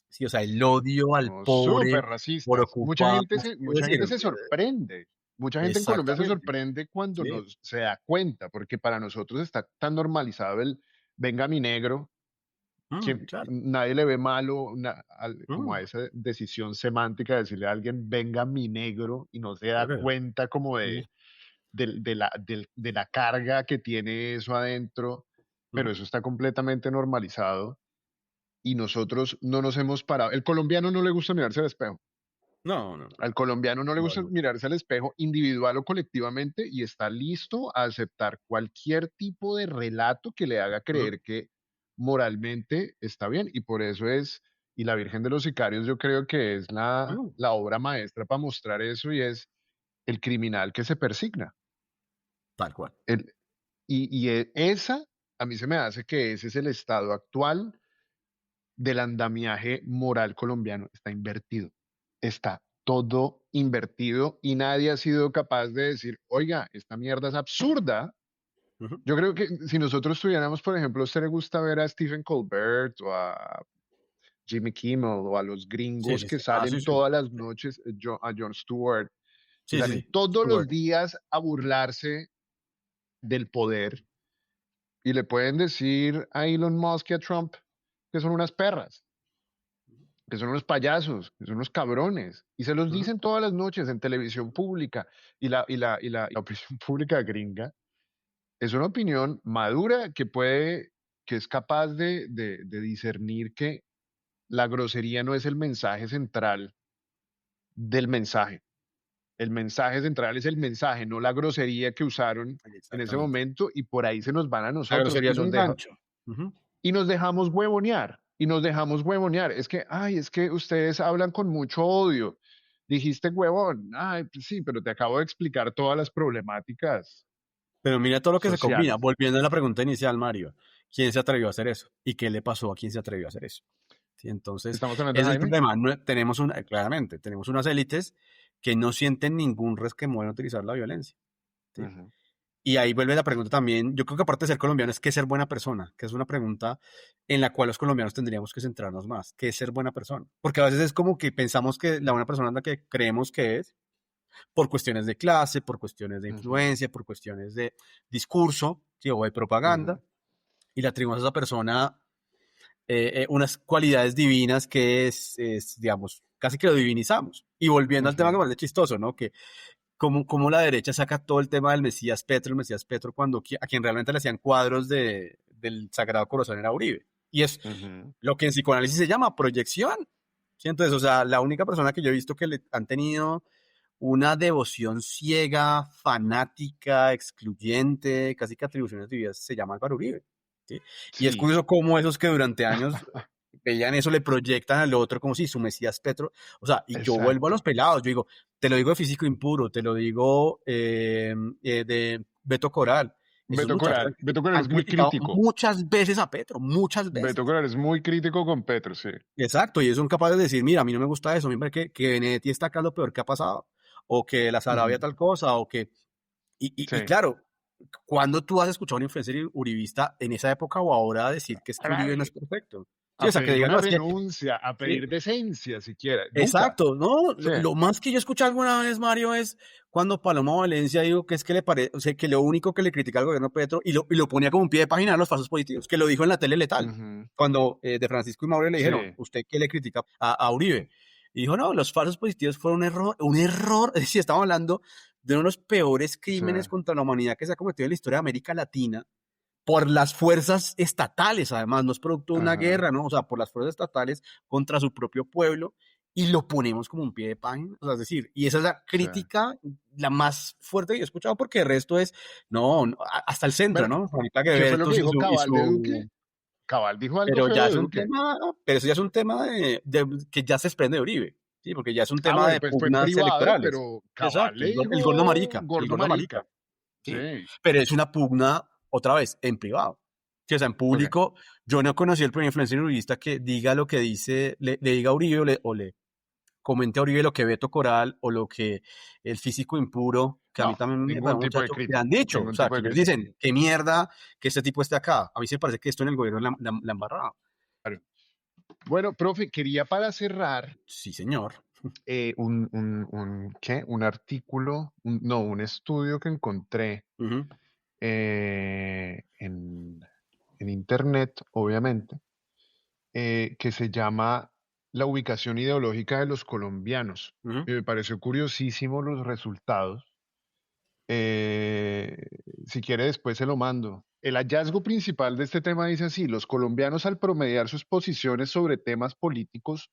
[SPEAKER 2] sí, o sea, el odio al
[SPEAKER 1] somos súper
[SPEAKER 2] pobre por
[SPEAKER 1] racistas.
[SPEAKER 2] ocuparse. Es
[SPEAKER 1] Mucha
[SPEAKER 2] decir,
[SPEAKER 1] gente se sorprende. Mucha gente en Colombia se
[SPEAKER 2] exactamente.
[SPEAKER 1] sorprende cuando
[SPEAKER 2] Sí,
[SPEAKER 1] se da cuenta, porque para nosotros está tan normalizado el venga mi negro, que
[SPEAKER 2] claro.
[SPEAKER 1] nadie le ve malo como a
[SPEAKER 2] Mm,
[SPEAKER 1] esa decisión semántica de decirle a alguien venga mi negro y no se da
[SPEAKER 2] claro.
[SPEAKER 1] cuenta como
[SPEAKER 2] Mm,
[SPEAKER 1] de la carga que tiene eso adentro, pero
[SPEAKER 2] mm.
[SPEAKER 1] eso está completamente normalizado y nosotros no nos hemos parado. El colombiano no le gusta mirarse al espejo.
[SPEAKER 2] No, no, no.
[SPEAKER 1] Al colombiano no le
[SPEAKER 2] No,
[SPEAKER 1] gusta
[SPEAKER 2] no.
[SPEAKER 1] mirarse al espejo individual o colectivamente y está listo a aceptar cualquier tipo de relato que le haga
[SPEAKER 2] Mm,
[SPEAKER 1] creer que moralmente está bien. Y por eso es, y la Virgen de los Sicarios yo creo que es
[SPEAKER 2] mm,
[SPEAKER 1] la obra maestra para mostrar eso y es el criminal que se persigna.
[SPEAKER 2] tal cual.
[SPEAKER 1] El, esa, a mí se me hace que ese es el estado actual del andamiaje moral colombiano. Está invertido. Está todo invertido y nadie ha sido capaz de decir, oiga, esta mierda es absurda.
[SPEAKER 2] Ujú.
[SPEAKER 1] Yo creo que si nosotros tuviéramos, por ejemplo, a usted le gusta ver a Stephen Colbert o a Jimmy Kimmel o a los
[SPEAKER 2] Sí,
[SPEAKER 1] gringos
[SPEAKER 2] sí,
[SPEAKER 1] que
[SPEAKER 2] sí. Ah,
[SPEAKER 1] salen
[SPEAKER 2] sí, sí.
[SPEAKER 1] todas las noches, a Jon Stewart, que
[SPEAKER 2] Sí, sí,
[SPEAKER 1] salen
[SPEAKER 2] sí.
[SPEAKER 1] todos los
[SPEAKER 2] Stuart.
[SPEAKER 1] días a burlarse del poder y le pueden decir a Elon Musk y a Trump que son unas perras, que son unos payasos, que son unos cabrones, y se los
[SPEAKER 2] Ujú.
[SPEAKER 1] dicen todas las noches en televisión pública, la opinión pública gringa es una opinión madura que es capaz de discernir que la grosería no es el mensaje central del mensaje. El mensaje central es el mensaje, no la grosería que usaron en ese
[SPEAKER 2] Exactamente.
[SPEAKER 1] momento y por ahí se nos van a
[SPEAKER 2] La
[SPEAKER 1] nosotros
[SPEAKER 2] grosería es un gancho. Ujú.
[SPEAKER 1] y nos dejamos huevonear y nos dejamos huevonear. Es que, ay, es que ustedes hablan con mucho odio. Dijiste huevón. Ay, pues sí, pero te acabo de explicar todas las problemáticas
[SPEAKER 2] Pero mira todo lo que se combina.
[SPEAKER 1] sociales.
[SPEAKER 2] Volviendo a la pregunta inicial, Mario, ¿quién se atrevió a hacer eso? ¿Y qué le pasó a quien se atrevió a hacer eso? ¿Sí? Entonces,
[SPEAKER 1] ¿Estamos hablando de
[SPEAKER 2] ese es el
[SPEAKER 1] Jaime?
[SPEAKER 2] problema. Claramente, tenemos unas élites que no sienten ningún resquemor en utilizar la violencia. ¿Sí?
[SPEAKER 1] Ujú,
[SPEAKER 2] Y ahí vuelve la pregunta también. Yo creo que aparte de ser colombiano, es qué es ser buena persona, que es una pregunta en la cual los colombianos tendríamos que centrarnos más. ¿Qué es ser buena persona? Porque a veces es como que pensamos que la buena persona es la que creemos que es, por cuestiones de clase, por cuestiones de
[SPEAKER 1] ujú,
[SPEAKER 2] influencia, por cuestiones de discurso, ¿sí? O de propaganda,
[SPEAKER 1] ujú,
[SPEAKER 2] y le atribuimos a esa persona unas cualidades divinas que digamos, casi que lo divinizamos. Y volviendo al tema que
[SPEAKER 1] ujú.
[SPEAKER 2] me parece chistoso, ¿no? Que como la derecha saca todo el tema del el Mesías Petro, cuando a quien realmente le hacían cuadros del Sagrado Corazón era Uribe. Y es
[SPEAKER 1] Ujú,
[SPEAKER 2] lo que en psicoanálisis se llama proyección. ¿Sí? Entonces, o sea, la única persona que yo he visto que le han tenido una devoción ciega, fanática, excluyente, casi que atribuciones divinas, se llama Álvaro Uribe. ¿Sí? Y es
[SPEAKER 1] sí.
[SPEAKER 2] curioso cómo esos que durante años veían eso, le proyectan al otro como si su Mesías Petro, o sea, y yo vuelvo a los
[SPEAKER 1] Exacto.
[SPEAKER 2] pelados, yo digo, te lo digo de físico impuro, te lo digo de Beto Coral, esos muchachos
[SPEAKER 1] Beto Coral
[SPEAKER 2] han
[SPEAKER 1] es muy
[SPEAKER 2] criticado
[SPEAKER 1] crítico.
[SPEAKER 2] muchas veces a Petro, muchas
[SPEAKER 1] Beto
[SPEAKER 2] veces.
[SPEAKER 1] Coral es muy crítico con Petro, sí.
[SPEAKER 2] Exacto, y ellos son capaces de decir, mira, a mí no me gusta eso, a mí me parece que Benedetti está acá lo peor que ha pasado, o que la Sarabia
[SPEAKER 1] Ujú,
[SPEAKER 2] tal cosa, o que... Y
[SPEAKER 1] sí.
[SPEAKER 2] claro, ¿cuándo tú has escuchado a un influencer uribista en esa época o ahora decir que es que Uribe no es perfecto? Sí, o
[SPEAKER 1] A
[SPEAKER 2] sea, que
[SPEAKER 1] pedir
[SPEAKER 2] digan,
[SPEAKER 1] una
[SPEAKER 2] no, es que
[SPEAKER 1] renuncia, a
[SPEAKER 2] sí,
[SPEAKER 1] pedir decencia siquiera. Nunca.
[SPEAKER 2] exacto, no,
[SPEAKER 1] Sí.
[SPEAKER 2] lo más que yo escuché alguna vez, Mario, es cuando Paloma Valencia dijo que es que le parece, o sea, que lo único que le critica al gobierno de Petro, y lo ponía como un pie de página a los falsos positivos, que lo dijo en la tele letal,
[SPEAKER 1] Ujú.
[SPEAKER 2] cuando de Francisco y Mauro le dijeron,
[SPEAKER 1] Sí,
[SPEAKER 2] ¿usted qué le critica a Uribe? Y dijo, no, los falsos positivos fueron un error, es decir, estamos hablando de uno de los peores
[SPEAKER 1] sí,
[SPEAKER 2] crímenes contra la humanidad que se ha cometido en la historia de América Latina, por las fuerzas estatales, además, no es producto de una
[SPEAKER 1] ajá,
[SPEAKER 2] guerra, ¿no? O sea, por las fuerzas estatales contra su propio pueblo, y lo ponemos como un pie de página, o sea, es decir, y esa es la
[SPEAKER 1] sí.
[SPEAKER 2] crítica, la más fuerte que yo he escuchado, porque el resto es, no, hasta el centro,
[SPEAKER 1] Bueno,
[SPEAKER 2] ¿no? Juanita
[SPEAKER 1] ¿qué fue lo que
[SPEAKER 2] Guebertos
[SPEAKER 1] dijo Cabal de Duque? Cabal dijo algo
[SPEAKER 2] pero
[SPEAKER 1] feo
[SPEAKER 2] ya
[SPEAKER 1] de
[SPEAKER 2] es un
[SPEAKER 1] Duque.
[SPEAKER 2] tema, pero eso ya es un tema que ya se desprende de Uribe, ¿sí? Porque ya es un
[SPEAKER 1] Ah,
[SPEAKER 2] tema
[SPEAKER 1] bueno,
[SPEAKER 2] de
[SPEAKER 1] pues fue en
[SPEAKER 2] pugnas
[SPEAKER 1] privado,
[SPEAKER 2] electorales.
[SPEAKER 1] pero Cabal
[SPEAKER 2] Exacto,
[SPEAKER 1] le
[SPEAKER 2] el gordo
[SPEAKER 1] dijo
[SPEAKER 2] marica, el
[SPEAKER 1] gordo
[SPEAKER 2] gordo
[SPEAKER 1] marica.
[SPEAKER 2] marica. Sí,
[SPEAKER 1] Sí,
[SPEAKER 2] pero es una pugna, otra vez, en privado. Sí, o sea, en
[SPEAKER 1] ok.
[SPEAKER 2] público, yo no conocí el primer influencer uribista que diga lo que dice, le diga a Uribe o le comente a Uribe lo que Beto Coral o lo que el físico impuro, que a mí
[SPEAKER 1] No,
[SPEAKER 2] también me parece
[SPEAKER 1] ningún
[SPEAKER 2] un
[SPEAKER 1] tipo de
[SPEAKER 2] muchacho, le han
[SPEAKER 1] crítica,
[SPEAKER 2] dicho. O
[SPEAKER 1] ningún
[SPEAKER 2] sea,
[SPEAKER 1] tipo
[SPEAKER 2] que
[SPEAKER 1] de
[SPEAKER 2] ellos
[SPEAKER 1] crítica.
[SPEAKER 2] dicen, qué mierda que este tipo esté acá. A mí se me parece que esto en el gobierno la embarrado.
[SPEAKER 1] Claro. Bueno, profe, quería para cerrar
[SPEAKER 2] Sí, señor.
[SPEAKER 1] ¿qué? Un artículo, no, un estudio que encontré
[SPEAKER 2] Ujú,
[SPEAKER 1] eh, en, en internet, obviamente, que se llama La ubicación ideológica de los colombianos.
[SPEAKER 2] ujú,
[SPEAKER 1] Y me pareció curiosísimo los resultados. Eh, si quiere, después se lo mando. El hallazgo principal de este tema dice así: los colombianos, al promediar sus posiciones sobre temas políticos,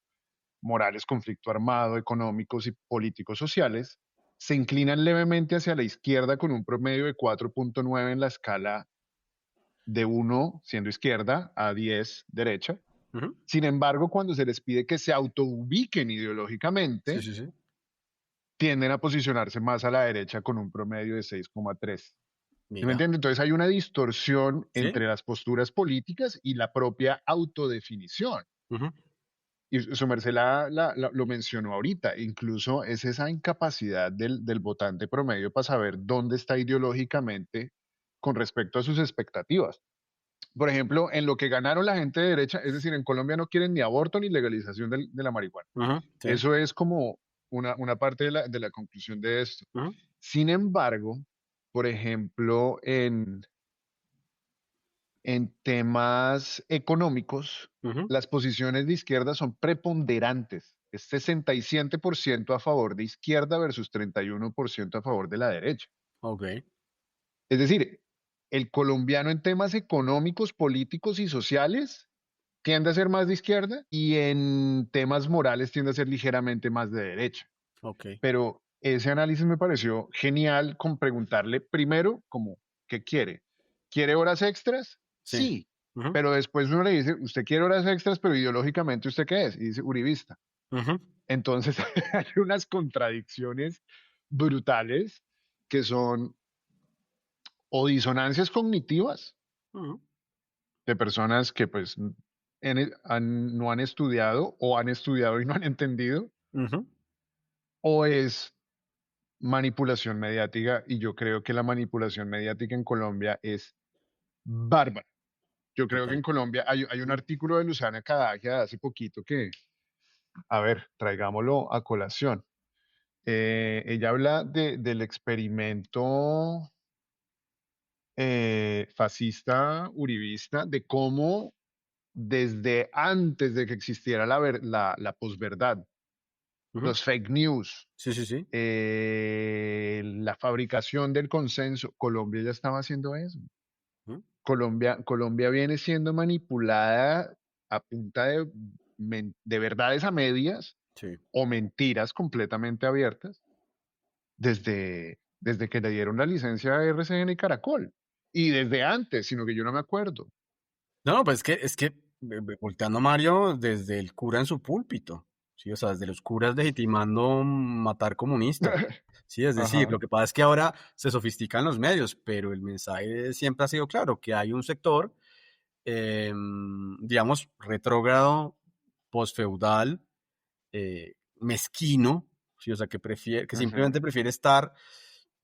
[SPEAKER 1] morales, conflicto armado, económicos y políticos sociales, se inclinan levemente hacia la izquierda con un promedio de 4,9 en la escala de 1 siendo izquierda a 10 derecha.
[SPEAKER 2] ujú.
[SPEAKER 1] Sin embargo, cuando se les pide que se autoubiquen
[SPEAKER 2] Sí,
[SPEAKER 1] ideológicamente,
[SPEAKER 2] sí, sí.
[SPEAKER 1] tienden a posicionarse más a la derecha con un promedio de 6,3. ¿Sí me
[SPEAKER 2] Mira.
[SPEAKER 1] entiende? Entonces hay una distorsión
[SPEAKER 2] Sí.
[SPEAKER 1] entre las posturas políticas y la propia autodefinición.
[SPEAKER 2] Ujú,
[SPEAKER 1] Y su merced lo mencionó ahorita, incluso es esa incapacidad del votante promedio para saber dónde está ideológicamente con respecto a sus expectativas. Por ejemplo, en lo que ganaron la gente de derecha, es decir, en Colombia no quieren ni aborto ni legalización de la marihuana.
[SPEAKER 2] ujú, sí.
[SPEAKER 1] Eso es como una parte de la conclusión de esto.
[SPEAKER 2] Ujú,
[SPEAKER 1] Sin embargo, por ejemplo, en temas económicos,
[SPEAKER 2] ujú.
[SPEAKER 1] las posiciones de izquierda son preponderantes. Es 67% a favor de izquierda versus 31% a favor de la derecha.
[SPEAKER 2] Ok.
[SPEAKER 1] Es decir, el colombiano en temas económicos, políticos y sociales tiende a ser más de izquierda y en temas morales tiende a ser ligeramente más de derecha.
[SPEAKER 2] Ok.
[SPEAKER 1] Pero ese análisis me pareció genial con preguntarle primero como, ¿qué quiere? ¿Quiere horas extras?
[SPEAKER 2] Sí.
[SPEAKER 1] Sí,
[SPEAKER 2] Ujú,
[SPEAKER 1] pero después uno le dice, ¿usted quiere horas extras, pero ideológicamente usted qué es? Y dice, uribista.
[SPEAKER 2] ujú,
[SPEAKER 1] Entonces hay unas contradicciones brutales que son o disonancias cognitivas
[SPEAKER 2] ujú,
[SPEAKER 1] de personas que pues no han estudiado o han estudiado y no han entendido,
[SPEAKER 2] ujú.
[SPEAKER 1] o es manipulación mediática, y yo creo que la manipulación mediática en Colombia es bárbara. Yo creo
[SPEAKER 2] Ok.
[SPEAKER 1] que en Colombia hay un artículo de Luzana Cadagia de hace poquito que, a ver, traigámoslo a colación. Ella habla del experimento fascista uribista, de cómo desde antes de que existiera la posverdad,
[SPEAKER 2] Ujú.
[SPEAKER 1] los fake news,
[SPEAKER 2] Sí, sí, sí.
[SPEAKER 1] la fabricación del consenso, Colombia ya estaba haciendo eso.
[SPEAKER 2] Ujú.
[SPEAKER 1] Colombia viene siendo manipulada a punta de verdades a medias
[SPEAKER 2] Sí.
[SPEAKER 1] o mentiras completamente abiertas desde que le dieron la licencia a RCN y Caracol. Y desde antes, sino que yo no me acuerdo.
[SPEAKER 2] No, pues es que volteando a Mario desde el cura en su púlpito, sí, o sea, desde los curas legitimando matar comunistas, sí, es decir, lo
[SPEAKER 1] Ajá,
[SPEAKER 2] que pasa es que ahora se sofistican los medios, pero el mensaje siempre ha sido claro, que hay un sector, digamos, retrógrado, posfeudal, mezquino, sí, o sea, que
[SPEAKER 1] ajá,
[SPEAKER 2] simplemente prefiere estar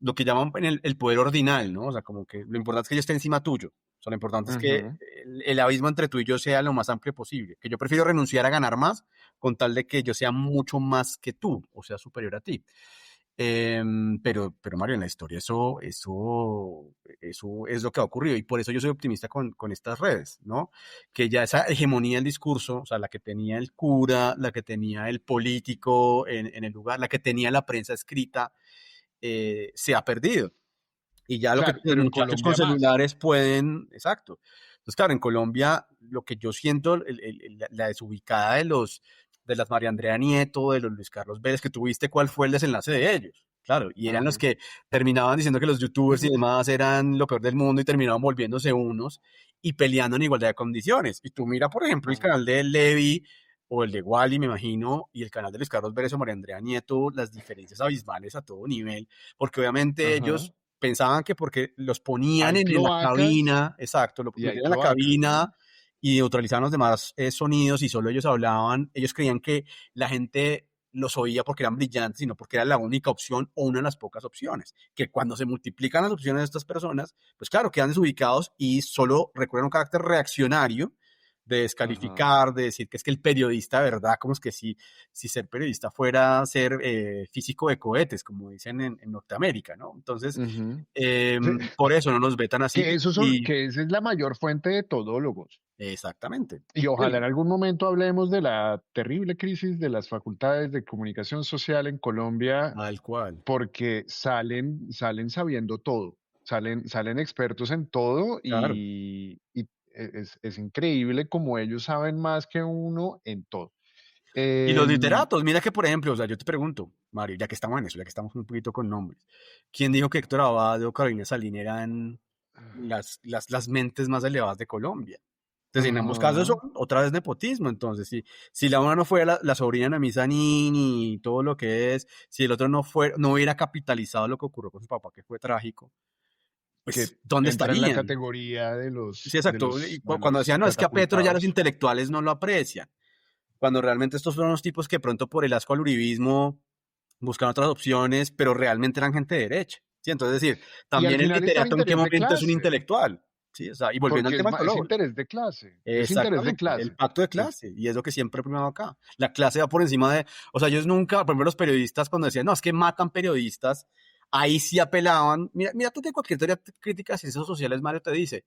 [SPEAKER 2] lo que llaman en el poder ordinal, ¿no? O sea, como que lo importante es que yo esté encima tuyo. O sea, lo importante es que
[SPEAKER 1] Ujú.
[SPEAKER 2] el abismo entre tú y yo sea lo más amplio posible. Que yo prefiero renunciar a ganar más con tal de que yo sea mucho más que tú, o sea, superior a ti. Pero Mario, en la historia eso es lo que ha ocurrido y por eso yo soy optimista con estas redes, ¿no? Que ya esa hegemonía del discurso, o sea, la que tenía el cura, la que tenía el político en el lugar, la que tenía la prensa escrita, se ha perdido. Y ya lo que
[SPEAKER 1] Claro,
[SPEAKER 2] los
[SPEAKER 1] pero en
[SPEAKER 2] muchachos con
[SPEAKER 1] Colombia más.
[SPEAKER 2] celulares pueden, exacto. Entonces, claro, en Colombia lo que yo siento, la desubicada de las María Andrea Nieto, de los Luis Carlos Vélez, que tuviste, ¿cuál fue el desenlace de ellos? Claro, y eran los
[SPEAKER 1] Ajá.
[SPEAKER 2] que terminaban diciendo que los youtubers y demás eran lo peor del mundo y terminaban volviéndose unos y peleando en igualdad de condiciones. Y tú mira, por ejemplo, el
[SPEAKER 1] Ajá.
[SPEAKER 2] canal de Levi o el de Wally, me imagino, y el canal de Luis Carlos Vélez o María Andrea Nieto, las diferencias abismales a todo nivel, porque obviamente
[SPEAKER 1] Ajá.
[SPEAKER 2] ellos pensaban que porque los ponían
[SPEAKER 1] Hay
[SPEAKER 2] en la
[SPEAKER 1] cloacas
[SPEAKER 2] cabina, exacto, lo
[SPEAKER 1] y hay
[SPEAKER 2] metían en la
[SPEAKER 1] cloacas,
[SPEAKER 2] cabina
[SPEAKER 1] ¿no?
[SPEAKER 2] y neutralizaban los demás sonidos y solo ellos hablaban, ellos creían que la gente los oía porque eran brillantes, sino porque era la única opción o una de las pocas opciones. Que cuando se multiplican las opciones de estas personas, pues claro, quedan desubicados y solo recuerdan un carácter reaccionario de
[SPEAKER 1] Ajá.
[SPEAKER 2] descalificar, de decir que es que el periodista, de verdad, como es que si ser periodista fuera ser físico de cohetes, como dicen en Norteamérica, ¿no? Entonces,
[SPEAKER 1] Ujú.
[SPEAKER 2] por eso no nos ve tan así y
[SPEAKER 1] Que esa es la mayor fuente de todólogos.
[SPEAKER 2] exactamente.
[SPEAKER 1] Y ojalá
[SPEAKER 2] Sí,
[SPEAKER 1] en algún momento hablemos de la terrible crisis de las facultades de comunicación social en Colombia,
[SPEAKER 2] tal cual.
[SPEAKER 1] porque salen sabiendo todo, salen expertos en todo
[SPEAKER 2] Claro.
[SPEAKER 1] y es increíble como ellos saben más que uno en todo.
[SPEAKER 2] Y los
[SPEAKER 1] Em,
[SPEAKER 2] literatos, mira que por ejemplo, o sea, yo te pregunto, Mario, ya que estamos en eso, ya que estamos un poquito con nombres, ¿quién dijo que Héctor Abad o Carolina Salín eran las mentes más elevadas de Colombia? Entonces, en ambos casos son
[SPEAKER 1] ajá,
[SPEAKER 2] otra vez nepotismo. Entonces, si la una no fuera la sobrina de Noemí Sanín y todo lo que es, si el otro no hubiera capitalizado lo que ocurrió con su papá, que fue trágico,
[SPEAKER 1] que
[SPEAKER 2] pues, ¿dónde
[SPEAKER 1] entra en la
[SPEAKER 2] estarían?
[SPEAKER 1] categoría
[SPEAKER 2] Sí,
[SPEAKER 1] de
[SPEAKER 2] exacto.
[SPEAKER 1] los,
[SPEAKER 2] Y
[SPEAKER 1] de
[SPEAKER 2] cuando
[SPEAKER 1] los
[SPEAKER 2] decían, no, es que a Petro ya los
[SPEAKER 1] catapultados.
[SPEAKER 2] intelectuales no lo aprecian. Cuando realmente estos fueron los tipos que pronto por el asco al uribismo buscan otras opciones, pero realmente eran gente de derecha. ¿Sí? Entonces, es decir,
[SPEAKER 1] Y al
[SPEAKER 2] también el
[SPEAKER 1] final es por
[SPEAKER 2] literato en qué
[SPEAKER 1] interés de
[SPEAKER 2] momento es un
[SPEAKER 1] clase,
[SPEAKER 2] intelectual. ¿Sí? O sea, y volviendo al
[SPEAKER 1] porque
[SPEAKER 2] tema
[SPEAKER 1] es
[SPEAKER 2] antológico.
[SPEAKER 1] interés de clase, es interés de
[SPEAKER 2] Exactamente, el
[SPEAKER 1] clase.
[SPEAKER 2] pacto de
[SPEAKER 1] Es,
[SPEAKER 2] clase, y es lo que siempre ha primado acá. La clase va por encima de, o sea, ellos nunca, por ejemplo, los periodistas cuando decían, no, es que matan periodistas, ahí sí apelaban. Mira tú de cualquier teoría crítica de ciencias sociales, Mario te dice,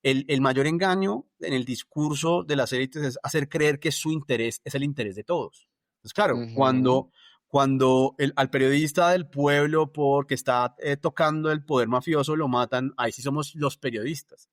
[SPEAKER 2] el mayor engaño en el discurso de las élites es hacer creer que su interés es el interés de todos. Entonces, claro,
[SPEAKER 1] ujú,
[SPEAKER 2] cuando al periodista del pueblo porque está tocando el poder mafioso lo matan, ahí sí somos los periodistas.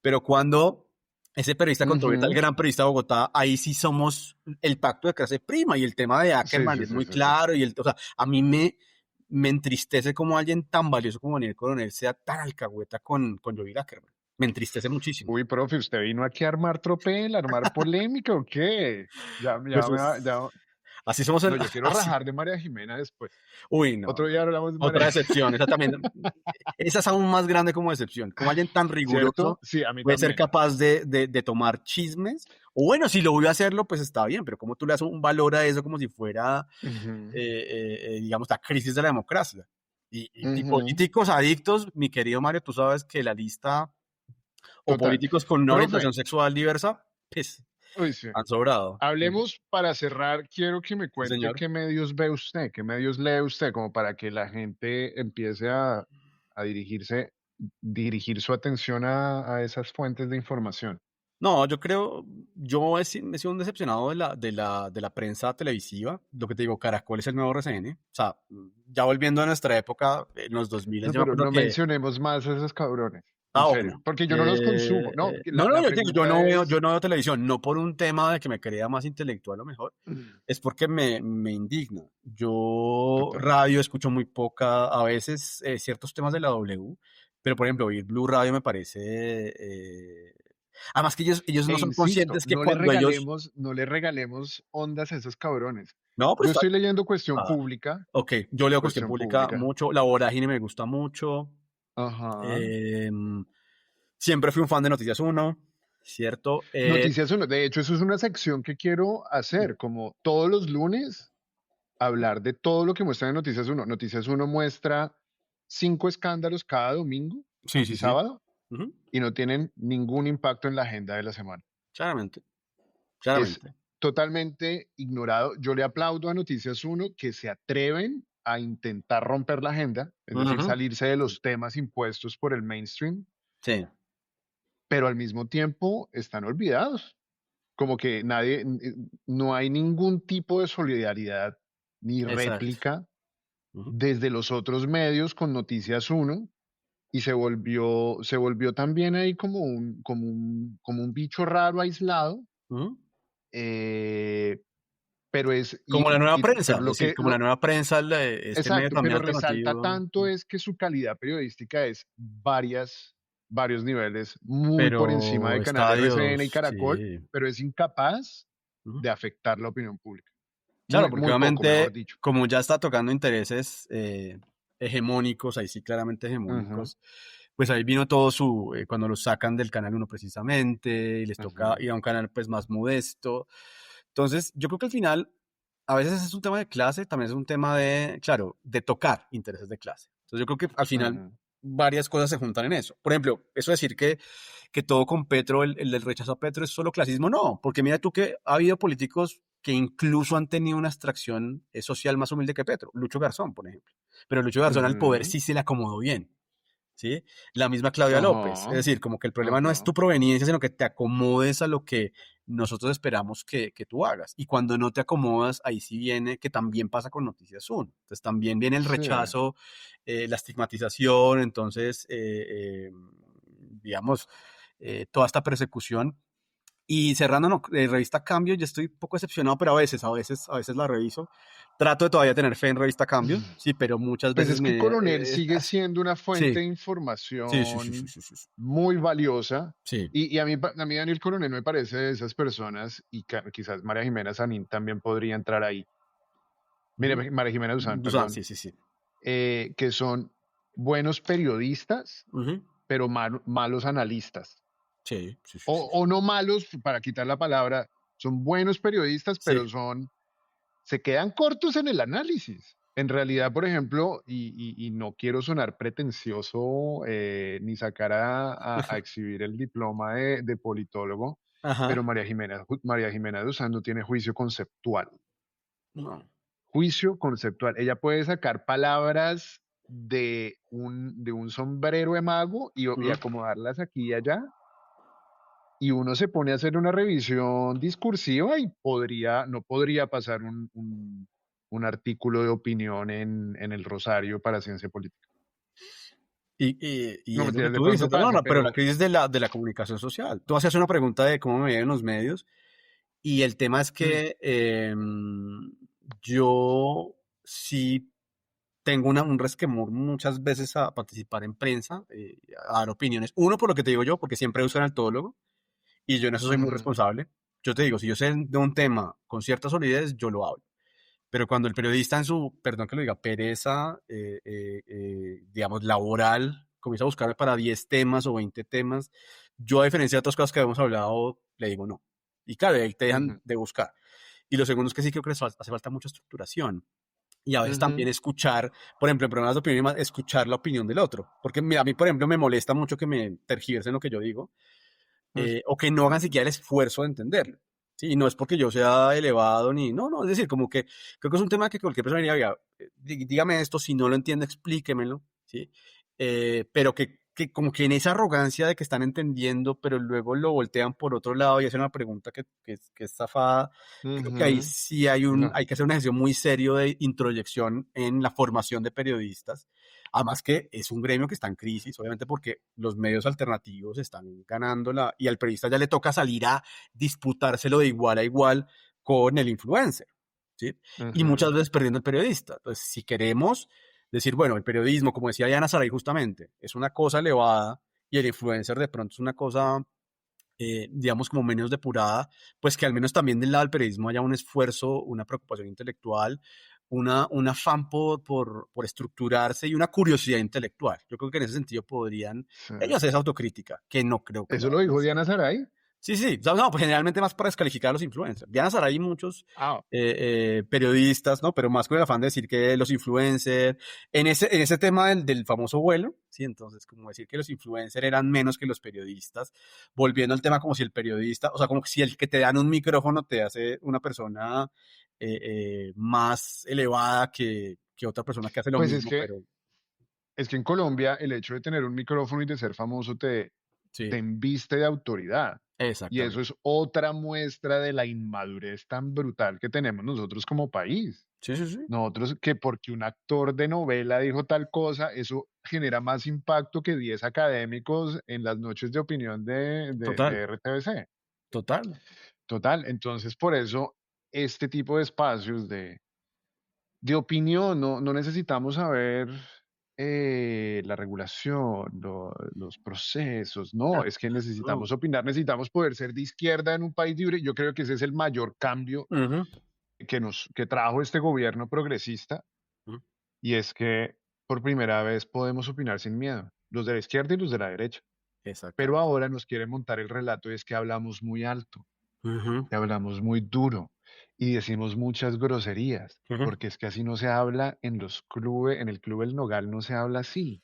[SPEAKER 2] Pero cuando ese periodista controvierte al
[SPEAKER 1] ujú.
[SPEAKER 2] gran periodista de Bogotá, ahí sí somos el pacto de clase prima y el tema de
[SPEAKER 1] Sí,
[SPEAKER 2] Ackerman
[SPEAKER 1] sí,
[SPEAKER 2] es
[SPEAKER 1] sí,
[SPEAKER 2] muy
[SPEAKER 1] sí, sí.
[SPEAKER 2] claro y o sea, a mí me entristece como alguien tan valioso como Daniel Coronel sea tan alcahueta con Joel Ackerman. Me entristece muchísimo.
[SPEAKER 1] Uy, profe, ¿usted vino aquí a armar tropel, a armar polémica o qué?
[SPEAKER 2] Pues así somos
[SPEAKER 1] No, yo quiero
[SPEAKER 2] así.
[SPEAKER 1] rajar de María Jimena después.
[SPEAKER 2] Uy, no,
[SPEAKER 1] Otro
[SPEAKER 2] no.
[SPEAKER 1] día hablamos de María
[SPEAKER 2] Otra
[SPEAKER 1] Jimena,
[SPEAKER 2] decepción, esa también, esa es aún más grande como decepción. Como alguien tan
[SPEAKER 1] ¿cierto?
[SPEAKER 2] riguroso
[SPEAKER 1] Sí, a mí
[SPEAKER 2] puede ser
[SPEAKER 1] también.
[SPEAKER 2] capaz de tomar chismes, o bueno, si lo voy a hacerlo, pues está bien, pero como tú le das un valor a eso como si fuera,
[SPEAKER 1] Ujú,
[SPEAKER 2] digamos, la crisis de la democracia. Y
[SPEAKER 1] ujú.
[SPEAKER 2] políticos adictos, mi querido Mario, tú sabes que la lista, o
[SPEAKER 1] Total.
[SPEAKER 2] políticos con una orientación
[SPEAKER 1] Profe,
[SPEAKER 2] sexual diversa, pues
[SPEAKER 1] uy, sí.
[SPEAKER 2] han sobrado.
[SPEAKER 1] Hablemos para cerrar. Quiero que me
[SPEAKER 2] Sí,
[SPEAKER 1] cuente
[SPEAKER 2] señor.
[SPEAKER 1] qué medios ve usted, qué medios lee usted, como para que la gente empiece a dirigir su atención a esas fuentes de información.
[SPEAKER 2] No, yo creo, he sido un decepcionado de la prensa televisiva. Lo que te digo, Caracol es el nuevo RCN. O sea, ya volviendo a nuestra época, en los 2000,
[SPEAKER 1] No,
[SPEAKER 2] yo me
[SPEAKER 1] pero
[SPEAKER 2] acuerdo
[SPEAKER 1] no
[SPEAKER 2] que,
[SPEAKER 1] mencionemos más a esos cabrones, en serio,
[SPEAKER 2] bueno.
[SPEAKER 1] porque yo no los consumo. No,
[SPEAKER 2] No, no,
[SPEAKER 1] la
[SPEAKER 2] yo te digo,
[SPEAKER 1] pregunta
[SPEAKER 2] yo
[SPEAKER 1] es,
[SPEAKER 2] no veo televisión, no por un tema de que me crea más intelectual o mejor, es porque me indigna. Yo
[SPEAKER 1] total.
[SPEAKER 2] radio escucho muy poca, a veces ciertos temas de la W, pero por ejemplo, oír Blue Radio me parece... además que ellos
[SPEAKER 1] E
[SPEAKER 2] no son
[SPEAKER 1] insisto,
[SPEAKER 2] conscientes que cuando ellos...
[SPEAKER 1] no le regalemos ondas a esos cabrones.
[SPEAKER 2] No, pero
[SPEAKER 1] Yo
[SPEAKER 2] está...
[SPEAKER 1] estoy leyendo Cuestión
[SPEAKER 2] ah,
[SPEAKER 1] Pública,
[SPEAKER 2] ok, yo leo Cuestión
[SPEAKER 1] Cuestión
[SPEAKER 2] Pública
[SPEAKER 1] Pública.
[SPEAKER 2] mucho, La Vorágine me gusta mucho.
[SPEAKER 1] Ajá.
[SPEAKER 2] em, siempre fui un fan de Noticias Uno, ¿cierto?
[SPEAKER 1] Noticias Uno. De hecho, eso es una sección que quiero hacer, como todos los lunes, hablar de todo lo que muestra en Noticias Uno. Noticias Uno muestra, 5 escándalos cada domingo
[SPEAKER 2] Sí,
[SPEAKER 1] y
[SPEAKER 2] sí, sí.
[SPEAKER 1] sábado
[SPEAKER 2] Ujú.
[SPEAKER 1] y no tienen ningún impacto en la agenda de la semana.
[SPEAKER 2] Claramente,
[SPEAKER 1] Es
[SPEAKER 2] claramente.
[SPEAKER 1] totalmente ignorado. Yo le aplaudo a Noticias Uno que se atreven a intentar romper la agenda, es decir,
[SPEAKER 2] Ujú.
[SPEAKER 1] salirse de
[SPEAKER 2] Sí,
[SPEAKER 1] los temas impuestos por el mainstream,
[SPEAKER 2] sí,
[SPEAKER 1] pero al mismo tiempo están olvidados. Como que no hay ningún tipo de solidaridad ni
[SPEAKER 2] exacto.
[SPEAKER 1] réplica
[SPEAKER 2] Ujú.
[SPEAKER 1] desde los otros medios con Noticias Uno y se volvió también ahí como un bicho raro aislado,
[SPEAKER 2] Ujú.
[SPEAKER 1] eh, pero
[SPEAKER 2] Como la nueva prensa,
[SPEAKER 1] pero
[SPEAKER 2] es decir, como la nueva prensa, este medio
[SPEAKER 1] exacto,
[SPEAKER 2] también
[SPEAKER 1] pero resalta
[SPEAKER 2] alternativo,
[SPEAKER 1] tanto es que su calidad periodística es varios niveles muy por encima de
[SPEAKER 2] pero
[SPEAKER 1] Canal RCN y
[SPEAKER 2] estadios,
[SPEAKER 1] Caracol,
[SPEAKER 2] sí.
[SPEAKER 1] pero es incapaz
[SPEAKER 2] Ujú.
[SPEAKER 1] de afectar la opinión pública.
[SPEAKER 2] Claro,
[SPEAKER 1] Muy,
[SPEAKER 2] porque
[SPEAKER 1] muy poco, mejor
[SPEAKER 2] obviamente,
[SPEAKER 1] dicho.
[SPEAKER 2] como ya está tocando intereses hegemónicos, ahí sí claramente
[SPEAKER 1] Ujú,
[SPEAKER 2] hegemónicos, pues ahí vino todo cuando los sacan del Canal uno precisamente, y les toca
[SPEAKER 1] ujú,
[SPEAKER 2] ir a un canal pues más modesto. Entonces, yo creo que al final, a veces es un tema de clase, también es un tema de, claro, de tocar intereses de clase. Entonces, yo creo que al final
[SPEAKER 1] ujú,
[SPEAKER 2] varias cosas se juntan en eso. Por ejemplo, eso de decir que todo con Petro, el del rechazo a Petro es solo clasismo, no, porque mira tú que ha habido políticos que incluso han tenido una extracción social más humilde que Petro. Lucho Garzón, por ejemplo. Pero Lucho Garzón al poder
[SPEAKER 1] ujú.
[SPEAKER 2] sí se le acomodó bien. ¿Sí? La misma Claudia López. Es
[SPEAKER 1] Ajá,
[SPEAKER 2] decir, como que el problema no es tu
[SPEAKER 1] ajá.
[SPEAKER 2] proveniencia, sino que te acomodes a lo que nosotros esperamos que tú hagas. Y cuando no te acomodas, ahí sí viene, que también pasa con Noticias 1. Entonces también viene el
[SPEAKER 1] Sí.
[SPEAKER 2] rechazo, la estigmatización, entonces, digamos, toda esta persecución. Y cerrando, no, Revista Cambio, yo estoy un poco decepcionado, pero a veces la reviso. Trato de todavía tener fe en Revista Cambio, sí, pero muchas
[SPEAKER 1] Pues
[SPEAKER 2] veces
[SPEAKER 1] es que
[SPEAKER 2] me...
[SPEAKER 1] Coronel sigue siendo una fuente
[SPEAKER 2] sí,
[SPEAKER 1] de
[SPEAKER 2] sí, sí, sí, sí,
[SPEAKER 1] información
[SPEAKER 2] sí, sí.
[SPEAKER 1] muy valiosa.
[SPEAKER 2] Sí.
[SPEAKER 1] Y a mí Daniel Coronel me parece de esas personas, y quizás María Jimena Sanín también podría entrar ahí. Mire,
[SPEAKER 2] Ujú.
[SPEAKER 1] María Jimena Duzán,
[SPEAKER 2] Dusan,
[SPEAKER 1] perdón,
[SPEAKER 2] sí, sí, sí.
[SPEAKER 1] que son buenos periodistas,
[SPEAKER 2] Ujú.
[SPEAKER 1] pero malos analistas.
[SPEAKER 2] Sí, sí, sí,
[SPEAKER 1] O,
[SPEAKER 2] sí,
[SPEAKER 1] o
[SPEAKER 2] sí.
[SPEAKER 1] no malos, para quitar la palabra, son buenos periodistas,
[SPEAKER 2] Sí.
[SPEAKER 1] pero se quedan cortos en el análisis. En realidad, por ejemplo, y no quiero sonar pretencioso ni sacar a exhibir el diploma de politólogo, pero
[SPEAKER 2] Ajá.
[SPEAKER 1] María Jimena Duzán no tiene juicio conceptual.
[SPEAKER 2] No.
[SPEAKER 1] Juicio conceptual. Ella puede sacar palabras de un sombrero de mago y
[SPEAKER 2] Ujú.
[SPEAKER 1] acomodarlas aquí y allá, y uno se pone a hacer una revisión discursiva y no podría pasar un artículo de opinión en el Rosario para ciencia política.
[SPEAKER 2] Y
[SPEAKER 1] No
[SPEAKER 2] es lo que
[SPEAKER 1] mentiras, de
[SPEAKER 2] tú dices,
[SPEAKER 1] pronto
[SPEAKER 2] no,
[SPEAKER 1] pase,
[SPEAKER 2] no, pero la
[SPEAKER 1] pero
[SPEAKER 2] crisis de la comunicación social. Tú hacías una pregunta de cómo me veían los medios, y el tema es
[SPEAKER 1] mm,
[SPEAKER 2] que yo sí tengo un resquemor muchas veces a participar en prensa, a dar opiniones. Uno, por lo que te digo yo, porque siempre uso el todólogo, y yo en eso soy muy
[SPEAKER 1] ujú,
[SPEAKER 2] responsable. Yo te digo, si yo sé de un tema con cierta solidez, yo lo hablo. Pero cuando el periodista en su, perdón que lo diga, pereza, digamos, laboral, comienza a buscarme para 10 temas o 20 temas, yo a diferencia de otras cosas que hemos hablado, le digo no. Y claro, ahí te dejan
[SPEAKER 1] ujú,
[SPEAKER 2] de buscar. Y lo segundo es que sí creo que les hace falta mucha estructuración. Y a veces también
[SPEAKER 1] ujú,
[SPEAKER 2] escuchar, por ejemplo, en problemas de opinión, y más, escuchar la opinión del otro. Porque a mí, por ejemplo, me molesta mucho que me tergiversen lo que yo digo,
[SPEAKER 1] ujú,
[SPEAKER 2] o que no hagan siquiera el esfuerzo de entenderlo. ¿Sí? Y no es porque yo sea elevado ni, no, no, es decir, como que creo que es un tema que cualquier persona diría, "Oiga, dígame esto, si no lo entiende, explíquemelo, ¿sí? Pero que como que en esa arrogancia de que están entendiendo, pero luego lo voltean por otro lado y hacen una pregunta que es zafada, creo que ahí
[SPEAKER 1] ujú.
[SPEAKER 2] sí
[SPEAKER 1] No,
[SPEAKER 2] hay que hacer un ejercicio muy serio de introyección en la formación de periodistas. Además que es un gremio que está en crisis, obviamente porque los medios alternativos están ganándola y al periodista ya le toca salir a disputárselo de igual a igual con el influencer, ¿sí? Y muchas
[SPEAKER 1] ujú,
[SPEAKER 2] veces perdiendo el periodista. Entonces, si queremos decir, bueno, el periodismo, como decía Diana Saray justamente, es una cosa elevada y el influencer de pronto es una cosa, digamos, como menos depurada, pues que al menos también del lado del periodismo haya un esfuerzo, una preocupación intelectual, un afán por estructurarse y una curiosidad intelectual. Yo creo que en ese sentido podrían
[SPEAKER 1] sí.
[SPEAKER 2] ellos hacer esa autocrítica, que no creo que la
[SPEAKER 1] ¿Eso lo
[SPEAKER 2] vayan a
[SPEAKER 1] dijo
[SPEAKER 2] hacer.
[SPEAKER 1] Diana Saray?
[SPEAKER 2] Sí, sí, o sea, no, pues generalmente más para descalificar a los influencers. Diana Saray y muchos
[SPEAKER 1] Ah,
[SPEAKER 2] periodistas, ¿no? Pero más con el afán de decir que los influencers, en ese tema del famoso vuelo, ¿sí? Entonces, como decir que los influencers eran menos que los periodistas, volviendo al tema como si el periodista, o sea, como si el que te dan un micrófono te hace una persona más elevada que otra persona que hace lo
[SPEAKER 1] pues
[SPEAKER 2] mismo, pero
[SPEAKER 1] es que en Colombia el hecho de tener un micrófono y de ser famoso te
[SPEAKER 2] sí,
[SPEAKER 1] embiste de autoridad. Y eso
[SPEAKER 2] exactamente.
[SPEAKER 1] es otra muestra de la inmadurez tan brutal que tenemos nosotros como país.
[SPEAKER 2] Sí, sí, sí,
[SPEAKER 1] Nosotros que porque un actor de novela dijo tal cosa, eso genera más impacto que 10 académicos en las noches de opinión
[SPEAKER 2] total,
[SPEAKER 1] de RTBC.
[SPEAKER 2] total.
[SPEAKER 1] Total, entonces por eso este tipo de espacios de opinión, no necesitamos saber la regulación, los procesos, no, es que
[SPEAKER 2] Mm,
[SPEAKER 1] necesitamos opinar, necesitamos poder ser de izquierda en un país libre. Yo creo que ese es el mayor cambio
[SPEAKER 2] ujú,
[SPEAKER 1] que trajo este gobierno progresista,
[SPEAKER 2] ujú,
[SPEAKER 1] y es que por primera vez podemos opinar sin miedo, los de la izquierda y los de la derecha. Pero
[SPEAKER 2] exactamente.
[SPEAKER 1] ahora nos quieren montar el relato y es que hablamos muy alto,
[SPEAKER 2] Ujú,
[SPEAKER 1] que hablamos muy duro y decimos muchas groserías,
[SPEAKER 2] ujú.
[SPEAKER 1] porque es que así no se habla en los clubes, en el Club El Nogal no se habla así.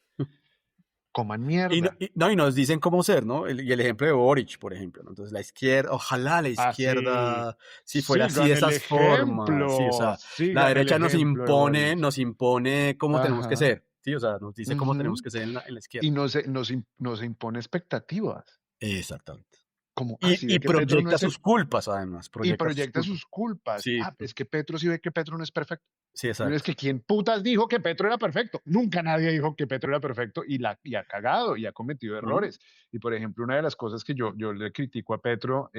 [SPEAKER 1] Coman
[SPEAKER 2] Y, no,
[SPEAKER 1] mierda.
[SPEAKER 2] y, no, y nos dicen cómo ser, ¿no? Y el ejemplo de Boric, por ejemplo, ¿no? Entonces, la izquierda, ojalá la
[SPEAKER 1] Así,
[SPEAKER 2] izquierda, si fuera así de
[SPEAKER 1] sigan el
[SPEAKER 2] esas formas, sí, o
[SPEAKER 1] ejemplo,
[SPEAKER 2] sea, la
[SPEAKER 1] sigan el
[SPEAKER 2] derecha nos
[SPEAKER 1] ejemplo de
[SPEAKER 2] impone,
[SPEAKER 1] Boris.
[SPEAKER 2] nos impone cómo tenemos que
[SPEAKER 1] Ajá.
[SPEAKER 2] ser, sí, o sea, nos dice cómo tenemos
[SPEAKER 1] Ujú.
[SPEAKER 2] que ser en la izquierda.
[SPEAKER 1] Y nos impone expectativas,
[SPEAKER 2] Exactamente.
[SPEAKER 1] como
[SPEAKER 2] Y,
[SPEAKER 1] así ve
[SPEAKER 2] y
[SPEAKER 1] que Petro no
[SPEAKER 2] proyecta
[SPEAKER 1] es
[SPEAKER 2] sus culpas, además,
[SPEAKER 1] y
[SPEAKER 2] proyecta sus
[SPEAKER 1] proyecta
[SPEAKER 2] culpas.
[SPEAKER 1] sus culpas.
[SPEAKER 2] Sí,
[SPEAKER 1] Ah, es que Petro sí ve que Petro no es perfecto.
[SPEAKER 2] sí,
[SPEAKER 1] Y es
[SPEAKER 2] exacto.
[SPEAKER 1] que quién putas dijo que Petro era perfecto. Nunca nadie dijo que Petro era perfecto y ha cagado y ha cometido
[SPEAKER 2] Ujú,
[SPEAKER 1] errores. Y por ejemplo, una de las cosas que yo le critico a Petro,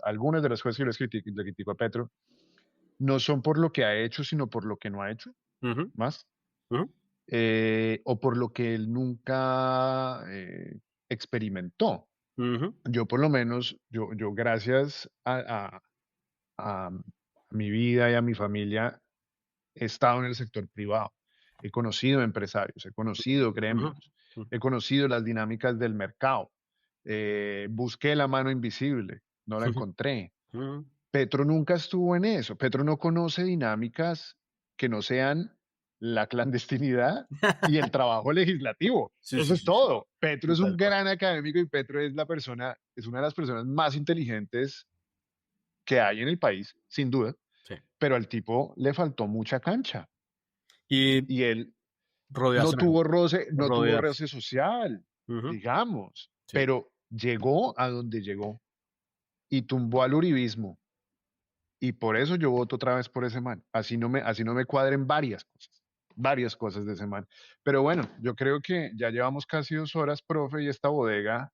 [SPEAKER 1] algunas de las cosas que yo le critico a Petro, no son por lo que ha hecho, sino por lo que no ha hecho,
[SPEAKER 2] ujú,
[SPEAKER 1] más,
[SPEAKER 2] ujú,
[SPEAKER 1] o por lo que él nunca experimentó.
[SPEAKER 2] ujú,
[SPEAKER 1] Yo por lo menos, yo gracias a mi vida y a mi familia, he estado en el sector privado, he conocido empresarios, he conocido
[SPEAKER 2] ujú,
[SPEAKER 1] gremios,
[SPEAKER 2] ujú,
[SPEAKER 1] he conocido las dinámicas del mercado, busqué la mano invisible, no la encontré.
[SPEAKER 2] ujú.
[SPEAKER 1] Petro nunca estuvo en eso. Petro no conoce dinámicas que no sean la clandestinidad y el trabajo legislativo.
[SPEAKER 2] Sí,
[SPEAKER 1] Eso
[SPEAKER 2] sí,
[SPEAKER 1] es
[SPEAKER 2] sí, sí,
[SPEAKER 1] todo. Petro
[SPEAKER 2] sí,
[SPEAKER 1] es un
[SPEAKER 2] tal cual.
[SPEAKER 1] gran académico y Petro es es una de las personas más inteligentes que hay en el país, sin duda,
[SPEAKER 2] Sí.
[SPEAKER 1] pero al tipo le faltó mucha cancha
[SPEAKER 2] Y
[SPEAKER 1] y él
[SPEAKER 2] rodearse mejor,
[SPEAKER 1] no tuvo
[SPEAKER 2] rodearse.
[SPEAKER 1] roce social,
[SPEAKER 2] Ujú,
[SPEAKER 1] digamos,
[SPEAKER 2] sí.
[SPEAKER 1] pero llegó a donde llegó y tumbó al uribismo. Y por eso yo voto otra vez por ese man. Así no me cuadren varias cosas de ese man. Pero bueno, yo creo que ya llevamos casi 2 horas, profe, y esta bodega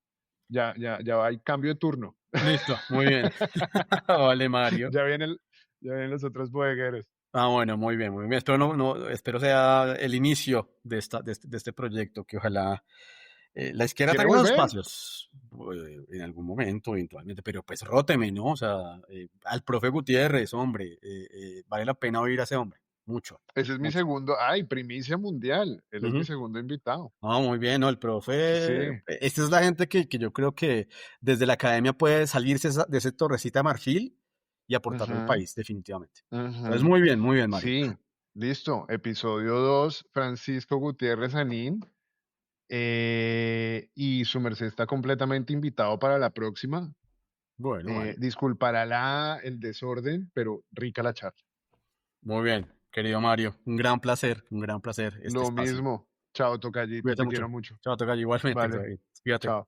[SPEAKER 1] ya va, hay cambio de turno.
[SPEAKER 2] Listo, muy bien. Vale, Mario.
[SPEAKER 1] ya vienen, ya vienen los otros bodegueros.
[SPEAKER 2] Ah, bueno, muy bien, muy bien. Espero, espero sea el inicio de este proyecto, que ojalá la izquierda
[SPEAKER 1] ¿Quiere
[SPEAKER 2] tenga unos
[SPEAKER 1] volver?
[SPEAKER 2] espacios en algún momento, eventualmente, pero pues róteme, ¿no? O sea, al profe Gutiérrez, hombre, vale la pena oír a ese hombre, mucho,
[SPEAKER 1] Ese es mi
[SPEAKER 2] mucho.
[SPEAKER 1] segundo. Ay, primicia mundial. Él es mi
[SPEAKER 2] Ujú.
[SPEAKER 1] segundo invitado.
[SPEAKER 2] Ah, muy bien, ¿no? El profe,
[SPEAKER 1] Sí.
[SPEAKER 2] esta es la gente que yo creo que desde la academia puede salirse de ese torrecita de marfil y aportarle al
[SPEAKER 1] Ujú,
[SPEAKER 2] país, definitivamente. Entonces,
[SPEAKER 1] ujú.
[SPEAKER 2] muy bien, Mario.
[SPEAKER 1] Sí, listo. Episodio 2, Francisco Gutiérrez Anín. Y su merced está completamente invitado para la próxima.
[SPEAKER 2] Bueno, vale.
[SPEAKER 1] Disculpará el desorden, pero rica la charla.
[SPEAKER 2] Muy bien, querido Mario. Un gran placer este
[SPEAKER 1] Lo
[SPEAKER 2] espacio.
[SPEAKER 1] mismo. Chao, tocallito,
[SPEAKER 2] Cuídate
[SPEAKER 1] te quiero
[SPEAKER 2] mucho.
[SPEAKER 1] mucho.
[SPEAKER 2] Chao, toca igualmente.
[SPEAKER 1] Vale,
[SPEAKER 2] Cuídate.
[SPEAKER 1] chao.